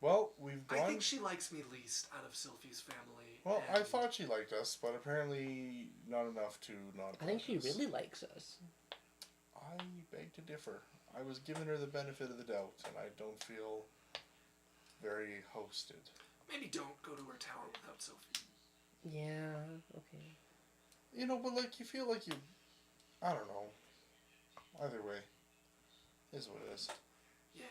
Well, we've gone... I think she likes me least out of Sylphie's family. Well, I and- thought she liked us, but apparently not enough to not I think she like us. really likes us. I beg to differ. I was giving her the benefit of the doubt, and I don't feel very hosted. Maybe don't go to her tower without Sylphie. Yeah, okay. You know, but, like, you feel like you... I don't know. Either way. Is what it is. Yeah.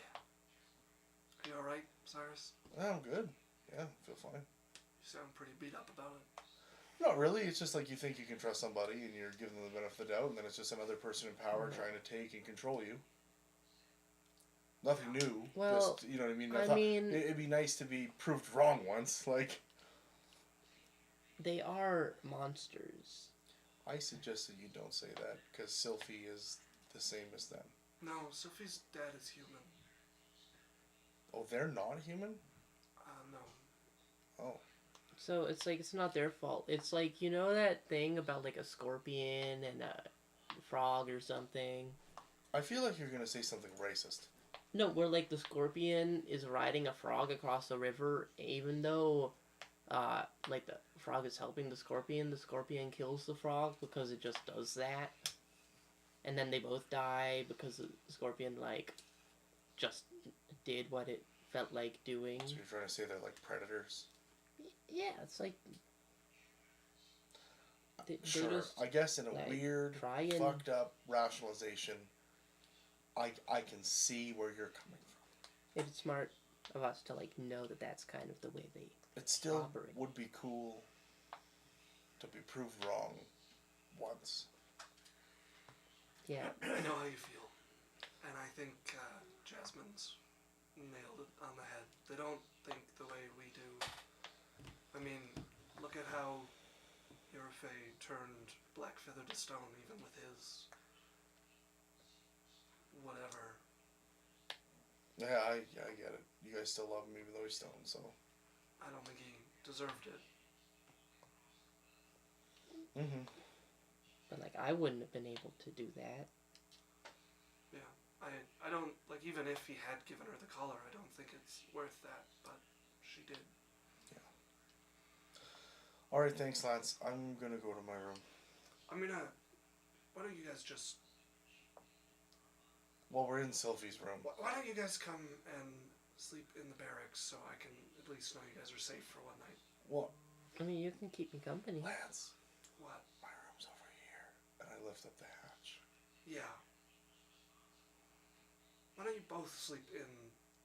Are you alright, Cyrus? I'm good. Yeah, I feel fine. You sound pretty beat up about it. Not really. It's just like you think you can trust somebody, and you're giving them the benefit of the doubt, and then it's just another person in power trying to take and control you. Nothing new. Well, just, you know what I mean? I thought mean- it'd be nice to be proved wrong once. Like, They are monsters. I suggest that you don't say that, because Sylphie is the same as them. No, Sylphie's dad is human. Oh, they're not human? No. Oh. So it's like, it's not their fault. It's like, you know that thing about like a scorpion and a frog or something? I feel like you're going to say something racist. No, where like the scorpion is riding a frog across the river, even though like the frog is helping the scorpion kills the frog because it just does that. And then they both die because the scorpion like just did what it felt like doing. So you're trying to say they're like predators? Yeah, it's like they Sure. just I guess in a like, weird, try and fucked up rationalization, I can see where you're coming from. it's smart of us to like know that that's kind of the way they It still operate. would be cool to be proved wrong once. Yeah. I know how you feel. And I think Jasmine's nailed it on the head. They don't think the way we do. I mean, look at how Yerafei turned Blackfeather to stone, even with his... whatever. Yeah, I get it. You guys still love him even though he's stoned, so. I don't think he deserved it. Mm-hmm. But like I wouldn't have been able to do that. Yeah. I don't, like, even if he had given her the collar, I don't think it's worth that, but she did. Alright, thanks, Lance. I'm gonna go to my room. Why don't you guys just... Well, we're in Sylvie's room. Why don't you guys come and sleep in the barracks so I can at least know you guys are safe for one night? What? I mean, you can keep me company. Lance, What? my room's over here. And I lift up the hatch. Yeah. Why don't you both sleep in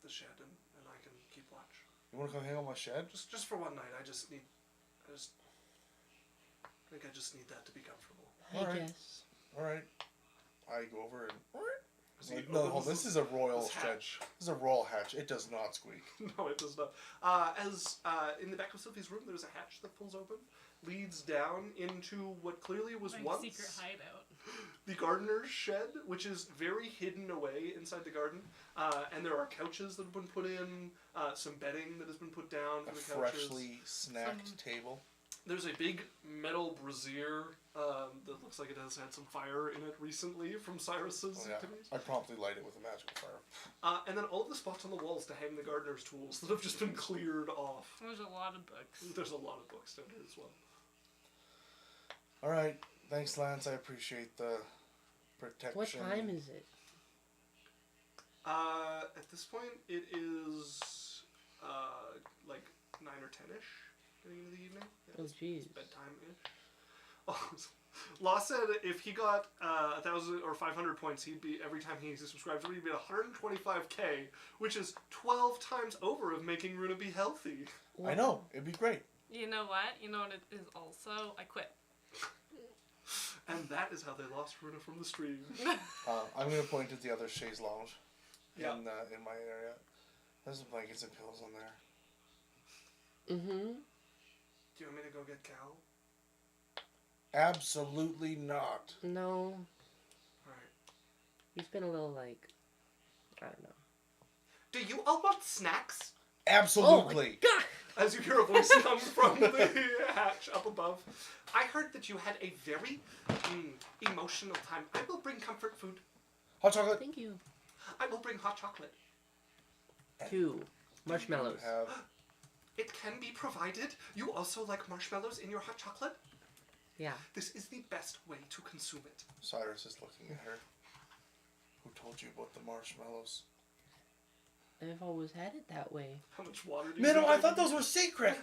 the shed and I can keep watch? You wanna come hang out in my shed? Just for one night. I think I just need that to be comfortable. I Alright. guess. Alright. I go over and... So he No, opens this is a royal this shed. hatch. This is a royal hatch. It does not squeak. No, it does not. In the back of Sylvie's room, there's a hatch that pulls open, leads down into what clearly was My once secret hideout. the gardener's shed, which is very hidden away inside the garden. And there are couches that have been put in, some bedding that has been put down A for the couches. freshly snacked table. There's a big metal brazier that looks like it has had some fire in it recently from Cyrus's Oh, yeah. activities. I promptly light it with a magical fire. And then all of the spots on the walls to hang the gardener's tools that have just been cleared off. There's a lot of books. There's a lot of books down here as well. Alright. Thanks, Lance. I appreciate the protection. What time is it? At this point, it is like 9 or 10ish, getting into the evening. Yeah, Oh, it's jeez. bedtime ish. Oh, Law said if he got 1,000 or 500 points, he'd be every time he subscribes, he'd be 125k, which is 12 times over of making Runa be healthy. I know. It'd be great. You know what? You know what it is also? I quit. And that is how they lost Runa from the stream. I'm going to point at the other chaise lounge Yeah. in my area. There's some blankets and pillows on there. Mm-hmm. Do you want me to go get Cal? Absolutely not. No. Alright. He's been a little like, I don't know. Do you all want snacks? Absolutely. Oh my God! As you hear a voice come from the hatch up above. I heard that you had a very emotional time. I will bring comfort food. Hot chocolate. Thank you. I will bring hot chocolate. 2 marshmallows. It can be provided. You also like marshmallows in your hot chocolate? Yeah. This is the best way to consume it. Cyrus is looking at her. Who told you about the marshmallows? I've always had it that way. How much water do you Minnow, think I I thought need? those were secret.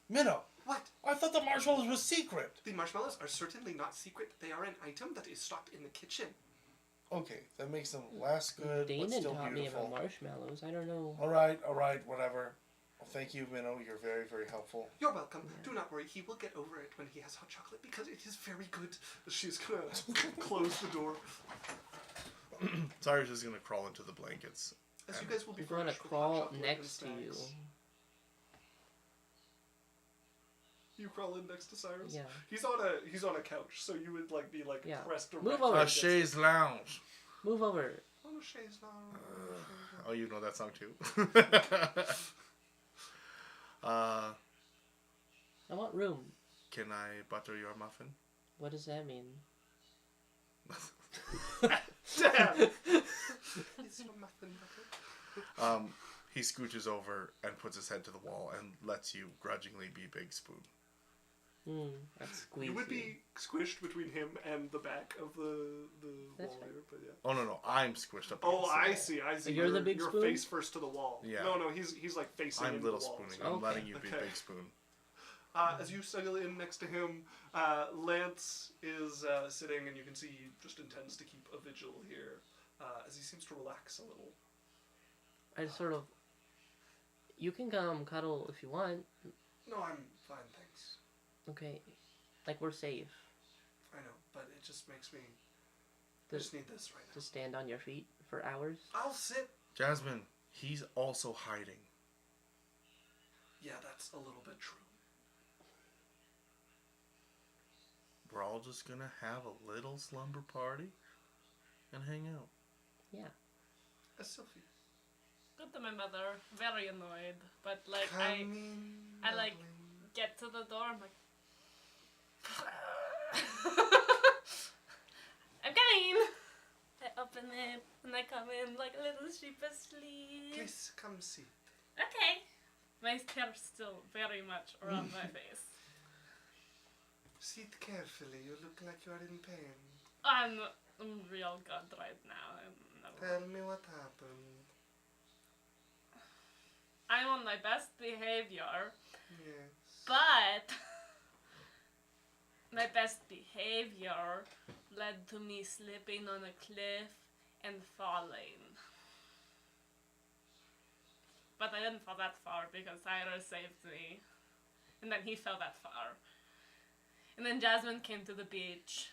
Minnow, What? I thought the marshmallows were secret. The marshmallows are certainly not secret. They are an item that is stocked in the kitchen. Okay, that makes them less good, but Damon still taught me beautiful. about marshmallows. I don't know. All right, whatever. Well, thank you, Minnow. You're very, very helpful. You're welcome. Do not worry. He will get over it when he has hot chocolate because it is very good. She's gonna close the door. Cyrus is gonna crawl into the blankets. As you guys will be I'm going to furnished with hot crawl chocolate next to and you. snacks. You crawl in next to Cyrus? Yeah. He's on a couch, so you would be Yeah. pressed Move directly over. A against it. chaise lounge. Move over. Oh, chaise lounge. Oh, you know that song too. I want room. Can I butter your muffin? What does that mean? Damn! Is your muffin butter? He scooches over and puts his head to the wall and lets you grudgingly be Big Spoon. That's squeezy. You would be squished between him and the back of the That's wall fine. here, but yeah. Oh no, I'm squished up. Oh, against the I wall. see. So you're the big You're spoon? face first to the wall. Yeah. No, he's facing I'm into little the wall. spooning. so- I'm Okay. letting you be Okay. Big Spoon. As you settle in next to him, Lance is sitting, and you can see he just intends to keep a vigil here, as he seems to relax a little. I just sort of. You can come cuddle if you want. No, I'm fine, thanks. Okay. Like, we're safe. I know, but it just makes me. I Does- just need this right now. To stand on your feet for hours. I'll sit. Jasmine, he's also hiding. Yeah, that's a little bit true. We're all just gonna have a little slumber party and hang out. As Sophie. Got to my mother, very annoyed, but like Come I in, like darling. get to the door, I'm like, I'm coming. I open it and I come in like a little sheepishly. Please come sit. Okay. My hair's still very much around my face. Sit carefully. You look like you are in pain. I'm real good right now. Tell me what happened. I'm on my best behavior, Yes. but my best behavior led to me slipping on a cliff and falling. But I didn't fall that far because Cyrus saved me. And then he fell that far. And then Jasmine came to the beach.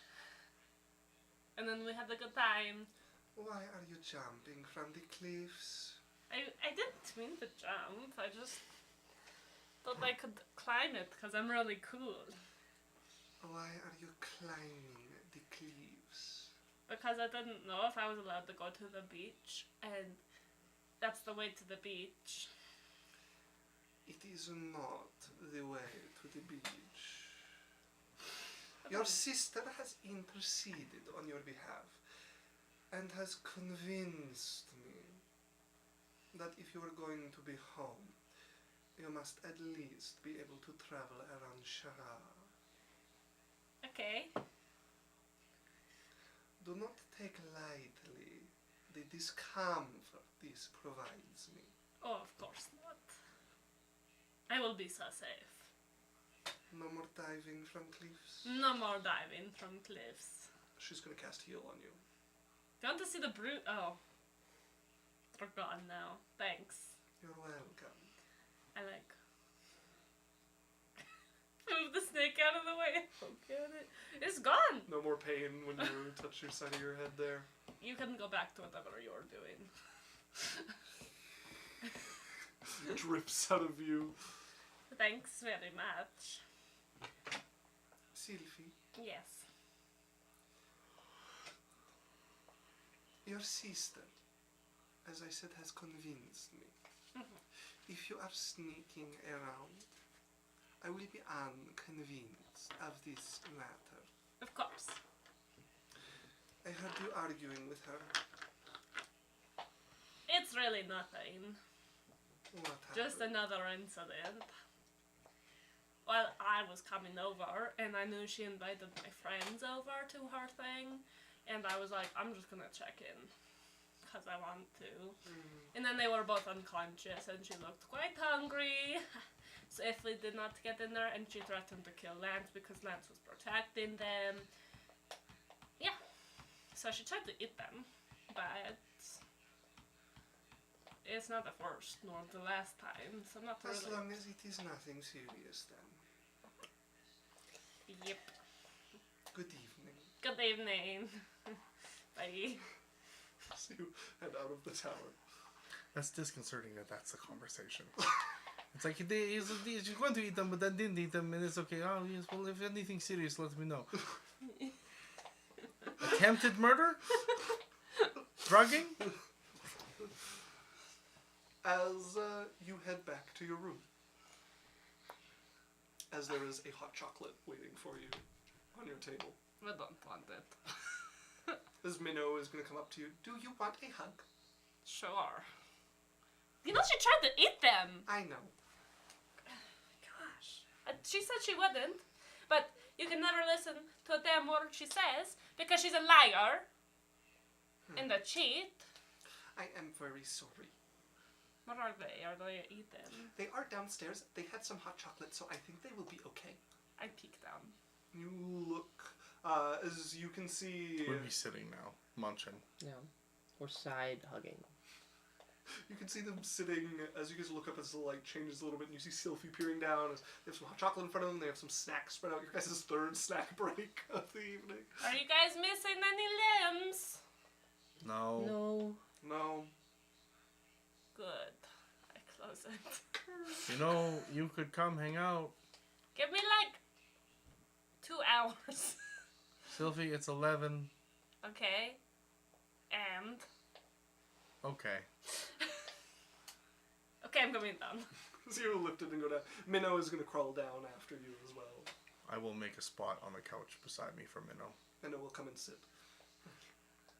And then we had a good time. Why are you jumping from the cliffs? I didn't mean to jump. I just thought I could climb it because I'm really cool. Why are you climbing the cliffs? Because I didn't know if I was allowed to go to the beach. And that's the way to the beach. It is not the way to the beach. Your sister has interceded on your behalf and has convinced me that if you are going to be home, you must at least be able to travel around Shara. Okay. Do not take lightly the discomfort this provides me. Oh, of course not. I will be so safe. No more diving from cliffs. No more diving from cliffs. She's gonna cast heal on you. Do you want to see the brute? Oh. They're gone now. Thanks. You're welcome. I like. Move the snake out of the way. Okay, it's gone. No more pain when you touch your side of your head there. You can go back to whatever you're doing. Drips out of you. Thanks very much. Sylvie, Yes. your sister, as I said, has convinced me. If you are sneaking around, I will be unconvinced of this matter. Of course. I heard you arguing with her. It's really nothing. What happened? Just another incident. Well, I was coming over, and I knew she invited my friends over to her thing, and I was like, I'm just gonna check in, because I want to. And then they were both unconscious, and she looked quite hungry. So if we did not get in there, and she threatened to kill Lance because Lance was protecting them. Yeah. So she tried to eat them, but it's not the first nor the last time, so not As really. long as it is nothing serious, then. Yep. Good evening. Good evening. Bye. So you head out of the tower. That's disconcerting that that's the conversation. It's like, he's going to eat them, but then didn't eat them, and it's okay. Oh, yes, well, if anything serious, let me know. Attempted murder? Drugging? As you head back to your room, as there is a hot chocolate waiting for you on your table. I don't want it. As Minnow is going to come up to you. Do you want a hug? Sure. You know, she tried to eat them. I know. Gosh. She said she wouldn't, but you can never listen to a damn word she says because she's a liar and a cheat. I am very sorry. What are they? Are they eaten? They are downstairs. They had some hot chocolate, so I think they will be okay. I peek down. You look, as you can see... We'd be sitting now, munching. Yeah. Or side hugging. You can see them sitting, as you guys look up as the light changes a little bit, and you see Sylphie peering down. They have some hot chocolate in front of them. They have some snacks spread out. Your guys' third snack break of the evening. Are you guys missing any limbs? No. No. No. Good. I close it. You know, you could come hang out. Give me like 2 hours. Sylvie, it's 11. Okay. And... Okay. Okay, I'm coming down. So you lift it and go down. Minnow is going to crawl down after you as well. I will make a spot on the couch beside me for Minnow. Minnow will come and sit.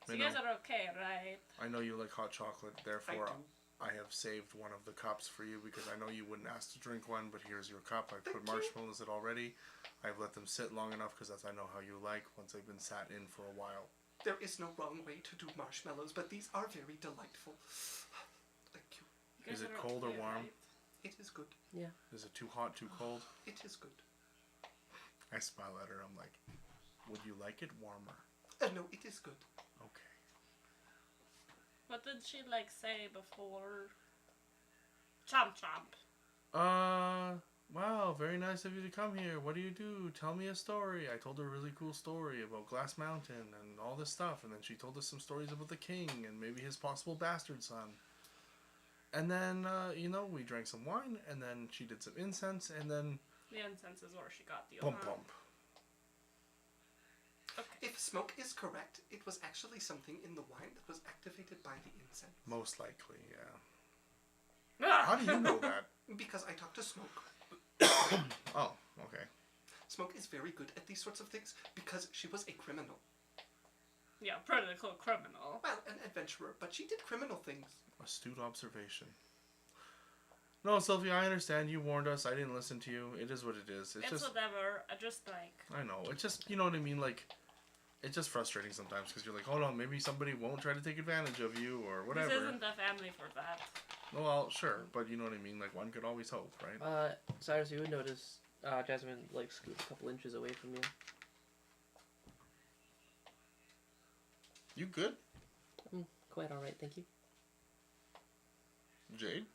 So you guys are okay, right? I know you like hot chocolate, I therefore do. I have saved one of the cups for you because I know you wouldn't ask to drink one, but here's your cup. I put Thank you. marshmallows in it already. I've let them sit long enough because that's I know how you like once they've been sat in for a while. There is no wrong way to do marshmallows, but these are very delightful. Thank you. You guys Is it are cold or okay, warm? right? It is good. Is it too hot, too cold? It is good. I smile at her. I'm like, would you like it warmer? No, it is good. Okay. What did she like say before? Chomp chomp. Wow, very nice of you to come here. What do you do? Tell me a story. I told her a really cool story about Glass Mountain and all this stuff, and then she told us some stories about the king and maybe his possible bastard son. And then, we drank some wine, and then she did some incense, and then... The incense is where she got the Bump alarm. bump. Okay. If smoke is correct, it was actually something in the wine that was activated by the incense. Most likely, yeah. Ah! How do you know that? Because I talked to Smoke. Oh, okay. Smoke is very good at these sorts of things because she was a criminal. Yeah, political criminal. Well, an adventurer, but she did criminal things. Astute observation. No, Sylvia, I understand. You warned us. I didn't listen to you. It is what it is. It's just... whatever. I just like... I know. It's just, you know what I mean? Like, it's just frustrating sometimes because you're like, hold on, maybe somebody won't try to take advantage of you or whatever. This isn't the family for that. Well, sure, but you know what I mean? Like, one could always hope, right? Cyrus, you would notice Jasmine, like, scoot a couple inches away from you. You good, Quite alright, thank you. Jade?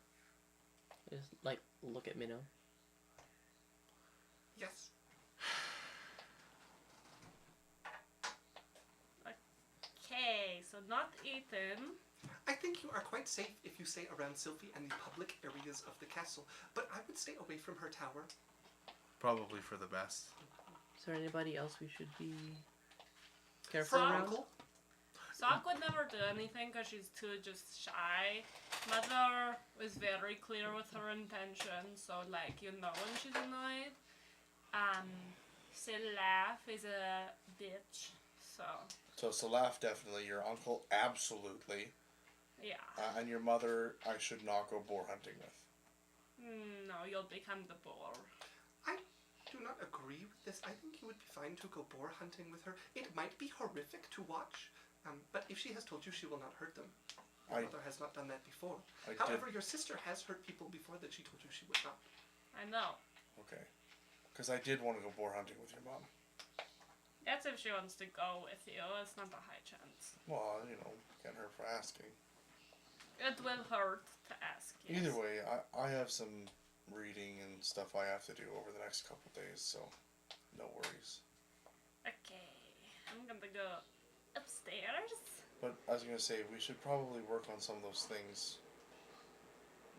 Just, like, look at Minnow. Yes. Okay, so not Ethan. I think you are quite safe if you stay around Sylvie and the public areas of the castle, but I would stay away from her tower. Probably for the best. Is there anybody else we should be careful Her around? uncle. Sock would never do anything because she's too just shy. Mother was very clear with her intentions, so like you know when she's annoyed. Silaf is a bitch, so So Salaf, definitely. Your uncle, absolutely. yeah. And your mother, I should not go boar hunting with. No, you'll become the boar. I do not agree with this. I think you would be fine to go boar hunting with her. It might be horrific to watch, but if she has told you, she will not hurt them. Your mother has not done that before. However, your sister has hurt people before that she told you she would not. I know. Okay. Because I did want to go boar hunting with your mom. That's if she wants to go with you. It's not a high chance. Well, you know, can't hurt for asking. It will hurt to ask. Yes. Either way, I have some reading and stuff I have to do over the next couple days, so no worries. Okay, I'm gonna go upstairs. But I was going to say, we should probably work on some of those things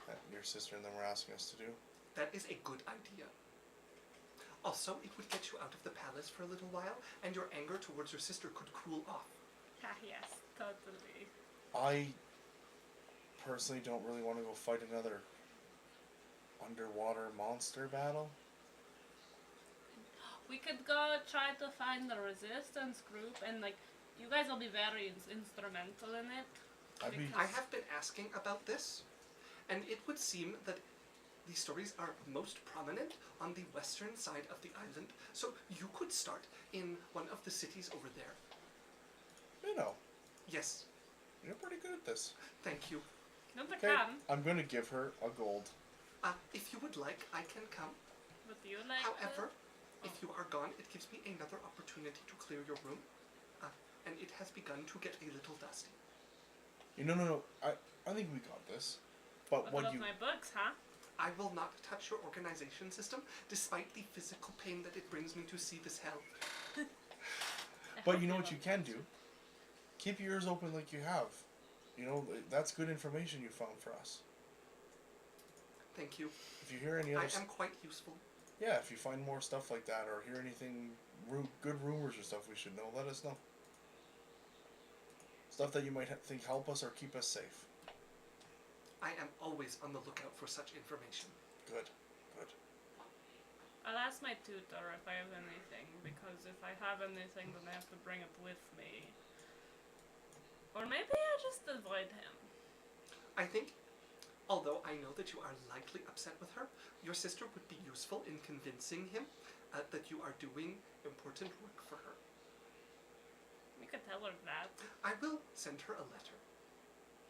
that your sister and them were asking us to do. That is a good idea. Also, it would get you out of the palace for a little while, and your anger towards your sister could cool off. Ah, yes, totally. I personally don't really want to go fight another underwater monster battle. We could go try to find the resistance group, and like, you guys will be very instrumental in it. I'd be, I have been asking about this, and it would seem that these stories are most prominent on the western side of the island, so you could start in one of the cities over there. you know, Yes, you're pretty good at this. thank you. Not the Okay, can. I'm going to give her a gold. If you would like, I can come. Would you like However, if you are gone, it gives me another opportunity to clear your room, and it has begun to get a little dusty. No. I think we got this. But what what about you... my books, huh? I will not touch your organization system, despite the physical pain that it brings me to see this hell. I But hope you know they what you love can it. do? Keep your ears open like you have. You know, that's good information you found for us. Thank you. If you hear any I other... am quite useful. Yeah, if you find more stuff like that or hear anything, good rumors or stuff we should know, let us know. Stuff that you might think help us or keep us safe. I am always on the lookout for such information. Good. I'll ask my tutor if I have anything, because if I have anything, then I have to bring it with me. Or maybe I just avoid him. I think, although I know that you are likely upset with her, your sister would be useful in convincing him that you are doing important work for her. You could tell her that. I will send her a letter.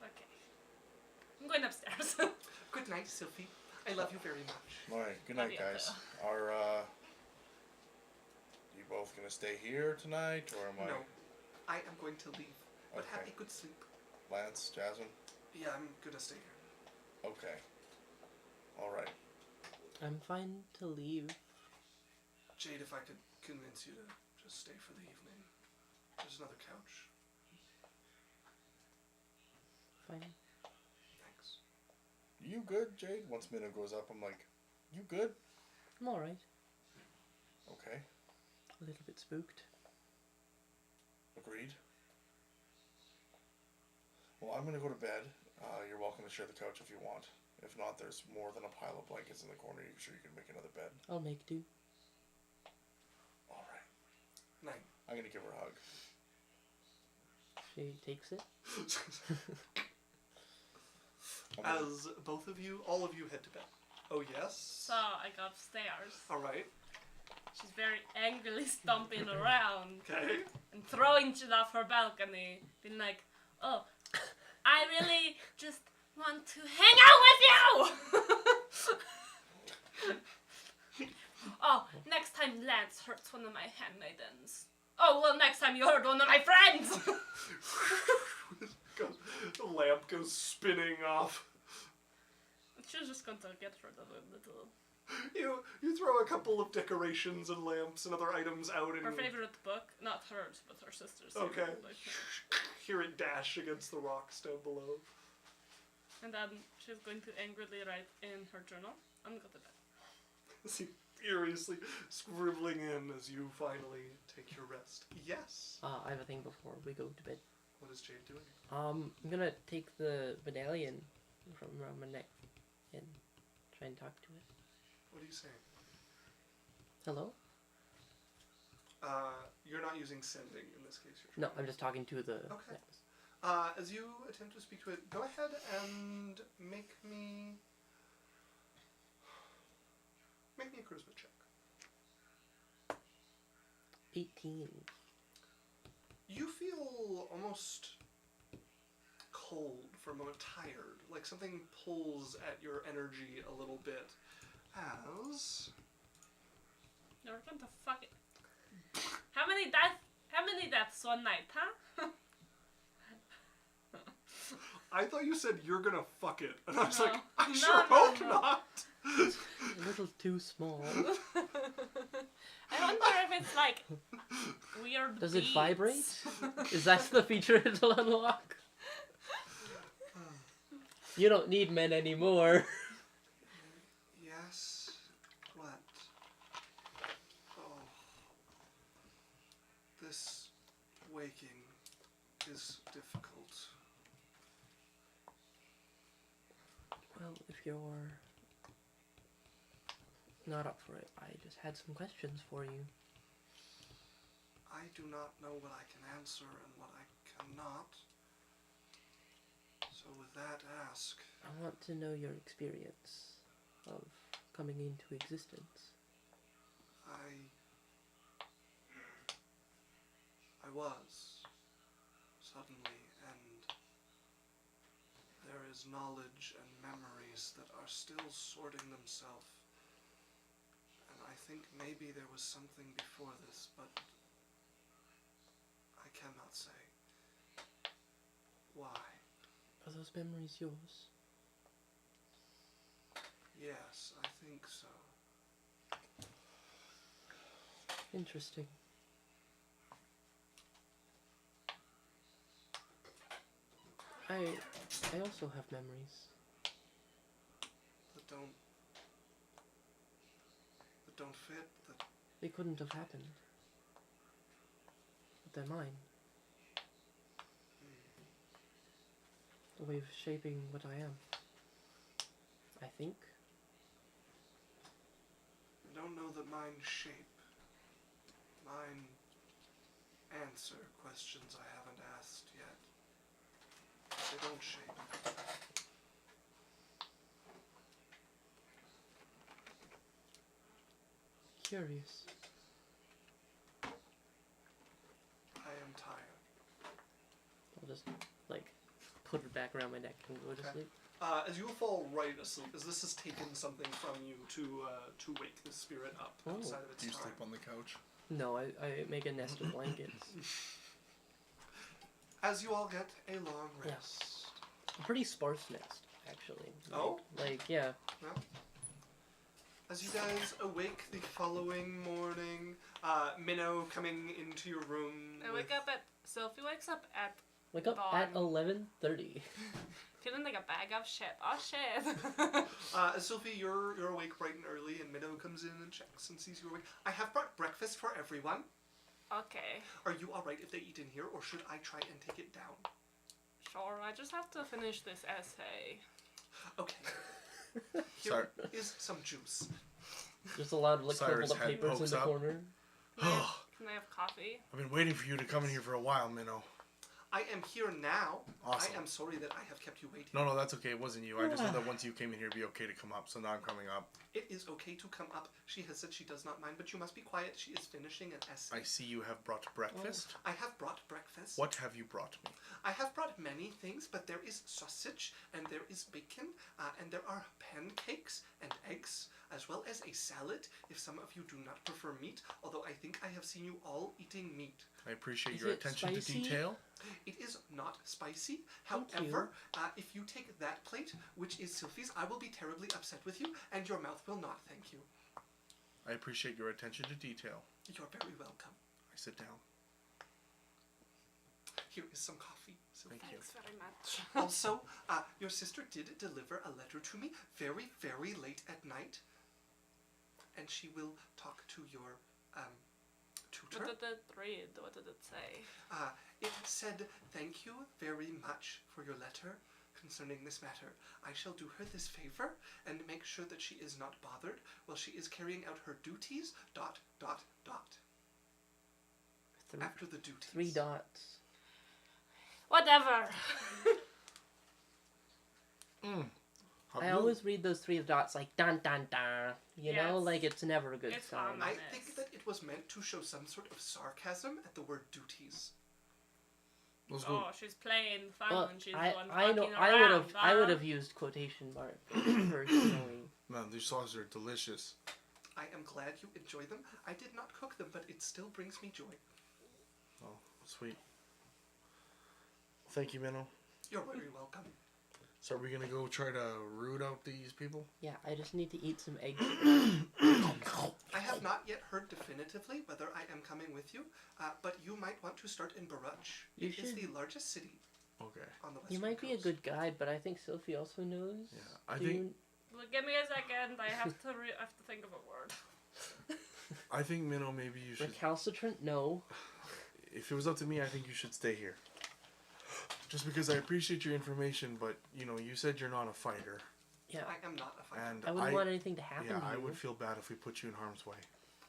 Okay. I'm going upstairs. Good night, Sylvie. I love you very much. Alright, good Love night, you guys. Are, you both gonna stay here tonight, or am No, I am going to leave, but have Okay. a good sleep. Lance, Jasmine? Yeah, I'm gonna stay here. Okay. Alright. I'm fine to leave. Jade, if I could convince you to just stay for the evening. There's another couch. Fine. Thanks. You good, Jade? Once Minna goes up, I'm like, you good? I'm alright. Okay. A little bit spooked. Agreed. Well, I'm gonna go to bed. You're welcome to share the couch if you want. If not, there's more than a pile of blankets in the corner. You're sure you can make another bed. I'll make do. Alright. Night. I'm gonna give her a hug. She takes it. I'm gonna- As both of you, all of you head to bed. Oh, yes? So I go upstairs. Alright. She's very angrily stomping around Okay. and throwing shit off her balcony, being like, "Oh, I really just want to hang out with you." Oh, next time Lance hurts one of my handmaidens. Oh, well, next time you hurt one of my friends! The lamp goes spinning off. She's just going to get rid of a little. You throw a couple of decorations and lamps and other items out and Her favorite book, not hers, but her sister's. okay. favorite book. Hear it dash against the rocks down below. And then she's going to angrily write in her journal, I'm go to bed. See, furiously scribbling in as you finally take your rest. Yes. I have a thing before we go to bed. What is Jade doing? I'm gonna take the medallion from around my neck and try and talk to it. What are you saying? Hello? You're not using sending in this case. No, I'm just talking to the Okay. necklace. As you attempt to speak to it, go ahead and make me a charisma check. 18. You feel almost cold for a moment, tired, like something pulls at your energy a little bit. As You're going to fuck it. How many deaths one night, huh? I thought you said you're gonna fuck it, and I was No. like, I No, sure no, hope no. not. A little too small. I wonder if it's like weird. Does it beats. vibrate? Is that the feature it'll unlock? You don't need men anymore. Yes. What? Oh. This waking is difficult. Well, if you're not up for it, I just had some questions for you. I do not know what I can answer and what I cannot. So with that, ask. I want to know your experience of coming into existence. I was suddenly, and there is knowledge and memories that are still sorting themselves. And I think maybe there was something before this, but I cannot say. Why? Are those memories yours? Yes, I think so. Interesting. I also have memories. That don't fit, that They couldn't have happened. But they're mine. A way of shaping what I am. I think. I don't know that mine shape. Mine answer questions I haven't asked yet. They don't shape. Curious. I am tired. I'll just, like, put it back around my neck and go to Okay. sleep. As you will fall right asleep, as this has taken something from you to wake the spirit up Oh. outside of its Do you time. sleep on the couch? No, I make a nest of blankets. As you all get a long Yeah. rest. A pretty sparse nest, actually. Oh? Like, yeah. As you guys awake the following morning, Minnow coming into your room. Sophie wakes up at Wake up at Dawn. 11:30. feeling like a bag of shit. Oh shit. Sophie, you're awake bright and early, and Minnow comes in and checks and sees you awake. I have brought breakfast for everyone. Okay, Are you alright if they eat in here, or should I try and take it down? sure. I just have to finish this essay. Okay. Sorry. Here is some juice. There's a lot of like Cyrus' crumpled up head papers in pokes the up. corner. Can I have coffee? I've been waiting for you to come in here for a while, Minnow. I am here now. Awesome. I am sorry that I have kept you waiting. No, that's okay. It wasn't you. I just thought that once you came in here, it'd be okay to come up. So now I'm coming up. It is okay to come up. She has said she does not mind, but you must be quiet. She is finishing an essay. I see you have brought breakfast. I have brought breakfast. What have you brought me? I have brought many things, but there is sausage, and there is bacon, and there are pancakes and eggs. as well as a salad if some of you do not prefer meat, although I think I have seen you all eating meat. I appreciate Is your it attention spicy? to detail. It is not spicy. Thank However, if you take that plate, which is Sylphie's, I will be terribly upset with you, and your mouth will not thank you. I appreciate your attention to detail. You're very welcome. I sit down. Here is some coffee. Sylphie. Thank you. Thanks very much. Also, your sister did deliver a letter to me very, very late at night, and she will talk to your tutor. What did it read? What did it say? It said, "Thank you very much for your letter concerning this matter. I shall do her this favor and make sure that she is not bothered while she is carrying out her duties, ... After the duties. 3 dots. Whatever. I always read those 3 dots like dun dun dun. You know, Yes. like it's never a good It's sign. ominous. I think that it was meant to show some sort of sarcasm at the word duties. Let's go. Oh, she's playing fun Well, when she's the I one know fucking I would around, have used quotation marks personally. Man, these sauces are delicious. I am glad you enjoy them. I did not cook them, but it still brings me joy. Oh, sweet. Thank you, Minnow. You're very welcome. So are we gonna go try to root out these people? Yeah, I just need to eat some eggs. I have not yet heard definitively whether I am coming with you, but you might want to start in Baruch. You It is should. the largest city Okay. on the western You might be a coast. good guide, but I think Sophie also knows. Yeah, I Do think you- Well, give me a second. I have to think of a word. Minnow, maybe you should. Recalcitrant? No. If it was up to me, I think you should stay here. Just because I appreciate your information, but you said you're not a fighter, Yeah. I am not a fighter. and I wouldn't want anything to happen to I you. would feel bad if we put you in harm's way.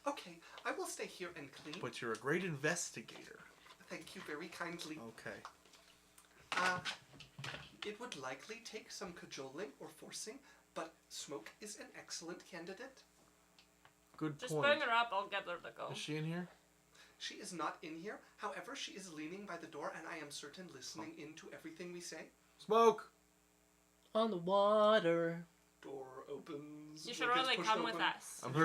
Okay, I will stay here and clean. But you're a great investigator. Thank you very kindly. Okay. It would likely take some cajoling or forcing, but Smoke is an excellent candidate. Good Just point. bring her up. I'll get her to go. Is she in here? She is not in here. However, she is leaning by the door, and I am certain listening into everything we say. Smoke. On the water. Door opens. You should door gets really pushed come open. with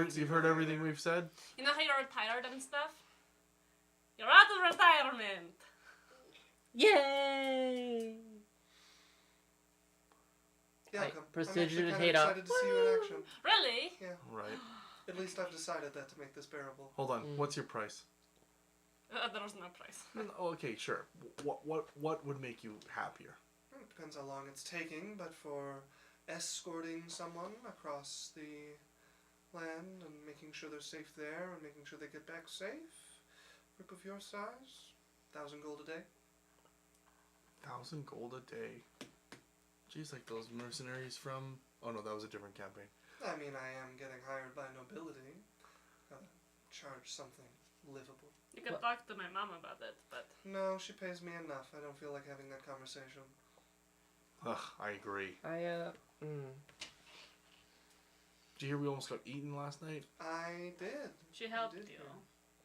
us. You've heard everything we've said. You know how you're retired and stuff? You're out of retirement. Yay! Yeah, Right, come. prestidigitate I'm actually kind up. of excited to see you in action. Really? Yeah, Right. at least I've decided that to make this bearable. Hold on. What's your price? There's no price. Okay, sure. What would make you happier? Well, it depends how long it's taking, but for escorting someone across the land and making sure they're safe there and making sure they get back safe, group of your size, 1,000 gold a day. 1,000 gold a day. Geez, like those mercenaries from. Oh no, that was a different campaign. I mean, I am getting hired by nobility. Gotta charge something livable. You can What? talk to my mom about it, but No, she pays me enough. I don't feel like having that conversation. Ugh, I agree. Did you hear we almost got eaten last night? I did. she helped did you. hear.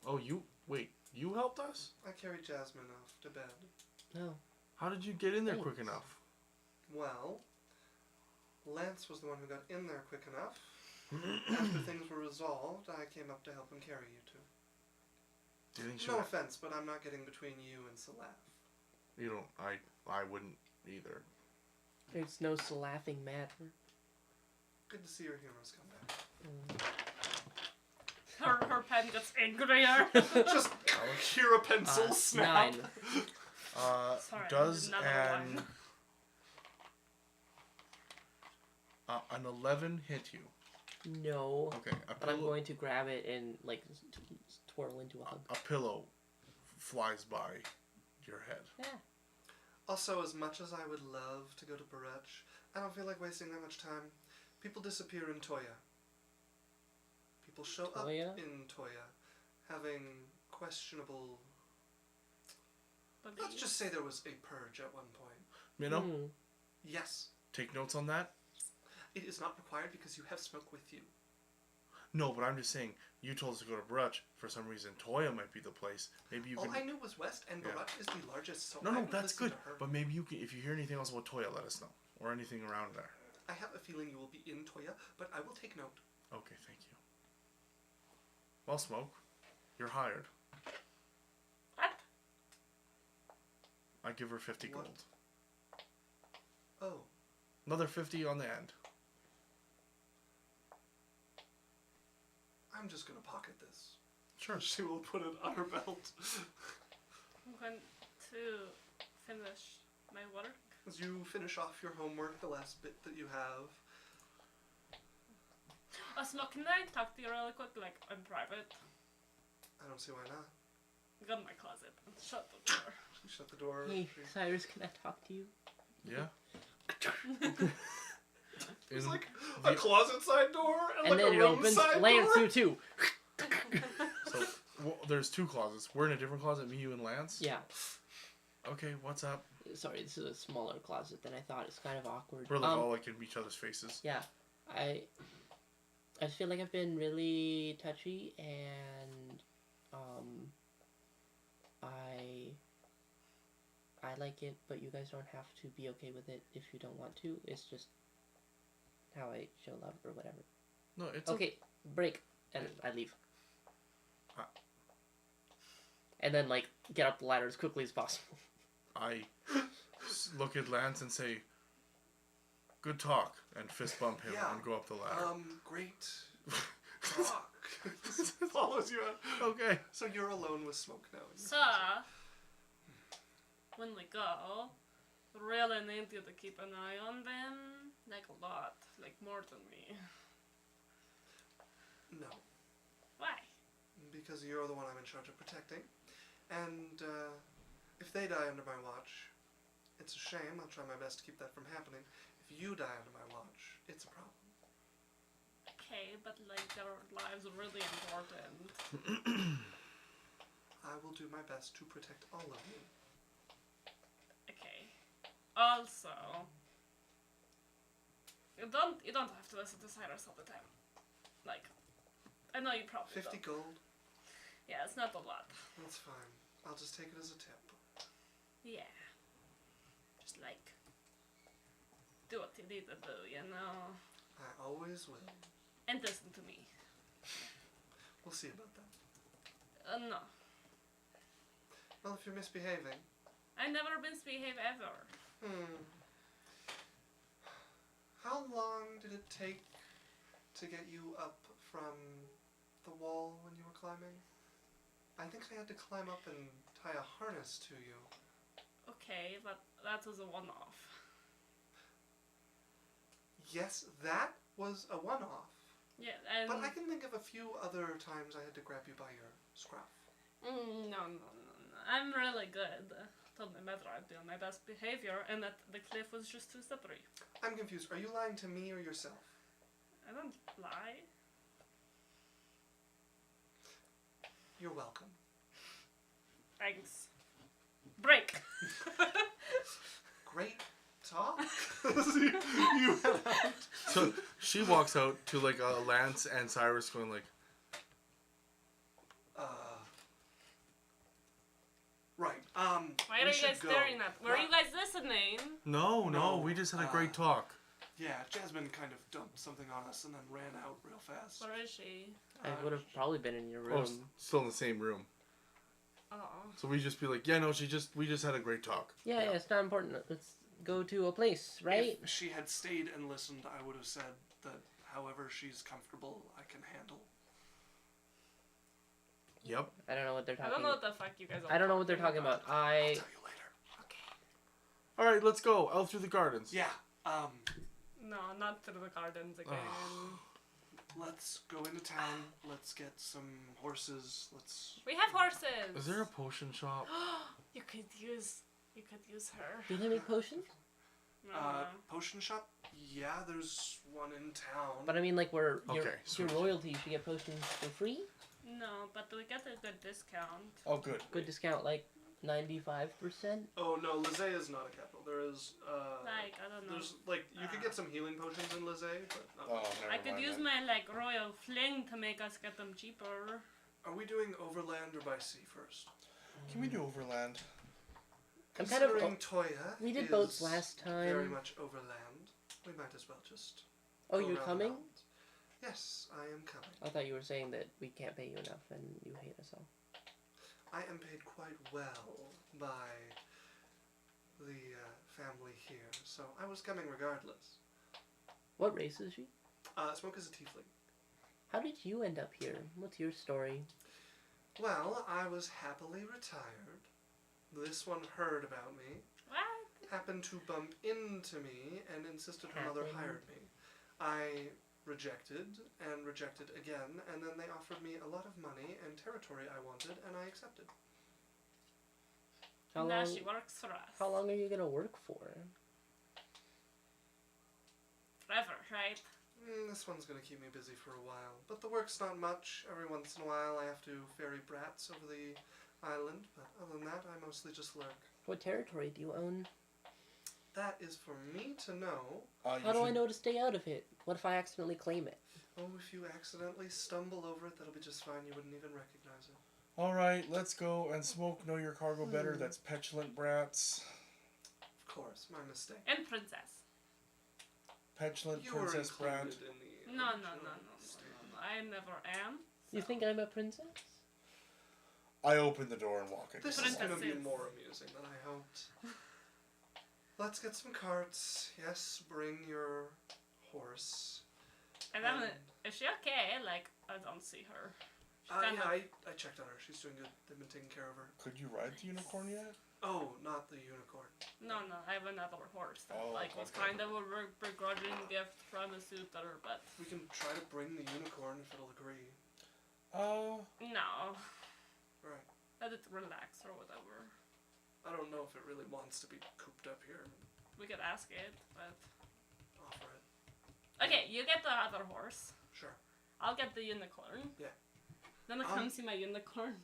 Oh, you helped us? I carried Jasmine off to bed. No. How did you get in there quick Thanks. enough? Well, Lance was the one who got in there quick enough. After things were resolved, I came up to help him carry you two. Do you think she No would- offense, but I'm not getting between you and Salaf. You don't. I wouldn't either. There's no laughing matter. Good to see your humor's come back. Her pen gets angrier. Just hear a pencil snap. 9. Sorry, Does another an 11 hit you? No. Okay. But I'm going to grab it and like twirl into a hug. A pillow flies by your head. Yeah. Also, as much as I would love to go to Baruch, I don't feel like wasting that much time. People disappear in Toya. People show Toya? up in Toya, having questionable... Let's just say there was a purge at one point. Minnow, Hmm. Yes, take notes on that. it is not required because you have Smoke with you. No, but I'm just saying, you told us to go to Bruch. For some reason, Toya might be the place. Maybe you All can... I knew was West, and Yeah. Baruch is the largest, so I No, would that's listen good. to her. But maybe you can, if you hear anything else about Toya, let us know. Or anything around there. I have a feeling you will be in Toya, but I will take note. Okay, thank you. Well, Smoke, you're hired. What? I give her 50 What? gold. Oh, Another 50 on the end. I'm just gonna pocket this. Sure. She will put it on her belt. I'm going to finish my work. As you finish off your homework, the last bit that you have. Smoke, can I talk to you really quick, like, in private? I don't see why not. Go in my closet and shut the door. She shut the door. Hey, She- Cyrus, can I talk to you? Yeah. It's In like the- a closet side door and, And like then a it room opens. side Lance, door. you too. So, well, there's two closets. We're in a different closet, me, you, and Lance? Yeah. Okay, what's up? Sorry, this is a smaller closet than I thought. It's kind of awkward. We're like all like in each other's faces. Yeah, I feel like I've been really touchy, and I like it, but you guys don't have to be okay with it if you don't want to. It's just how I show love or whatever. No, it's Okay, break, and I leave. Ah. And then like get up the ladder as quickly as possible. I look at Lance and say, "Good talk," and fist bump him Yeah. and go up the ladder. Great talk. Follows you out. Okay. So you're alone with Smoke now. So, when we go, really need you to keep an eye on them. Like a lot. Like more than me. No, Why? because you're the one I'm in charge of protecting. And if they die under my watch, it's a shame. I'll try my best to keep that from happening. If you die under my watch, it's a problem. Okay, but like their lives are really important. I will do my best to protect all of you. Okay. Also, you don't have to listen to Cyrus all the time. Like, I know you probably 50 don't. gold? Yeah, it's not a lot. That's fine. I'll just take it as a tip. Yeah. Just like do what you need to do, you know. I always will. And listen to me. We'll see about that. No. Well, if you're misbehaving. I never misbehave ever. How long did it take to get you up from the wall when you were climbing? I think I had to climb up and tie a harness to you. Okay, but that was a one-off. Yes, that was a one-off. Yeah, and But I can think of a few other times I had to grab you by your scruff. no. I'm really good. Told my mother I'd be on my best behavior, and that the cliff was just too slippery. I'm confused. Are you lying to me or yourself? I don't lie. You're welcome. Thanks. Break. Great talk. you head out. So she walks out to like Lance and Cyrus going like, Right. Why are you guys staring at? Were you guys listening? no, No, we just had a great talk. Yeah, Jasmine kind of dumped something on us and then ran out real fast. Where is she? I would have probably been in your Oh, room. still in the same room. Oh. So we just be like, yeah, no, we just had a great talk. Yeah, it's not important. Let's go to a place, right? If she had stayed and listened, I would have said that however she's comfortable, I can handle. Yep. I don't know what they're I talking don't know about. what the fuck you guys are I don't know what they're talking about. I'll tell you later. All right, let's go out through the gardens. Yeah. No, not through the gardens again. Let's go into town. Let's get some horses. We have horses. Is there a potion shop? You could use her. Do they make potions? No. Potion shop? Yeah, there's one in town. But I mean, like, you're Okay, your sweet. royalty. You should get potions for free. No, but we get a good discount. Oh, good. Good discount, like 95%. Oh no, Lizay is not a capital. There is Like, I don't know. there's like you could get some healing potions in Lizay, but not Oh, much. never I could mind use then. my like royal fling to make us get them cheaper. Are we doing overland or by sea first? Can we do overland? I'm kind of- Considering Toya We did is boats last very time. much overland, we might as well just Oh, go you're around the coming? mountains. Yes, I am coming. I thought you were saying that we can't pay you enough and you hate us all. I am paid quite well by the family here, so I was coming regardless. What race is she? Smoke is a tiefling. How did you end up here? What's your story? Well, I was happily retired. This one heard about me, What? happened to bump into me, and insisted her mother Happened. hired me. I rejected and rejected again, and then they offered me a lot of money and territory I wanted, and I accepted. How Now long? she works for us. How long are you gonna work for? Forever, right? This one's gonna keep me busy for a while, but the work's not much. Every once in a while I have to ferry brats over the island, but other than that I mostly just lurk. What territory do you own? That is for me to know. How do I know to stay out of it? What if I accidentally claim it? Oh, if you accidentally stumble over it, that'll be just fine. You wouldn't even recognize it. All right, let's go and Smoke know your cargo better. That's petulant brats. Of course, my mistake. And princess. Petulant You princess were brat. included in the No. original statement. I never am. You think I'm a princess? I open the door and walk in. This is Princess going to be is- more amusing than I hoped. Let's get some carts. Yes, bring your horse. And then, is she okay? Like, I don't see her. She's kind Yeah, of... I checked on her. She's doing good. They've been taking care of her. Could you ride the unicorn yet? Oh, not the unicorn. No, I have another horse that, Oh, was okay. kind of a begrudging gift from a suitor, but... We can try to bring the unicorn if it'll agree. No. Right. Let it relax or whatever. I don't know if it really wants to be cooped up here. We could ask it, but... Offer it. Okay, you get the other horse. Sure. I'll get the unicorn. Yeah. Then I come see my unicorn.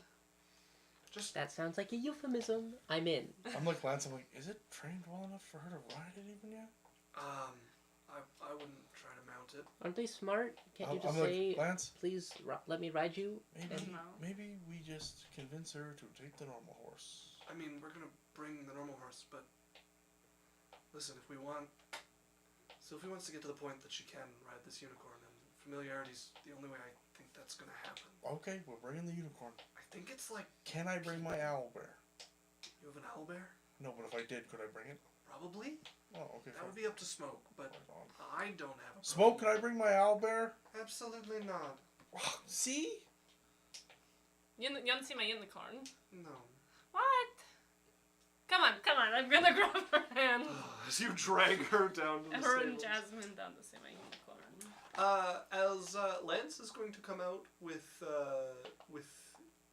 Just That sounds like a euphemism. I'm in. I'm like Lance. I'm like, is it trained well enough for her to ride it even yet? I wouldn't try to mount it. Aren't they smart? Can't you I'm just like, say, Lance, please let me ride you? maybe, No. maybe we just convince her to take the normal horse. I mean, we're gonna bring the normal horse, but listen, if Sylvie wants to get to the point that she can ride this unicorn, and familiarity's the only way I think that's gonna happen. Okay, we're bringing the unicorn. I think it's like Can I bring my owl bear? you have an owl bear. No, but if I did, could I bring it? Probably. Oh, okay. That would be up to Smoke, but Right on. I don't have a Smoke, problem. can I bring my owl bear? Absolutely not. See? You want to see my unicorn? No. What? Come on, I'm gonna grab her hand. As you drag her down to the Her and stables. Jasmine down to see my unicorn. As Lance is going to come out with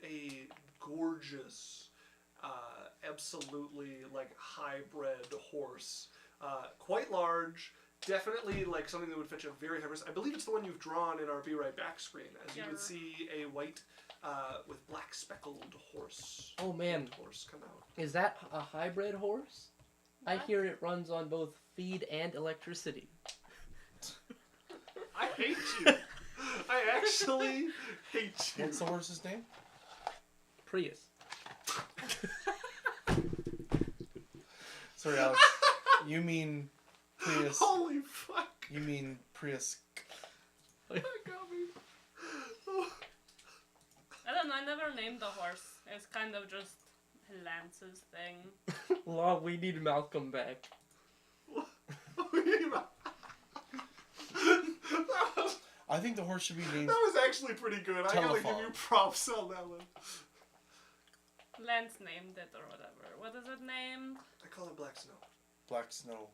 a gorgeous, absolutely like hybrid horse, quite large, definitely like something that would fetch a very high risk. I believe it's the one you've drawn in our Be Right Back screen, as you would Yeah. see a white with black speckled horse. Oh man, Horse come out. is that a hybrid horse? I What? hear it runs on both feed and electricity. I hate you. I actually hate you. What's the horse's name? Prius. Sorry, Alex. You mean Prius. Holy fuck! You mean Prius. That got me. I don't know, I never named the horse. It's kind of just Lance's thing. Well, we need Malcolm back. I think the horse should be named. That was actually pretty good. I gotta give Telephone. you props on that one. Lance named it or whatever. What is it named? I call it Black Snow. Black Snow.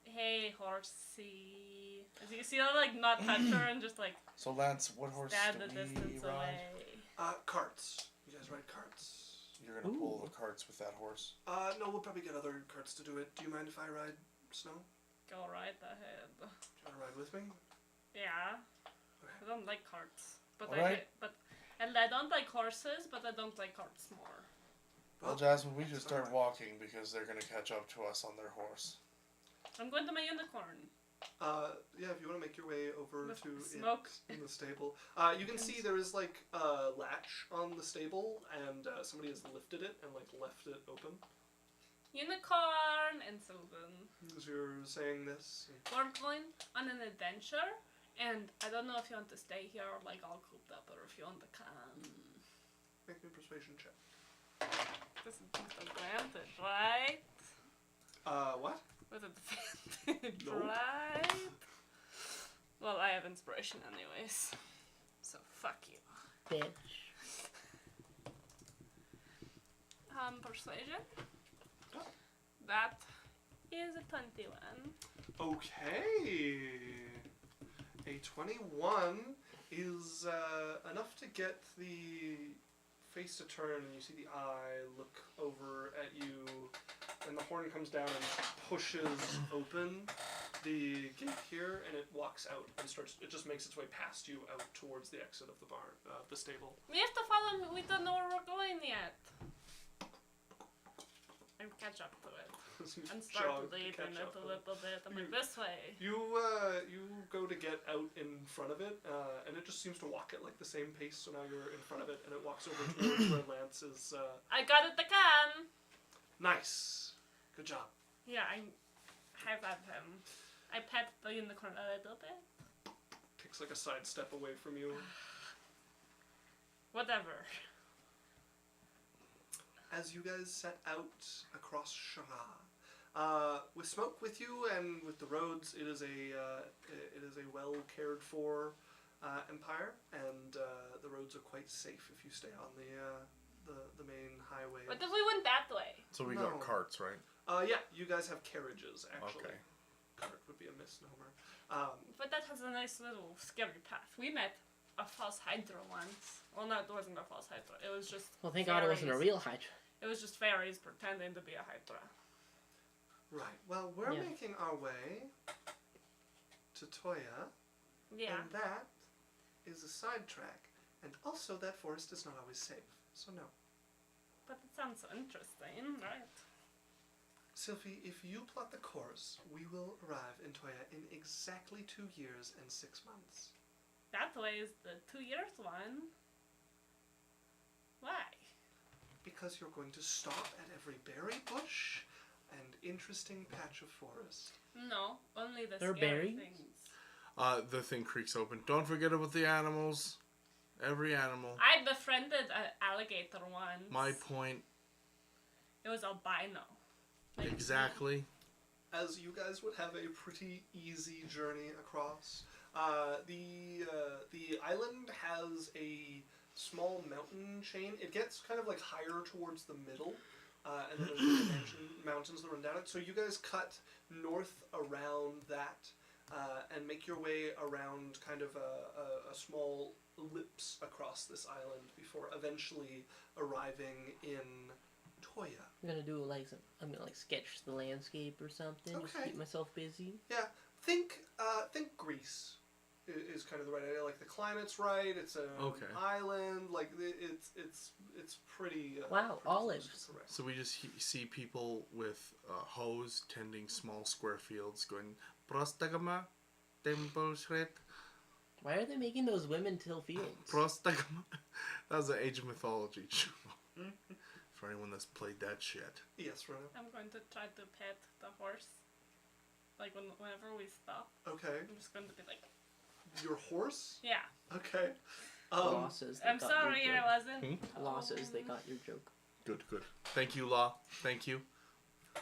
Hey, horsey. As you see, I like not touch her and just like So Lance, what horse stab do the we distance ride? away. Carts. You guys ride carts? You're gonna pull Ooh. the carts with that horse. No, we'll probably get other carts to do it. Do you mind if I ride Snow? Go right ahead. Do you want to ride with me? Yeah. Okay. I don't like carts. But Alright. and I don't like horses, but I don't like carts more. Well, Jasmine, we should that's start alright. walking because they're gonna catch up to us on their horse. I'm going to my unicorn. Yeah, if you want to make your way over With to Smoke. it in the stable. You can see there is like a latch on the stable, and somebody has lifted it and like left it open. Unicorn and Sylvan. As you're saying this. We're going on an adventure, And I don't know if you want to stay here or like all cooped up, or if you want to come. Make me a persuasion check. This is just advantage, right? What? With advantage, Nope. right? Well, I have inspiration anyways. So fuck you. Bitch. Persuasion. That is a 21. Okay. A 21 is enough to get the face to turn, and you see the eye look over at you, and the horn comes down and pushes open the gate here, and it walks out and starts. It just makes its way past you out towards the exit of the barn, the stable. We have to follow him. We don't know where we're going yet. I catch up to it and start Jog to leading catch it up a with it. little bit. I'm like, this way. You go to get out in front of it, and it just seems to walk at like the same pace. So now you're in front of it, and it walks over towards where Lance is. I got it again. Nice, good job. Yeah, I have at him. I pet the unicorn a little bit. Takes like a side step away from you. Whatever. As you guys set out across Shara, with Smoke with you and with the roads, it is a well cared for empire, and the roads are quite safe if you stay on the main highway. What if we went that way? So we No. got carts, right? Yeah, you guys have carriages actually. Okay. Cart would be a misnomer. But that has a nice little scary path. We met a false hydra once. Well, no, it wasn't a false hydra. It was just Well, thank God it wasn't a fairies. real hydra. It was just fairies pretending to be a hydra. Right. Well, we're Yeah. making our way to Toya. Yeah. And that is a sidetrack. And also, that forest is not always safe. So, no. But it sounds so interesting, right? Sylphie, if you plot the course, we will arrive in Toya in exactly 2 years and 6 months. That way is the 2 years one. Why? Because you're going to stop at every berry bush and interesting patch of forest. No, only the They're scary berries? things. The thing creaks open. Don't forget about the animals. Every animal. I befriended an alligator once. My point. It was albino. Like Exactly. As you guys would have a pretty easy journey across. The island has a small mountain chain. It gets kind of like higher towards the middle, and then there's the mountains that run down it. So you guys cut north around that, and make your way around kind of a small ellipse across this island before eventually arriving in Toya. I'm gonna do I'm gonna sketch the landscape or something. Just to Okay. keep myself busy. Yeah, think Greece is kind of the right idea. Like the climate's right. It's an Okay. island. Like it's pretty. Wow, pretty olives. close to correct. So we just see people with hoes tending small square fields going, Prostagama, temple shred, Why are they making those women till fields? Prostagama. That was an Age of Mythology show. For anyone that's played that shit. Yes, Rona. I'm going to try to pet the horse. Like whenever we stop, Okay. I'm just going to be like, Your horse. yeah. Okay. Losses. They I'm got sorry, your I joke. wasn't. Losses. They got your joke. Good, good. Thank you, Law. Thank you.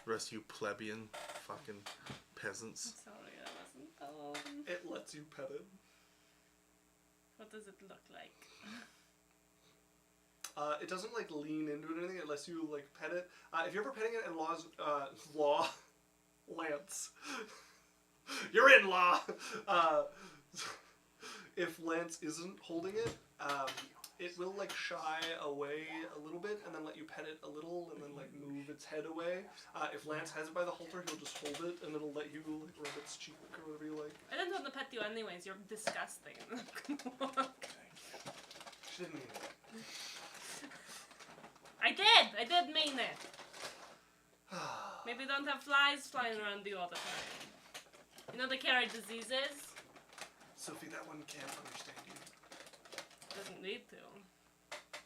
The rest of you plebeian fucking peasants. I'm sorry, I wasn't. It lets you pet it. What does it look like? It doesn't like lean into it or anything. It lets you like pet it. If you're ever petting it and Lance, you're in Law. If Lance isn't holding it, it will like shy away a little bit and then let you pet it a little and then like move its head away. If Lance has it by the halter, he'll just hold it and it'll let you like rub its cheek or whatever you like. I didn't want to pet you anyways. You're disgusting. She didn't mean it. I did mean it. Maybe don't have flies flying around you all the time. You know they carry diseases? Sophie, that one can't understand you. Doesn't need to.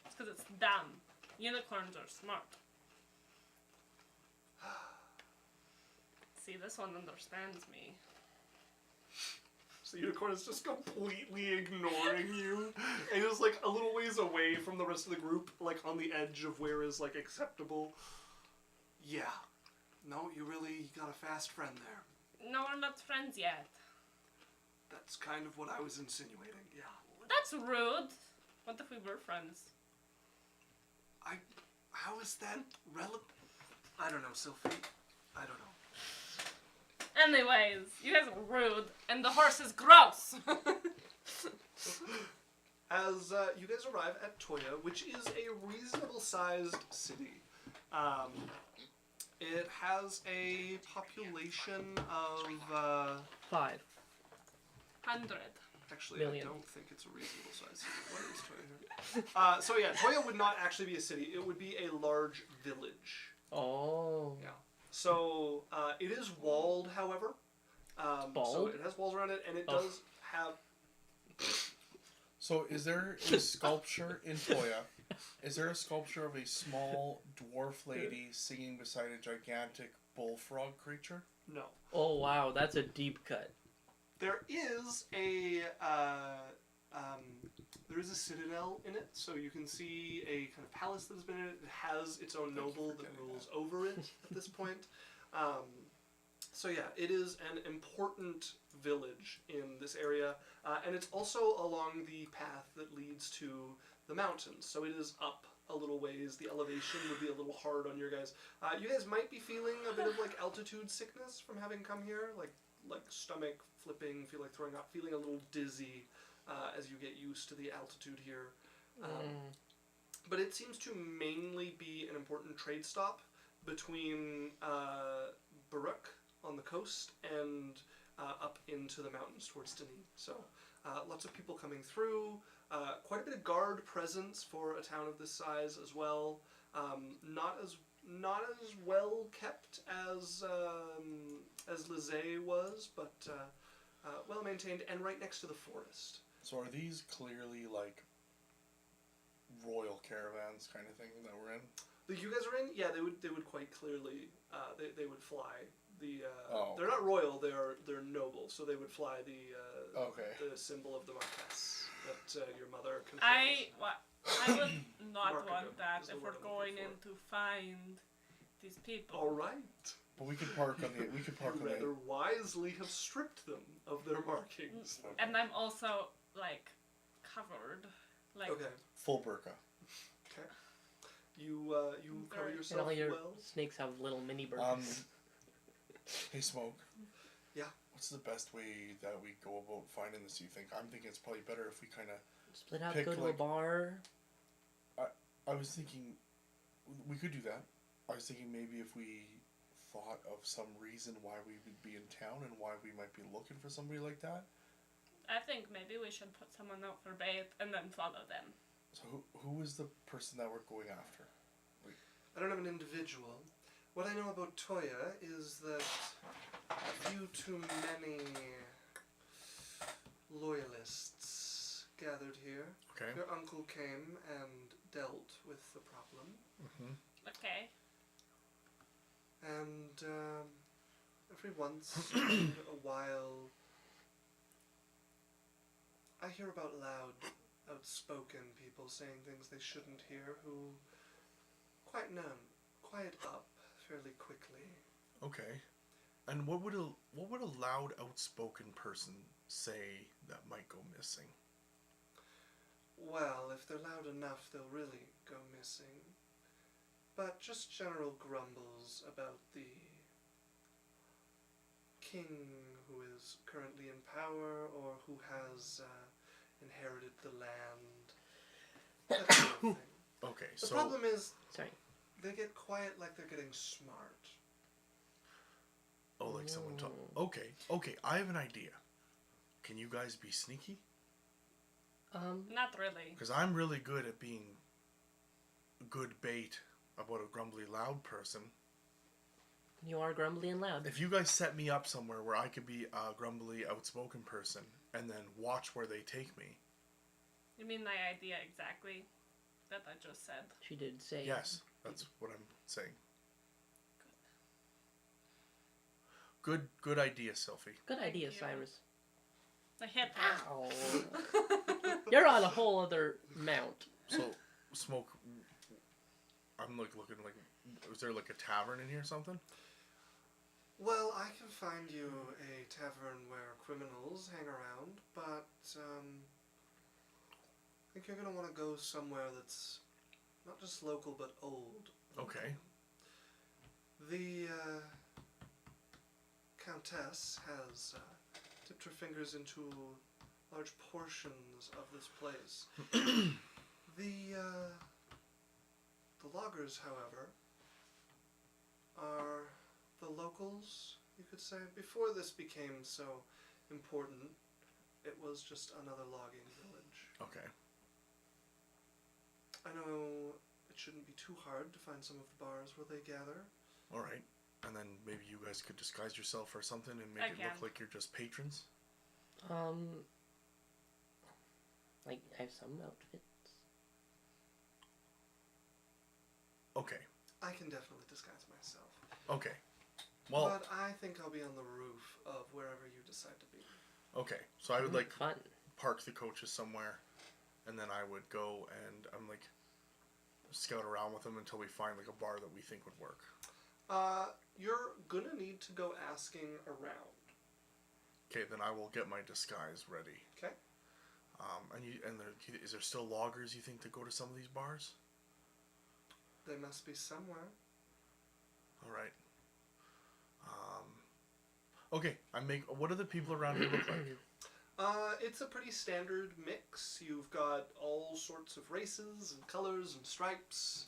It's because it's dumb. Unicorns are smart. See, this one understands me. The unicorn is just completely ignoring you, and is like a little ways away from the rest of the group, like on the edge of where is like acceptable. Yeah. No, you really got a fast friend there. No, we're not friends yet. That's kind of what I was insinuating, yeah. That's rude. What if we were friends? How is that relevant? I don't know, Sophie. I don't know. Anyways, you guys are rude, and the horse is gross. As you guys arrive at Toya, which is a reasonable-sized city, it has a population of 5. 100. Actually, Million. I don't think it's a reasonable size city. What is Toya here? So yeah, Toya would not actually be a city. It would be a large village. Oh. Yeah. So it is walled, however. So Bald? it has walls around it, and it Oh. does have. So is there a sculpture in Toya? Is there a sculpture of a small dwarf lady singing beside a gigantic bullfrog creature? No. Oh wow, that's a deep cut. There is a citadel in it, so you can see a kind of palace that has been in it. It has its own noble that rules over it at this point. So yeah, it is an important village in this area, and it's also along the path that leads to the mountains. So it is up a little ways. The elevation would be a little hard on your guys. You guys might be feeling a bit of like altitude sickness from having come here, like stomach flipping, feel like throwing up, feeling a little dizzy as you get used to the altitude here. But it seems to mainly be an important trade stop between Baruch on the coast and up into the mountains towards Denis. So lots of people coming through, quite a bit of guard presence for a town of this size as well. Not as well kept as Lizay was, but well maintained and right next to the forest. So are these clearly like royal caravans kind of thing that we're in? That you guys are in? Yeah, they would quite clearly they would fly the. Oh, They're not royal. They're noble, so they would fly the okay. symbol of the Marquess that your mother controls. I would not Marketing want that is the if word we're I'm going looking in to find these people. All right. But we could park on the. We could park You on the. rather wisely have stripped them of their markings. And I'm also like covered. Like Okay. Full burqa. Okay. You cover Very- And yourself all your well. snakes have little mini birds. Hey, Smoke. Yeah. What's the best way that we go about finding this? Do you think? I'm thinking it's probably better if we kind of. Split up, pick, go to a like- bar. I was thinking we could do that. I was thinking maybe if we thought of some reason why we would be in town and why we might be looking for somebody like that. I think maybe we should put someone out for bait and then follow them. So who is the person that we're going after? I don't have an individual. What I know about Toya is that few too many loyalists gathered here. Okay. Your uncle came and dealt with the problem. Mm-hmm. Okay. And every once in a while, I hear about loud, outspoken people saying things they shouldn't hear who quiet up fairly quickly. Okay. And what would a loud, outspoken person say that might go missing? Well, if they're loud enough, they'll really go missing. But just general grumbles about the king who is currently in power or who has inherited the land. That sort of thing. Okay, The so problem is Sorry. they get quiet like they're getting smart. like someone talk. Okay, I have an idea. Can you guys be sneaky? Not really. Because I'm really good at being good bait about a grumbly loud person. You are grumbly and loud. If you guys set me up somewhere where I could be a grumbly, outspoken person and then watch where they take me. You mean my idea exactly that I just said? She did say. Yes, that's what I'm saying. Good idea, Sophie. Good idea, you. Cyrus. The hit Ow. You're on a whole other mount. So, Smoke, I'm like looking like, is there like a tavern in here or something? Well, I can find you a tavern where criminals hang around, but I think you're gonna want to go somewhere that's not just local but old. Okay. The Countess has dipped her fingers into large portions of this place. The loggers, however, are the locals, you could say. Before this became so important, it was just another logging village. Okay. I know it shouldn't be too hard to find some of the bars where they gather. All right. And then maybe you guys could disguise yourself or something and make it look like you're just patrons. Like I have some outfits. Okay. I can definitely disguise myself. Okay. Well. But I think I'll be on the roof of wherever you decide to be. Okay. So I would like Fun. park the coaches somewhere, and then I would go and I'm like scout around with them until we find like a bar that we think would work. You're gonna need to go asking around. Okay, then I will get my disguise ready. Okay. Is there still loggers you think to go to some of these bars? They must be somewhere. All right. Okay, what do the people around here look like? It's a pretty standard mix. You've got all sorts of races and colors and stripes.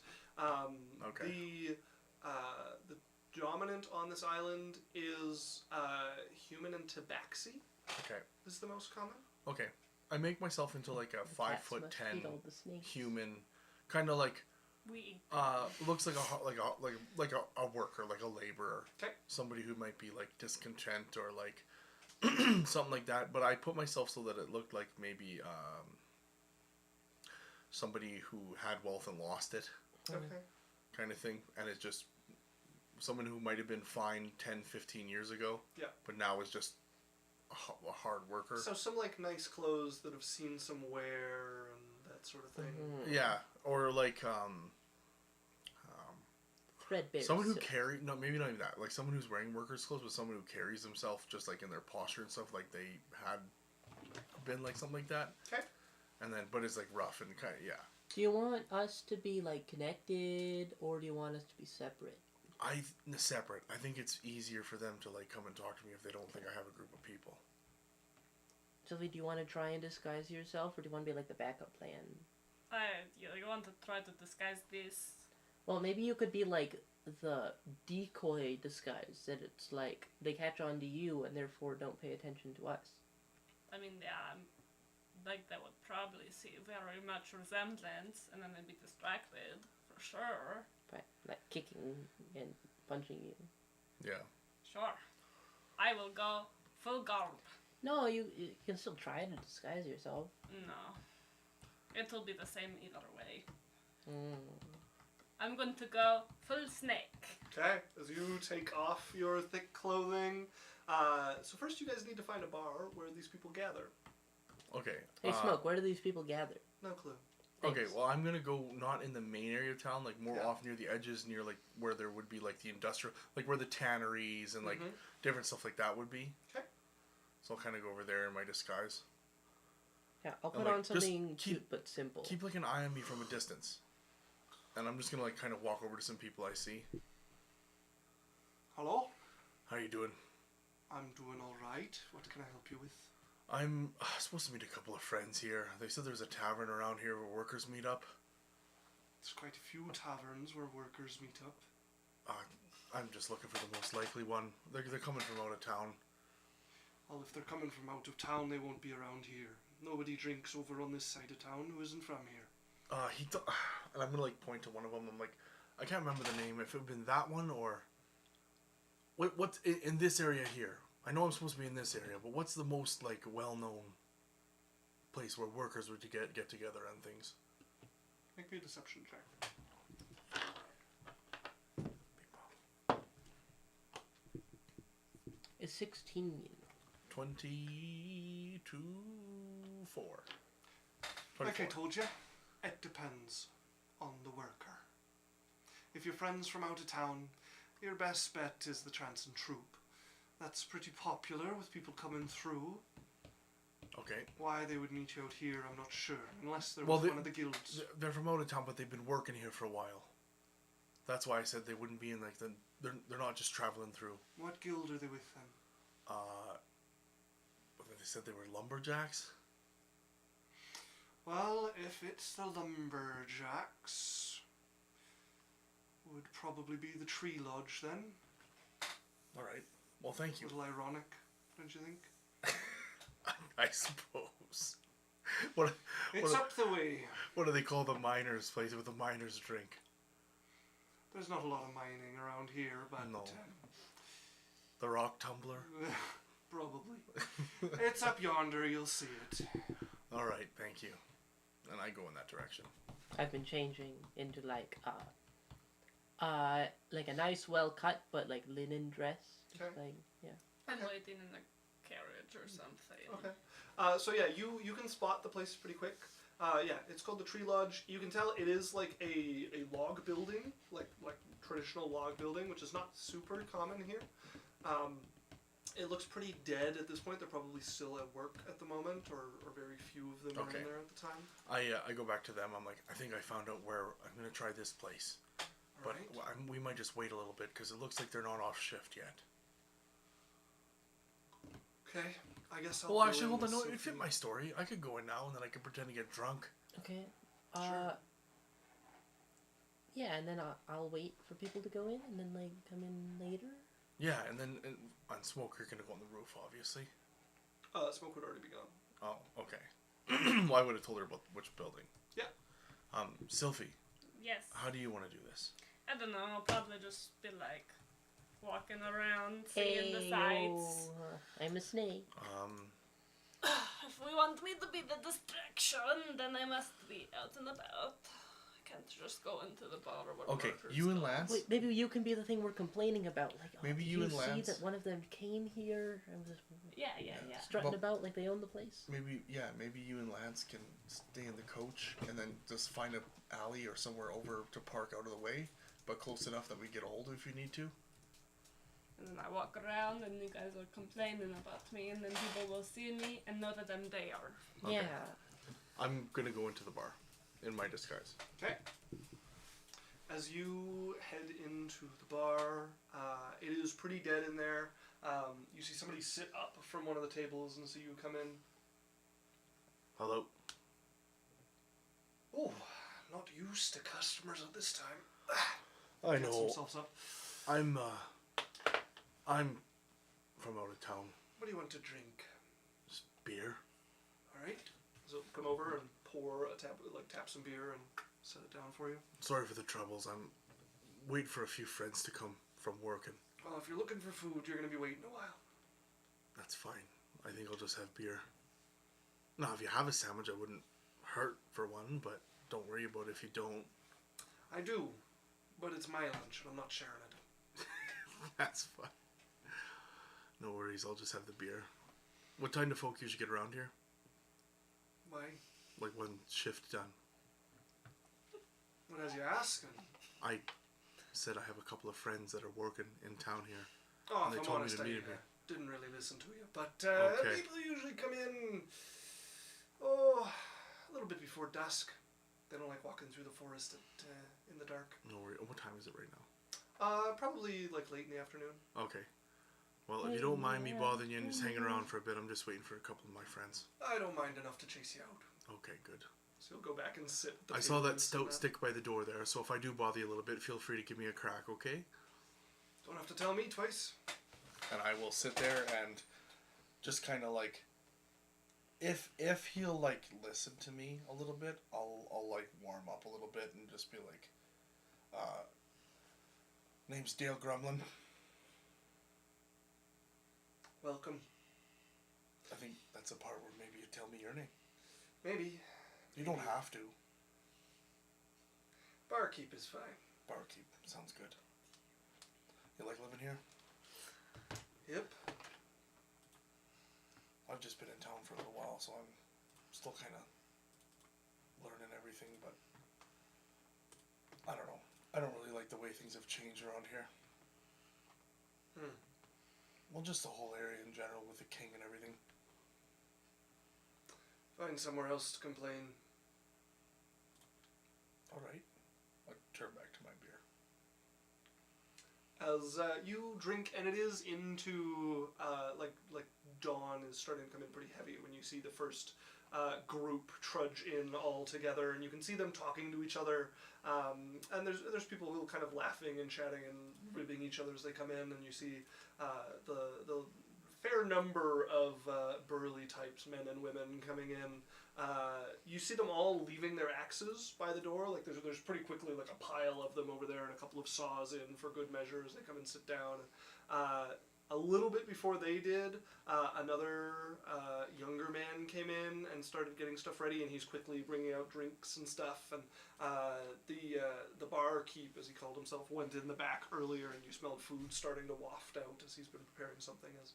Okay. The dominant on this island is human and tabaxi. Okay. Is the most common. Okay. I make myself into like a The cats 5'10" must feed all the snakes. human, kind of like We. looks like a worker, like a laborer. Okay. Somebody who might be like discontent or like something like that. But I put myself so that it looked like maybe somebody who had wealth and lost it, Okay. kind of thing. And it's just someone who might have been fine 10, 15 years ago. Yeah. But now is just a hard worker. So some like nice clothes that have seen some wear and that sort of thing. Mhm. Yeah. Or like Threadbare. someone who silk. maybe not even that, like someone who's wearing workers' clothes, but someone who carries himself just like in their posture and stuff, like they had been like something like that. Okay. And then, but it's like rough and kind of, yeah. Do you want us to be like connected, or do you want us to be separate? Separate. I think it's easier for them to like come and talk to me if they don't think I have a group of people. Sylvie, do you want to try and disguise yourself, or do you want to be like the backup plan? You want to try to disguise this? Well, maybe you could be like the decoy disguise, that it's like they catch on to you and therefore don't pay attention to us. I mean, yeah, like they would probably see very much resemblance, and then they'd be distracted for sure. But like kicking and punching you. Yeah. Sure. I will go full Corp. No, you can still try to disguise yourself. No. It'll be the same either way. Mm. I'm going to go full snake. Okay. As you take off your thick clothing. So first you guys need to find a bar where these people gather. Okay. Hey, Smoke, where do these people gather? No clue. Okay, Thanks. well, I'm gonna go not in the main area of town, like more Yeah. off near the edges, near like where there would be like the industrial, like where the tanneries and like Mhm. different stuff like that would be. Okay. So I'll kind of go over there in my disguise. Yeah, I'll And, put like, on just something keep- cute but simple. Keep like an eye on me from a distance, and I'm just gonna like kind of walk over to some people I see. Hello? How you doing? I'm doing alright. What can I help you with? I'm supposed to meet a couple of friends here. They said there's a tavern around here where workers meet up. There's quite a few taverns where workers meet up. I'm just looking for the most likely one. They're coming from out of town. Well, if they're coming from out of town, they won't be around here. Nobody drinks over on this side of town who isn't from here. And I'm gonna like point to one of them. I'm like, I can't remember the name. If it had been that one or what's in this area here? I know I'm supposed to be in this area, but what's the most like well-known place where workers would get together and things? Make me a deception check. It's 16. 22, 4. Like I 24. told you, it depends on the worker. If you're friends from out of town, your best bet is the Transon Troop. That's pretty popular with people coming through. Okay. Why they would meet you out here, I'm not sure, unless they're Well, with one of the guilds. They're from out of town, but they've been working here for a while. That's why I said they wouldn't be in like the. They're not just traveling through. What guild are they with then? They said they were lumberjacks. Well, if it's the Lumberjacks, would probably be the Tree Lodge then. All right. Well, thank A you. little ironic, don't you think? I suppose. What It's do- up the way. What do they call the miners' place with the miners' drink? There's not a lot of mining around here, but No. The rock tumbler. probably. It's up yonder, you'll see it. All right. Thank you. And I go in that direction. I've been changing into like a nice, well cut, but like linen dress. Just Okay. like, yeah. I'm waiting in a carriage or something. Okay. So yeah, you can spot the place pretty quick. Yeah, it's called the Tree Lodge. You can tell it is like a log building, like traditional log building, which is not super common here. It looks pretty dead at this point. They're probably still at work at the moment, or very few of them are Okay. in there at the time. I go back to them. I'm like, I think I found out where I'm gonna try this place, but Alright. we might just wait a little bit because it looks like they're not off shift yet. Okay, I guess I'll Well, go actually, in hold on. with No, it fit Sophie. my story. I could go in now and then I could pretend to get drunk. Okay. Sure. Yeah, and then I'll wait for people to go in, and then like come in later. Yeah, and then on smoke, you're gonna go on the roof, obviously. Smoke would already be gone. Oh, okay. Well, I would have told her about which building. Yeah. Sylphie, Yes. how do you want to do this? I don't know. I'll probably just be like walking around, seeing the sights. I'm a snake. If we want me to be the distraction, then I must be out and about. I can't just go into the bar or Okay, workers you and go. Lance. Wait, maybe you can be the thing we're complaining about. Like, Maybe did you and see Lance- that one of them came here and was Yeah. strutting Well- about like they own the place. Maybe you and Lance can stay in the coach and then just find a alley or somewhere over to park out of the way, but close enough that we get a hold of if you need to. And then I walk around and you guys are complaining about me and then people will see me and know that I'm there. Okay. Yeah. I'm gonna go into the bar in my disguise. Okay. As you head into the bar, it is pretty dead in there. You see somebody sit up from one of the tables and see you come in. Hello. Oh, not used to customers at this time. I Gets know. themselves up. I'm from out of town. What do you want to drink? Just beer. All right. So come over and pour tap some beer and set it down for you. Sorry for the troubles. I'm waiting for a few friends to come from work, and Well, if you're looking for food, you're gonna be waiting a while. that's fine. I think I'll just have beer. Now, if you have a sandwich, I wouldn't hurt for one, but don't worry about it if you don't. I do, but it's my lunch and I'm not sharing it. That's fine. No worries, I'll just have the beer. What time do folk usually get around here? Why? Like when shift done? What has you asking? I said I have a couple of friends that are working in town here. Oh, And they if I'm told me honest, to I meet him here. didn't really listen to you. But Okay. people usually come in, a little bit before dusk. They don't like walking through the forest in the dark. No worry. What time is it right now? Probably like late in the afternoon. Okay. Well, if you don't mind me bothering you and just hanging around for a bit, I'm just waiting for a couple of my friends. I don't mind enough to chase you out. Okay, good. So you'll go back and sit. At the I saw table that and sit stout down. stick by the door there, so if I do bother you a little bit, feel free to give me a crack, okay? Don't have to tell me twice. And I will sit there and just kind of like, if he'll like listen to me a little bit, I'll like warm up a little bit and just be like, name's Dale Grumlin. Welcome. I think that's the part where maybe you tell me your name. Maybe. You don't have to. Barkeep is fine. Barkeep sounds good. You like living here? Yep. also I'm still kind of learning everything, but I don't know. I don't really like the way things have changed around here. Well, just the whole area in general with the king and everything. Find somewhere else to complain. Alright. I turn back to my beer. As you drink, and it is into like dawn is starting to come in pretty heavy when you see the first group trudge in all together, and you can see them talking to each other. And there's people who are kind of laughing and chatting and ribbing each other as they come in, and you see the fair number of burly types, men and women, coming in. You see them all leaving their axes by the door. Like there's pretty quickly like a pile of them over there, and a couple of saws in for good measure as they come and sit down. A little bit before they did, another younger man came in and started getting stuff ready, and he's quickly bringing out drinks and stuff. And the barkeep, as he called himself, went in the back earlier, and you smelled food starting to waft out as he's been preparing something. As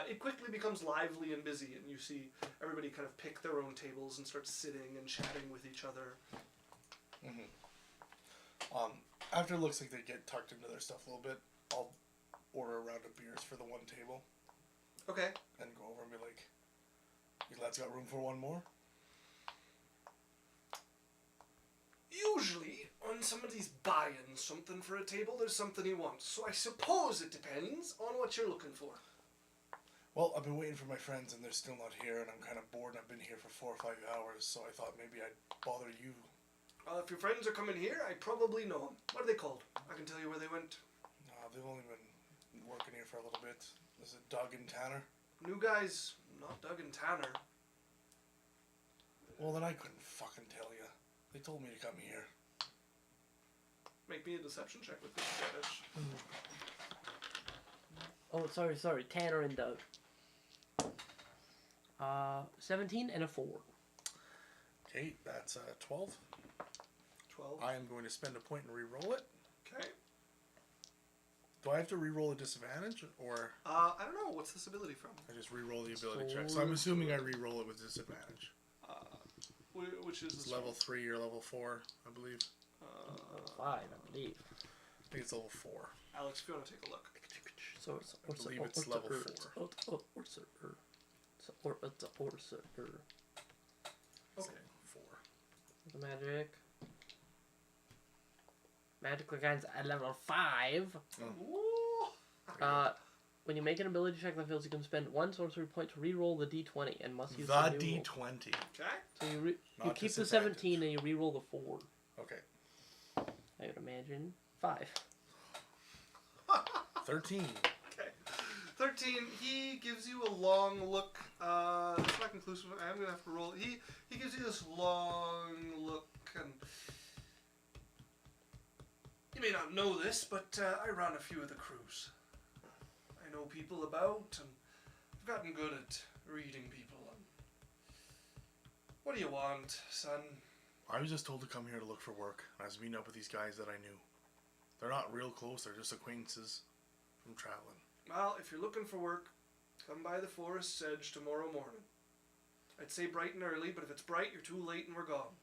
it quickly becomes lively and busy, and you see everybody kind of pick their own tables and start sitting and chatting with each other. After it looks like they get tucked into their stuff a little bit, I'll order a round of beers for the one table. Okay. And go over and be like, "You lads got room for one more?" Usually, when somebody's buying something for a table, there's something he wants. So I suppose it depends on what you're looking for. Well, I've been waiting for my friends and they're still not here, and I'm kind of bored, and I've been here for 4 or 5 hours, so I thought maybe I'd bother you. If your friends are coming here, I probably know them. What are they called? I can tell you where they went. They've only been working here for a little bit. Is it Doug and Tanner? New guys, not Doug and Tanner. Well, then I couldn't fucking tell you. They told me to come here. Make me a deception check with disadvantage. Oh, sorry. Tanner and Doug. 17 and a 4. Okay, that's 12. 12. I am going to spend a point and re-roll it. Okay. Do I have to re-roll a disadvantage, or? I don't know. What's this ability from? I just re-roll the ability check. So I'm assuming I re-roll it with disadvantage. Which is it's level 3 or level 4, I believe. Level 5, I believe. I think it's level 4. Alex, if you want to take a look. So I believe it's level 4. Okay. 4. The magic. Magical guns at level 5. Ooh. When you make an ability check that fails, you can spend 1 sorcery point to re-roll the d20 and must use the the new d20. roll. Okay. So you keep the 17 and you re-roll the 4. Okay. I would imagine 5. 13. Okay. 13. He gives you a long look. It's not conclusive. I'm gonna have to roll. He gives you this long look, and you may not know this, but I run a few of the crews. I know people about, and I've gotten good at reading people. And what do you want, son? I was just told to come here to look for work. I was meeting up with these guys that I knew. They're not real close, they're just acquaintances from traveling. Well, if you're looking for work, come by the forest's edge tomorrow morning. I'd say bright and early, but if it's bright, you're too late and we're gone.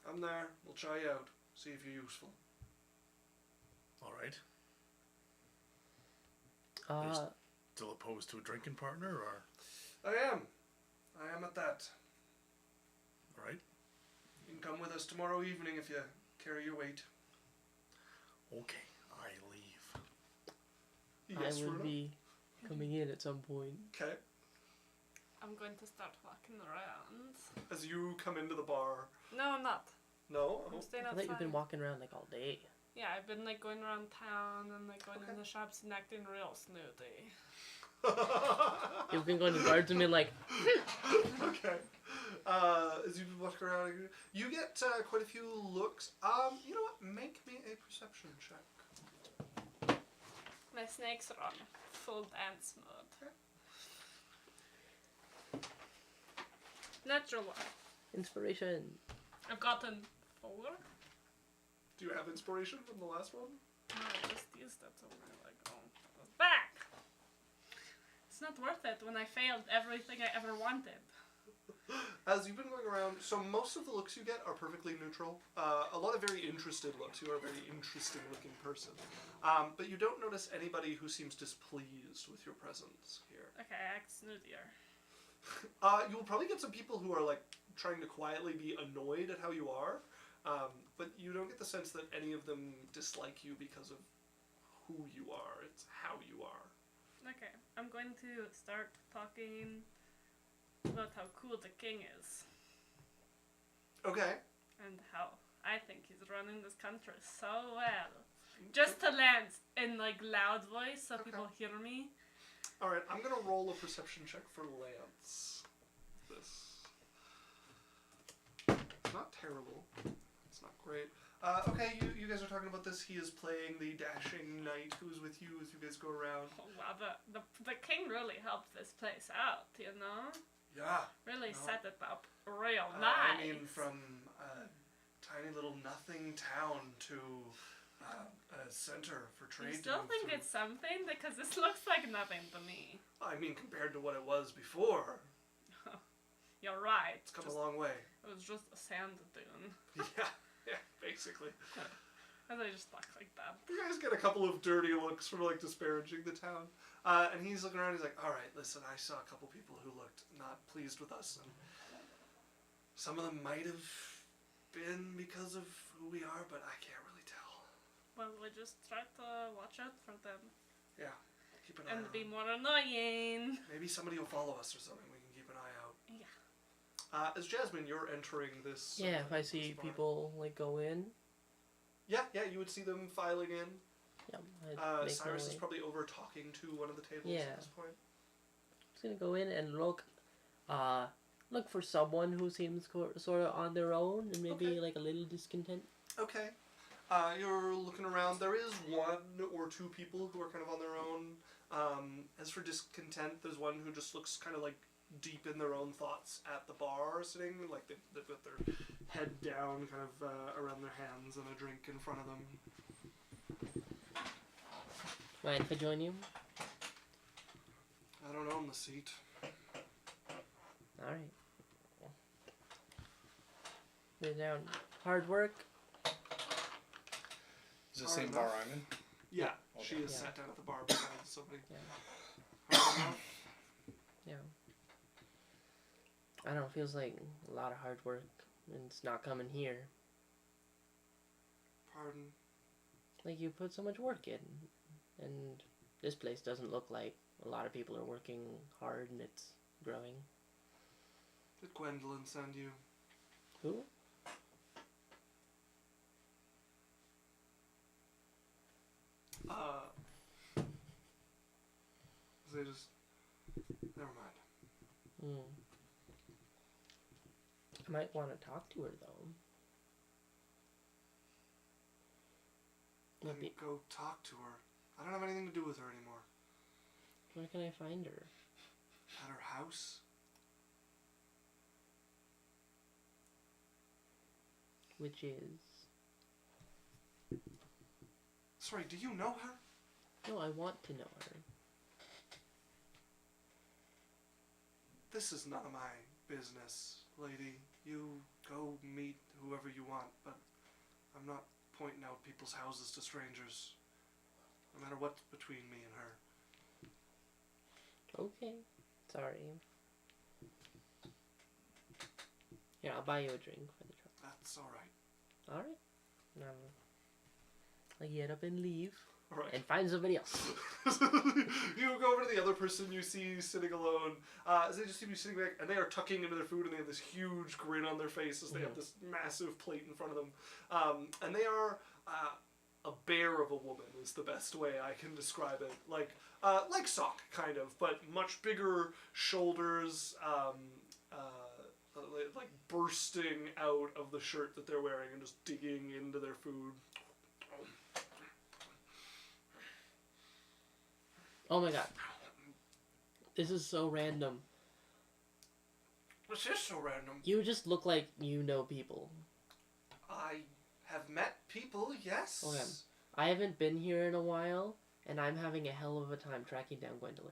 Come there, we'll try you out, see if you're useful. Alright. Still opposed to a drinking partner, or? I am at that. Alright. You can come with us tomorrow evening if you carry your weight. Okay, I leave. Yes, I will Runa? be coming in at some point. Okay. I'm going to start walking around. As you come into the bar. No, I'm not. No? I'm staying I outside. thought you've been walking around like all day. Yeah, I've been like going around town and like going in the shops and acting real snooty. You've been going to guards and been like, Okay. As you walk around, you get quite a few looks. You know what? Make me a perception check. My snakes are on full dance mode. Natural one. inspiration. I've gotten 4. Do you have inspiration from the last one? No, I just used that so we're like, oh, I was back! It's not worth it when I failed everything I ever wanted. As you've been going around, so most of the looks you get are perfectly neutral. A lot of very interested looks. You are a very interesting looking person. But you don't notice anybody who seems displeased with your presence here. Okay, act snootier. You will probably get some people who are like trying to quietly be annoyed at how you are. But you don't get the sense that any of them dislike you because of who you are. It's how you are. Okay, I'm going to start talking about how cool the king is. Okay. And how I think he's running this country so well. Just to land in like loud voice so Okay. people hear me. Alright, I'm gonna roll a perception check for Lance. This. It's not terrible. It's not great. Okay, you guys are talking about this. He is playing the dashing knight who's with you as you guys go around. Oh, wow, the king really helped this place out, you know? Yeah. Really No. set it up real nice. I mean, from a tiny little nothing town to a center for trade. You to still move think through. it's something? Because this looks like nothing to me. I mean, compared to what it was before, You're right. it's come a long way. It was just a sand dune. Yeah, basically. And I just talk like that. You guys get a couple of dirty looks from like disparaging the town. And he's looking around, he's like, alright, listen, I saw a couple people who looked not pleased with us, and some of them might have been because of who we are, but I can't really tell. Well, we just try to watch out for them. Yeah, keep an eye And on be them. more annoying. Maybe somebody will follow us or something, we can keep an eye out. Yeah. As Jasmine, you're entering this... Yeah, if I see this barn. people like go in, Yeah, you would see them filing in. yeah, I'd make my Cyrus is way. probably over talking to one of the tables Yeah. at this point. Just gonna go in and look for someone who seems sort of on their own and maybe Okay. like a little discontent. Okay. You're looking around. There is one or two people who are kind of on their own. As for discontent, there's one who just looks kind of like deep in their own thoughts at the bar, sitting like they've got their head down, kind of around their hands, and a drink in front of them. Mind if I join you? I don't own the seat. Alright. Sit down. Hard work. Is it the Hard same enough. bar I'm in? Yeah, Okay. she is Yeah. sat down at the bar beside somebody. Yeah. Hard enough? Yeah. I don't know, it feels like a lot of hard work and it's not coming here. Pardon. Like you put so much work in and this place doesn't look like a lot of people are working hard and it's growing. Did Gwendolyn send you? Who? They just... Never mind. Hmm. I might want to talk to her though. Then Maybe. go talk to her. I don't have anything to do with her anymore. Where can I find her? At her house? Which is... Sorry, do you know her? No, I want to know her. This is none of my business, lady. You go meet whoever you want, but I'm not pointing out people's houses to strangers. No matter what's between me and her. Okay. Sorry. Here, I'll buy you a drink for the trouble. That's alright. Alright. I get up and leave. Alright. And find somebody else. You go over to the other person you see sitting alone. As they just see you sitting back, and they are tucking into their food, and they have this huge grin on their face as they have this massive plate in front of them. And they are a bear of a woman is the best way I can describe it. Like Sock, kind of, but much bigger shoulders, like bursting out of the shirt that they're wearing and just digging into their food. Oh my god. This is so random. It's just so random. You just look like you know people. I have met people, yes. Okay. I haven't been here in a while, and I'm having a hell of a time tracking down Gwendolyn.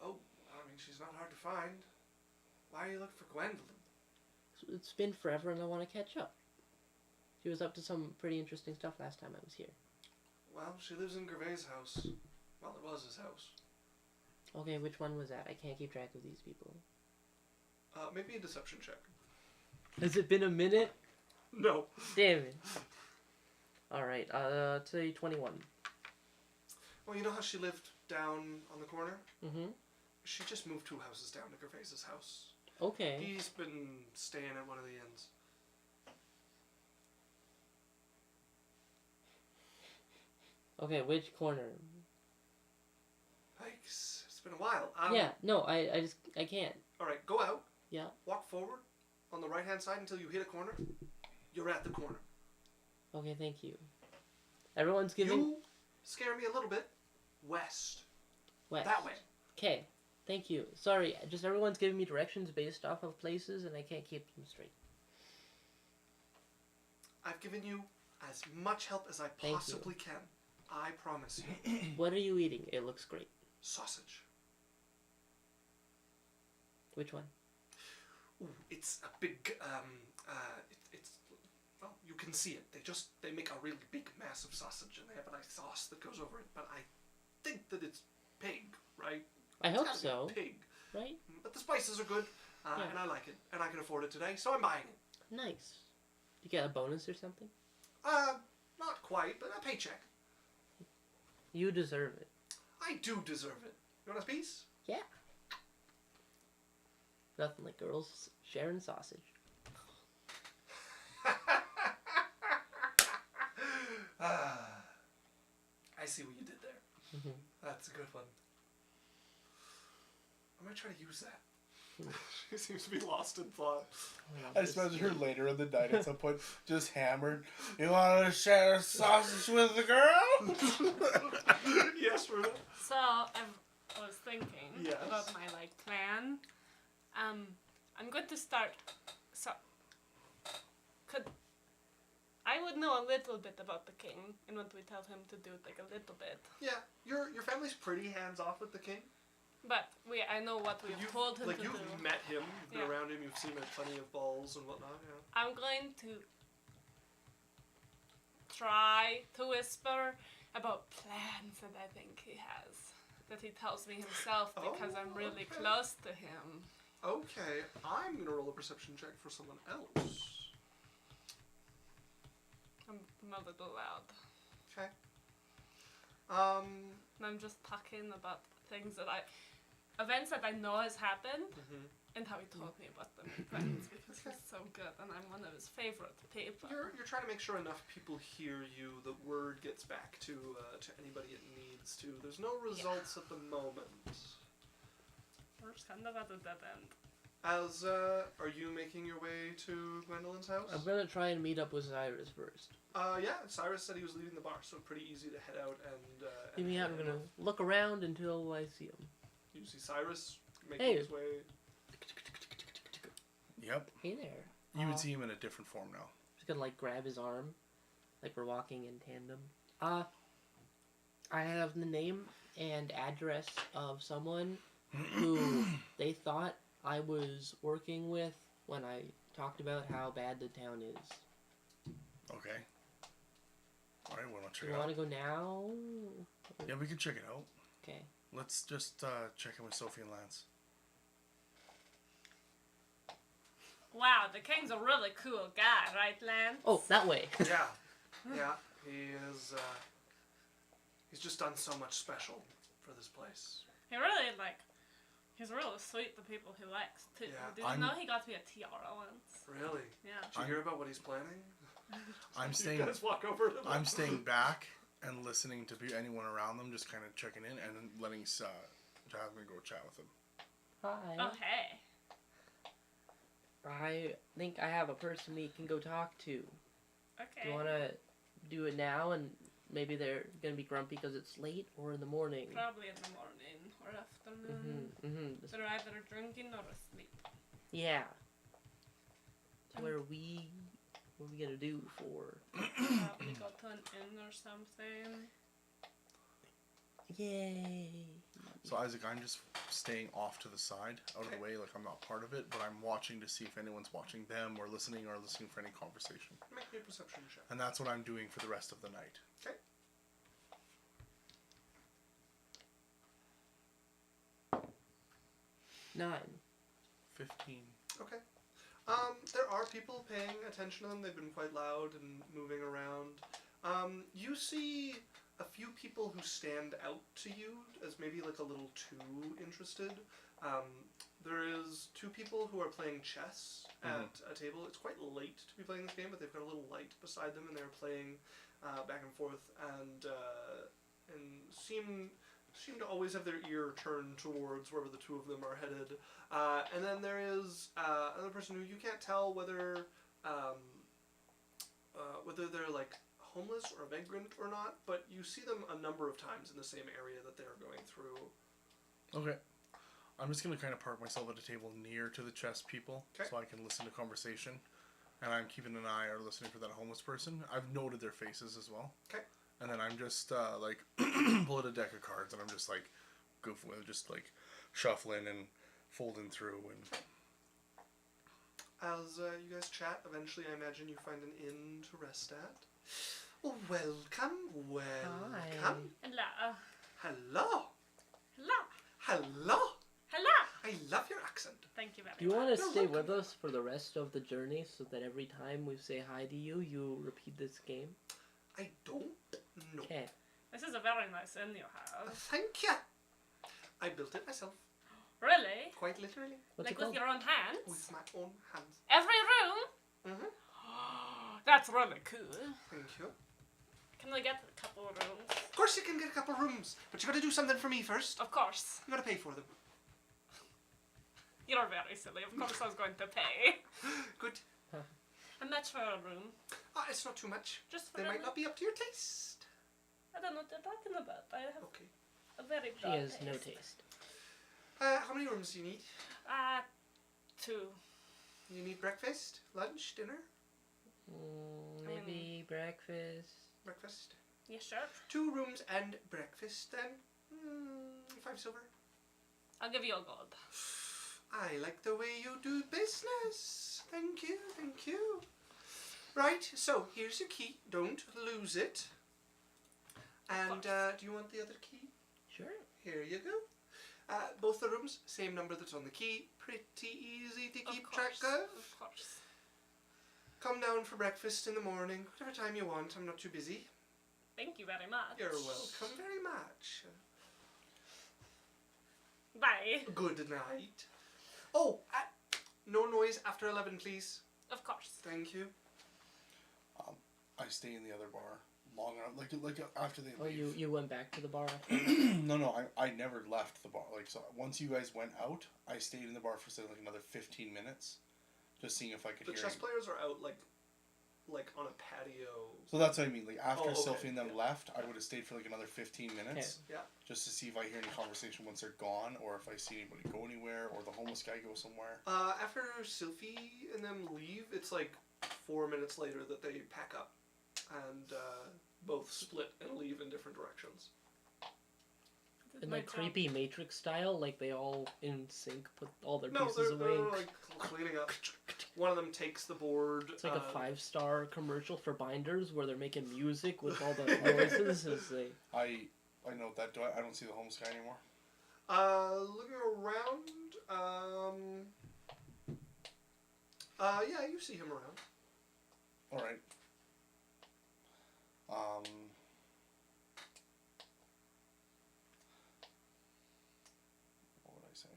Oh, I mean, she's not hard to find. Why are you looking for Gwendolyn? It's been forever and I want to catch up. She was up to some pretty interesting stuff last time I was here. Well, she lives in Gervais' house. Well, it was his house. Okay, which one was that? I can't keep track of these people. Maybe a deception check. Has it been a minute? No. Damn it. Alright, say 21. Well, you know how she lived down on the corner? Mm-hmm. She just moved 2 houses down to Gervais' house. Okay. He's been staying at one of the inns. Okay, which corner? Yikes. It's been a while. Yeah, no, I can't. Alright, go out. Yeah. Walk forward on the right-hand side until you hit a corner. You're at the corner. Okay, thank you. Everyone's giving... You scare me a little bit. West. West. That way. Okay, thank you. Sorry, just everyone's giving me directions based off of places and I can't keep them straight. I've given you as much help as I Thank possibly can. I promise you. What are you eating? It looks great. Sausage. Which one? Ooh, it's a big, it's, well, you can see it. They make a really big, massive sausage and they have a nice sauce that goes over it. But I think that it's pig, right? I It's hope gotta be so. Pig. Right? But the spices are good, Yeah. and I like it. And I can afford it today, so I'm buying it. Nice. You get a bonus or something? Not quite, but a paycheck. You deserve it. I do deserve it. You want a piece? Yeah. Nothing like girls sharing sausage. I see what you did there. Mm-hmm. That's a good one. I'm gonna try to use that. She seems to be lost in thought. I just imagine her later in the night at some point, just hammered. You want to share a sausage with the girl? Yes, Runa. So I was thinking Yes. about my plan. I'm going to start. So I would know a little bit about the king, and what we tell him to do, like a little bit. Yeah, your family's pretty hands off with the king. But I know what we've told him to you've do. met him, you've been Yeah. around him, you've seen him at plenty of balls and whatnot. Yeah. I'm going to try to whisper about plans that I think he has. That he tells me himself because I'm really okay. close to him. Okay, I'm gonna roll a perception check for someone else. I'm a little loud. Okay. And I'm just talking about things events that I know has happened, and how he told me about them in friends because he's so good and I'm one of his favorite people. You're trying to make sure enough people hear you that word gets back to anybody it needs to. There's no results at the moment. We're just kind of at a dead end. Are you making your way to Gwendolyn's house? I'm gonna try and meet up with Cyrus first. Yeah, Cyrus said he was leaving the bar, so pretty easy to head out and... Maybe I'm gonna look around until I see him. You see Cyrus making Hey. his way... Yep. Hey there. You would see him in a different form now. Just gonna like grab his arm, like we're walking in tandem. I have the name and address of someone who they thought I was working with when I talked about how bad the town is. Okay. Alright, we'll check Do it you out. want to go now? Yeah, we can check it out. Okay. Let's just check in with Sophie and Lance. Wow, the king's a really cool guy, right, Lance? Oh, that way. Yeah, he is, he's just done so much special for this place. He really, he's really sweet to people he likes, too. Yeah. Did you know he got me a tiara once? Really? Yeah. Did you hear about what he's planning? I'm You staying. guys walk over to them. I'm staying back and listening to anyone around them, just kind of checking in and then letting to have me go chat with them. Hi. Oh, hey. I think I have a person we can go talk to. Okay. Do you want to do it now and maybe they're going to be grumpy because it's late, or in the morning? Probably in the morning or afternoon. They're either drinking or asleep. Yeah. So what are we going to do for? Probably go to an inn or something. Yay. So Isaac, I'm just staying off to the side, out of the Okay. way, like I'm not part of it, but I'm watching to see if anyone's watching them or listening for any conversation. Make me a perception check. And that's what I'm doing for the rest of the night. Okay. Nine. 15. Okay. There are people paying attention to them. They've been quite loud and moving around. You see a few people who stand out to you as maybe like a little too interested. There is two people who are playing chess at a table. It's quite late to be playing this game, but they've got a little light beside them, and they're playing back and forth, and seem to always have their ear turned towards wherever the two of them are headed. And then there is another person who you can't tell whether they're like homeless or a vagrant or not, but you see them a number of times in the same area that they're going through. Okay. I'm just going to kind of park myself at a table near to the chess people, Okay. so I can listen to conversation. And I'm keeping an eye or listening for that homeless person. I've noted their faces as well. Okay. And then I'm just like pull out a deck of cards, and I'm just like goofing with, just like shuffling and folding through. And As you guys chat, eventually I imagine you find an inn to rest at. Oh, welcome. Hi. Hello. Hello. Hello. Hello. Hello. I love your accent. Thank you very Do you much. want to You're stay welcome. with us for the rest of the journey so that every time we say hi to you, you repeat this game? I don't know. Okay. This is a very nice inn you have. Thank you. I built it myself, Really? quite literally, What's Like it with called? your own hands? with my own hands. Every room? Mm-hmm. That's really cool. Thank you. Can I get a couple of rooms? Of course you can get a couple rooms, but you gotta do something for me first. Of course. You gotta pay for them. You're very silly. Of course I was going to pay. Good. How much for a room? It's not too much. Just for They a might room? not be up to your taste. I don't know what you're talking about. I have Okay. a very She bad has no taste. taste. How many rooms do you need? 2. You need breakfast, lunch, dinner, Maybe breakfast. breakfast. Yeah, sure. 2 rooms and breakfast then. 5 silver. I'll give you a gold. I like the way you do business. Thank you, thank you. Right, so here's your key. Don't lose it. And do you want the other key? Sure. Here you go. Both the rooms, same number that's on the key. Pretty easy to keep track of. Of course. Come down for breakfast in the morning, whatever time you want. I'm not too busy. Thank you very much. You're welcome very much. Bye. Good night. Oh, no noise after 11, please. Of course. Thank you. I stay in the other bar long enough, like after they Oh, leave. you went back to the bar after? No, I never left the bar. Like, so once you guys went out, I stayed in the bar for say like another 15 minutes, just seeing if I could The hear. chess any- players are out like on a patio. So that's what I mean. Like after Oh, okay, Sylphie and them yeah. left, I would have stayed for like another 15 minutes, Yeah. just to see if I hear any conversation once they're gone, or if I see anybody go anywhere, or the homeless guy go somewhere. After Sylphie and them leave, it's like 4 minutes later that they pack up and both split and leave in different directions. In My like job. creepy Matrix style, like they all in sync put all their No, pieces they're away. like cleaning up. One of them takes the board. It's like a 5-star commercial for binders where they're making music with all the noises as they. I note that. I don't see the homeless guy anymore. Looking around, yeah, you see him around. All right. What would I say?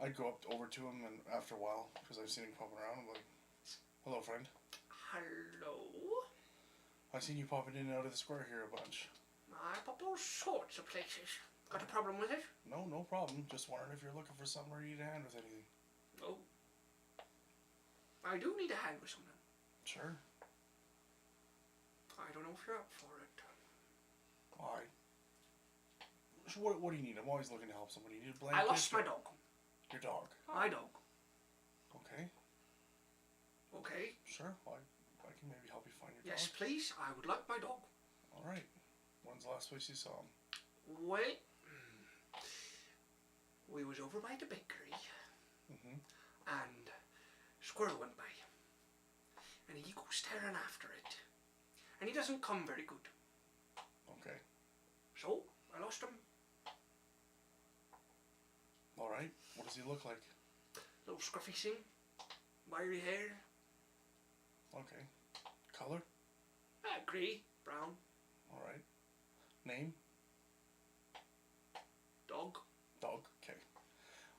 I'd go up over to him, and after a while, because I've seen him popping around, I'm like, "Hello, friend. Hello. I've seen you popping in and out of the square here a bunch." I pop all sorts of places. Got a problem with it? No problem. Just wondering if you're looking for something or you need a hand with anything. Oh. I do need a hand with something. Sure. I don't know if you're up for it. Why? So what do you need? I'm always looking to help somebody. You need a I blanket? lost my dog. Your dog. My dog. Okay. Okay. Sure. Well, I can maybe help you find your Yes, dog. please. I would like my dog. All right. When's the last place you saw him? Well, we was over by the bakery, and squirrel went by, and he goes tearing after it, and he doesn't come very good. Okay. So I lost him. All right. What does he look like? Little scruffy thing, wiry hair, Okay. Color? grey, brown, All right. Name? dog. Dog. Okay.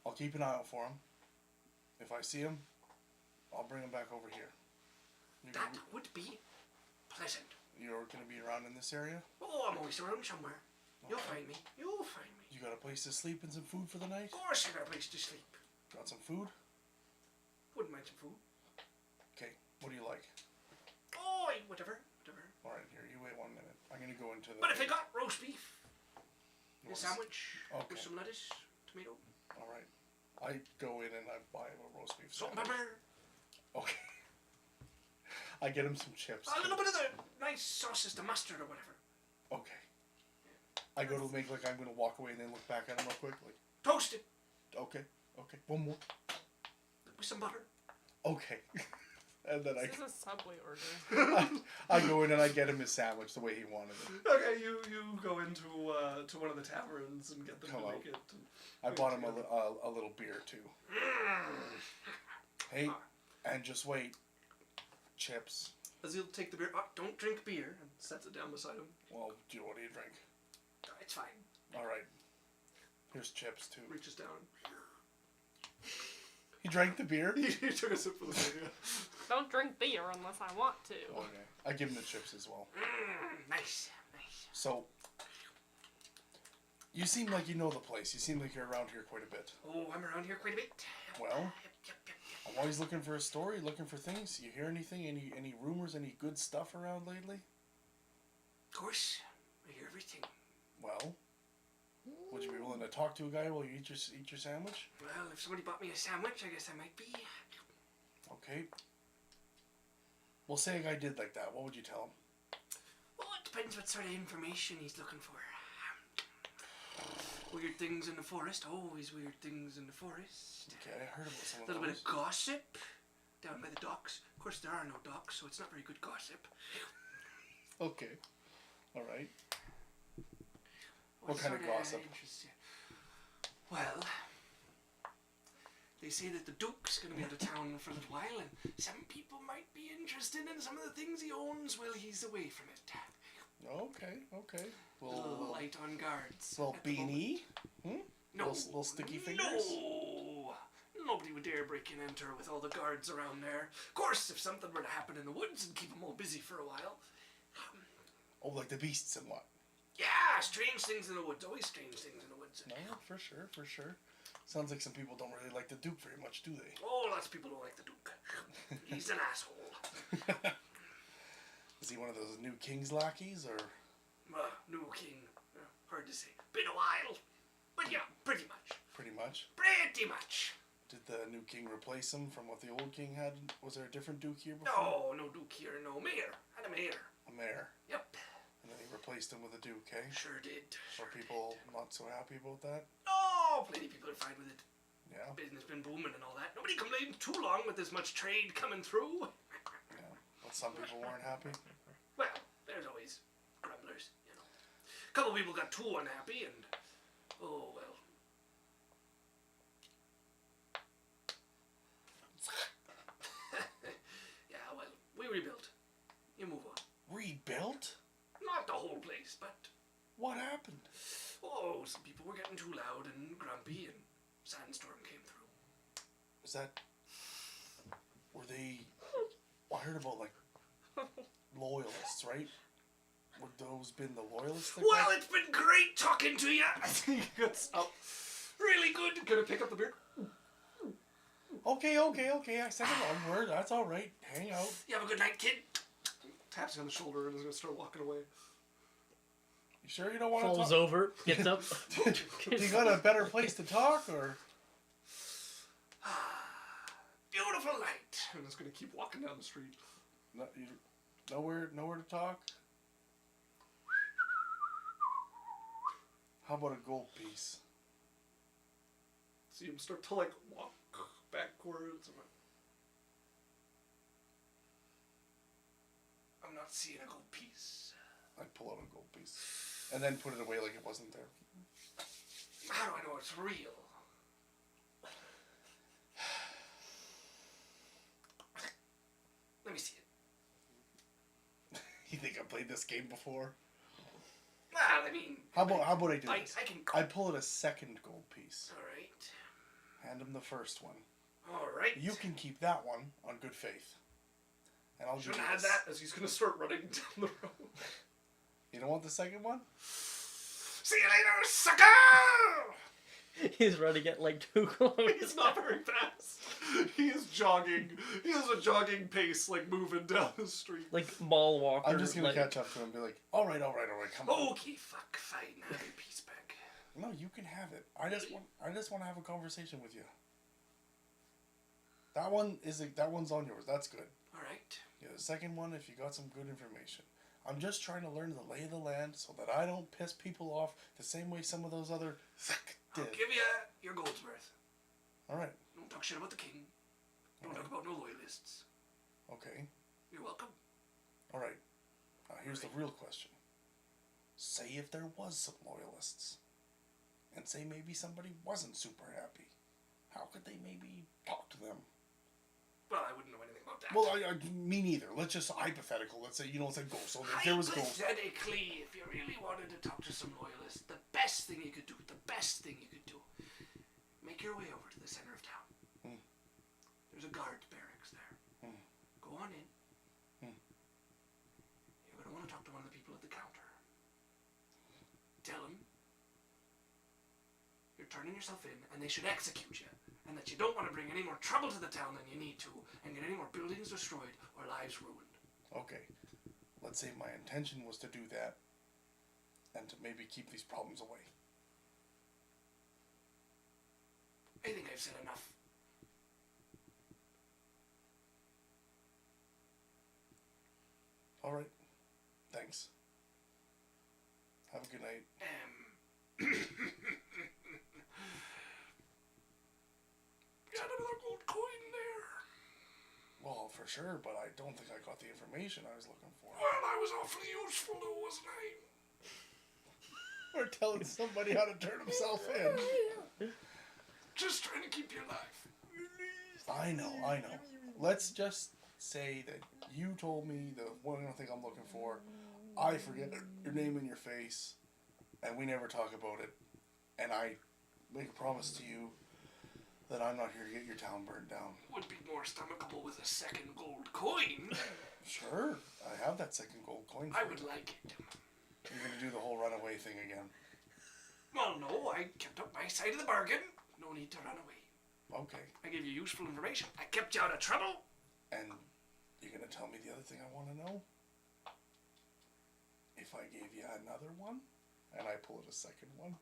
I'll keep an eye out for him. If I see him, I'll bring him back over here. That would be pleasant. You're gonna be around in this area? Oh, I'm always around somewhere. You'll Okay. find me. You'll find me. You got a place to sleep and some food for the night? Of course I got a place to sleep. Got some food? Wouldn't mind some food. Okay. What do you like? Oh, whatever. All right. Here. You wait 1 minute. I'm gonna go into the. But if I got roast beef, You a want sandwich Okay. with some lettuce, tomato, All right. I go in and I buy him a roast beef salt and sandwich. pepper, Okay. I get him some chips. a little bit of the nice sauces, the mustard or whatever. Okay. I go to make like I'm gonna walk away and then look back at him real quick. Like, Toasted okay. One more. with some butter. Okay. And then This is a Subway order. I go in and I get him his sandwich the way he wanted it. Okay, you go into to one of the taverns and get them Come to out. make it. I bought him a little beer too. Hey, and just wait. Chips. As he'll take the beer, don't drink beer, and sets it down beside him. Well, what do you drink? It's fine. All right. Here's chips too. Reaches down. He drank the beer. He took a sip for the beer. Don't drink beer unless I want to. Okay. I give him the chips as well. Nice. So, you seem like you know the place. You seem like you're around here quite a bit. Oh, I'm around here quite a bit. Well, Yep. I'm always looking for a story, looking for things. You hear anything? Any rumors? Any good stuff around lately? Of course, I hear everything. Well, would you be willing to talk to a guy while you eat your sandwich? Well, if somebody bought me a sandwich, I guess I might be. Okay. Well, say a guy did like that. What would you tell him? Well, it depends what sort of information he's looking for. Weird things in the forest. Always weird things in the forest. Okay, I heard about some A of little bit those. of gossip down by the docks. Of course, there are no docks, so it's not very good gossip. Okay. All right. What kind of sorta gossip? interests you? Well, they say that the Duke's going to be out of town for a little while, and some people might be interested in some of the things he owns while he's away from it. Okay. A little light on guards. Little at the moment. beanie? No. Little sticky fingers? No. Nobody would dare break and enter with all the guards around there. Of course, if something were to happen in the woods and keep them all busy for a while. Oh, like the beasts and what? Yeah, strange things in the woods. Always strange things in the woods. No, for sure. Sounds like some people don't really like the Duke very much, do they? Oh, lots of people don't like the Duke. He's an asshole. Is he one of those new king's lackeys, or? New king. Hard to say. Been a while. But yeah, pretty much. Pretty much. Pretty much. Did the new king replace him from what the old king had? Was there a different Duke here before? No Duke here. No mayor. Had a mayor. A mayor. Yep. And then he replaced him with a Duke, eh? Sure did. Are people not so happy about that? Oh, plenty of people are fine with it. Yeah. Business been booming and all that. Nobody complained too long with this much trade coming through. Yeah. But some people weren't happy. Well, there's always grumblers, you know. A couple people got too unhappy and, oh well. Yeah, well, we rebuilt. You move on. Rebuilt? Not the whole place, but, What happened? oh, some people were getting too loud and grumpy and sandstorm came through. Was that? Were they? I heard about like loyalists, right? Would those been the loyalists? that Well, got- it's been great talking to you. He gets up. Really good. Gonna pick up the beer. Okay. I said the wrong word. That's all right. Hang out. You have a good night, kid. Taps you on the shoulder and is gonna start walking away. You sure you don't want to Falls talk? over, gets up. You got a better place to talk, or? Beautiful night. And it's gonna keep walking down the street. No, nowhere to talk. How about a gold piece? See him start to like walk backwards. I'm not seeing a gold piece. I'd pull out a gold piece. And then put it away like it wasn't there. How do I know it's real? Let me see it. You think I played this game before? I mean... How about I do this? I can... I pull out a second gold piece. Alright. Hand him the first one. Alright. You can keep that one on good faith. And I'll Shouldn't do have this. had that as he's gonna start running down the road. You don't want the second one? See you later, sucker! He's running at like 2 kilometers. He's not very fast. He is jogging. He has a jogging pace, like moving down the street. Like mall walker. I'm just gonna like, catch up to him and be like, all right, come on. Okay, fuck, fine. Have your piece back. No, you can have it. I just want to have a conversation with you. That one's on yours. That's good. Alright. Yeah, the second one, if you got some good information. I'm just trying to learn the lay of the land so that I don't piss people off the same way some of those other I'll did. give you your gold's worth. Alright, Don't talk shit about the king. Don't talk about no loyalists. okay. You're welcome. Alright. Now here's the real question. Say if there was some loyalists. And say maybe somebody wasn't super happy. How could they maybe talk to them? Well, I wouldn't know anything about that. Well, me neither. Let's just hypothetical. Let's say, it's a ghost. So if there was ghosts. Hypothetically, if you really wanted to talk to some loyalists, the best thing you could do, make your way over to the center of town. There's a guard barracks there. Go on in. You're going to want to talk to one of the people at the counter. Tell them you're turning yourself in and they should execute you. And that you don't want to bring any more trouble to the town than you need to, and get any more buildings destroyed or lives ruined. Okay. Let's say my intention was to do that, and to maybe keep these problems away. I think I've said enough. Alright. Thanks. Have a good night. Got another gold coin there. Well, for sure, but I don't think I got the information I was looking for. Well, I was awfully useful though, wasn't I? Or telling somebody how to turn himself in. Just trying to keep you alive. I know. Let's just say that you told me the one thing I'm looking for. I forget your name and your face, and we never talk about it. And I make a promise to you that I'm not here to get your town burned down. Would be more stomachable with a second gold coin. Sure, I have that second gold coin for I you. would like it. You're going to do the whole runaway thing again. Well, no, I kept up my side of the bargain. No need to run away. Okay. I gave you useful information. I kept you out of trouble. And you're going to tell me the other thing I want to know? If I gave you another one, and I pull it a second one,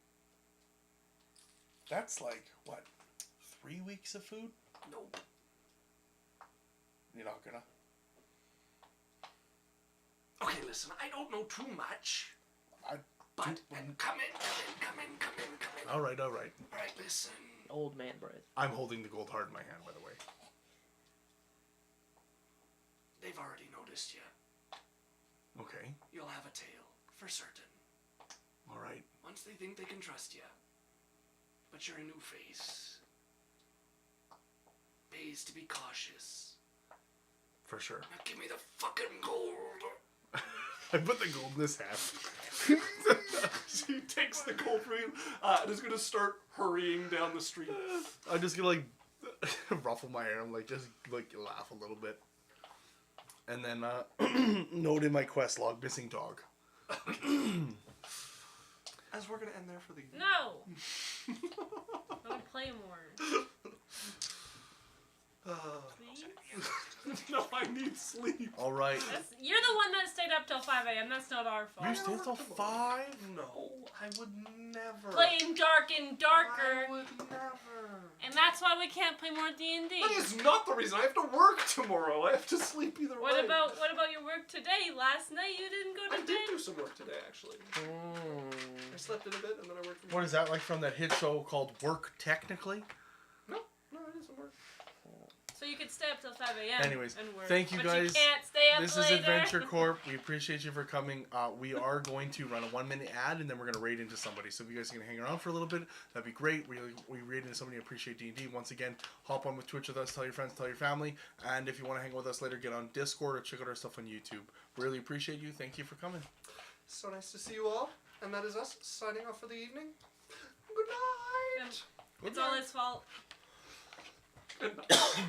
that's like, what, 3 weeks of food? Nope. You're not gonna? Okay, listen, I don't know too much. Come in. All right. Alright, listen. Old man breath. I'm holding the gold heart in my hand, by the way. They've already noticed you. Okay. You'll have a tail, for certain. All right. Once they think they can trust you. But you're a new face. Pays to be cautious. For sure. Now give me the fucking gold. I put the gold in this half. She takes the gold from you and is going to start hurrying down the street. I'm just gonna ruffle my hair and just laugh a little bit. And then note in my quest log, missing dog. As we're going to end there for the evening. No! I want to play more. Please? No, I need sleep. All right. You're the one that stayed up till 5 a.m. That's not our fault. You stayed till 5? No, I would never. Playing dark and darker, I would never. and that's why we can't play more D&D. That is not the reason. I have to work tomorrow. I have to sleep either way. What about your work today? Last night you didn't go I to did bed. do some work today, actually. I slept in a bit, and then I worked from What is that like from that hit show called Work Technically? No, I did some work. So you could stay up till 5 a.m. Anyways, and work. thank you but guys. You can't stay up This later. is Adventure Corp. We appreciate you for coming. We are going to run a 1-minute ad, and then we're going to raid into somebody. So if you guys can hang around for a little bit, that'd be great. We raid into somebody who appreciate D&D. Once again, hop on with Twitch with us. Tell your friends, tell your family. And if you want to hang with us later, get on Discord or check out our stuff on YouTube. Really appreciate you. Thank you for coming. So nice to see you all. And that is us signing off for the evening. Good night. It's all his fault. Good night.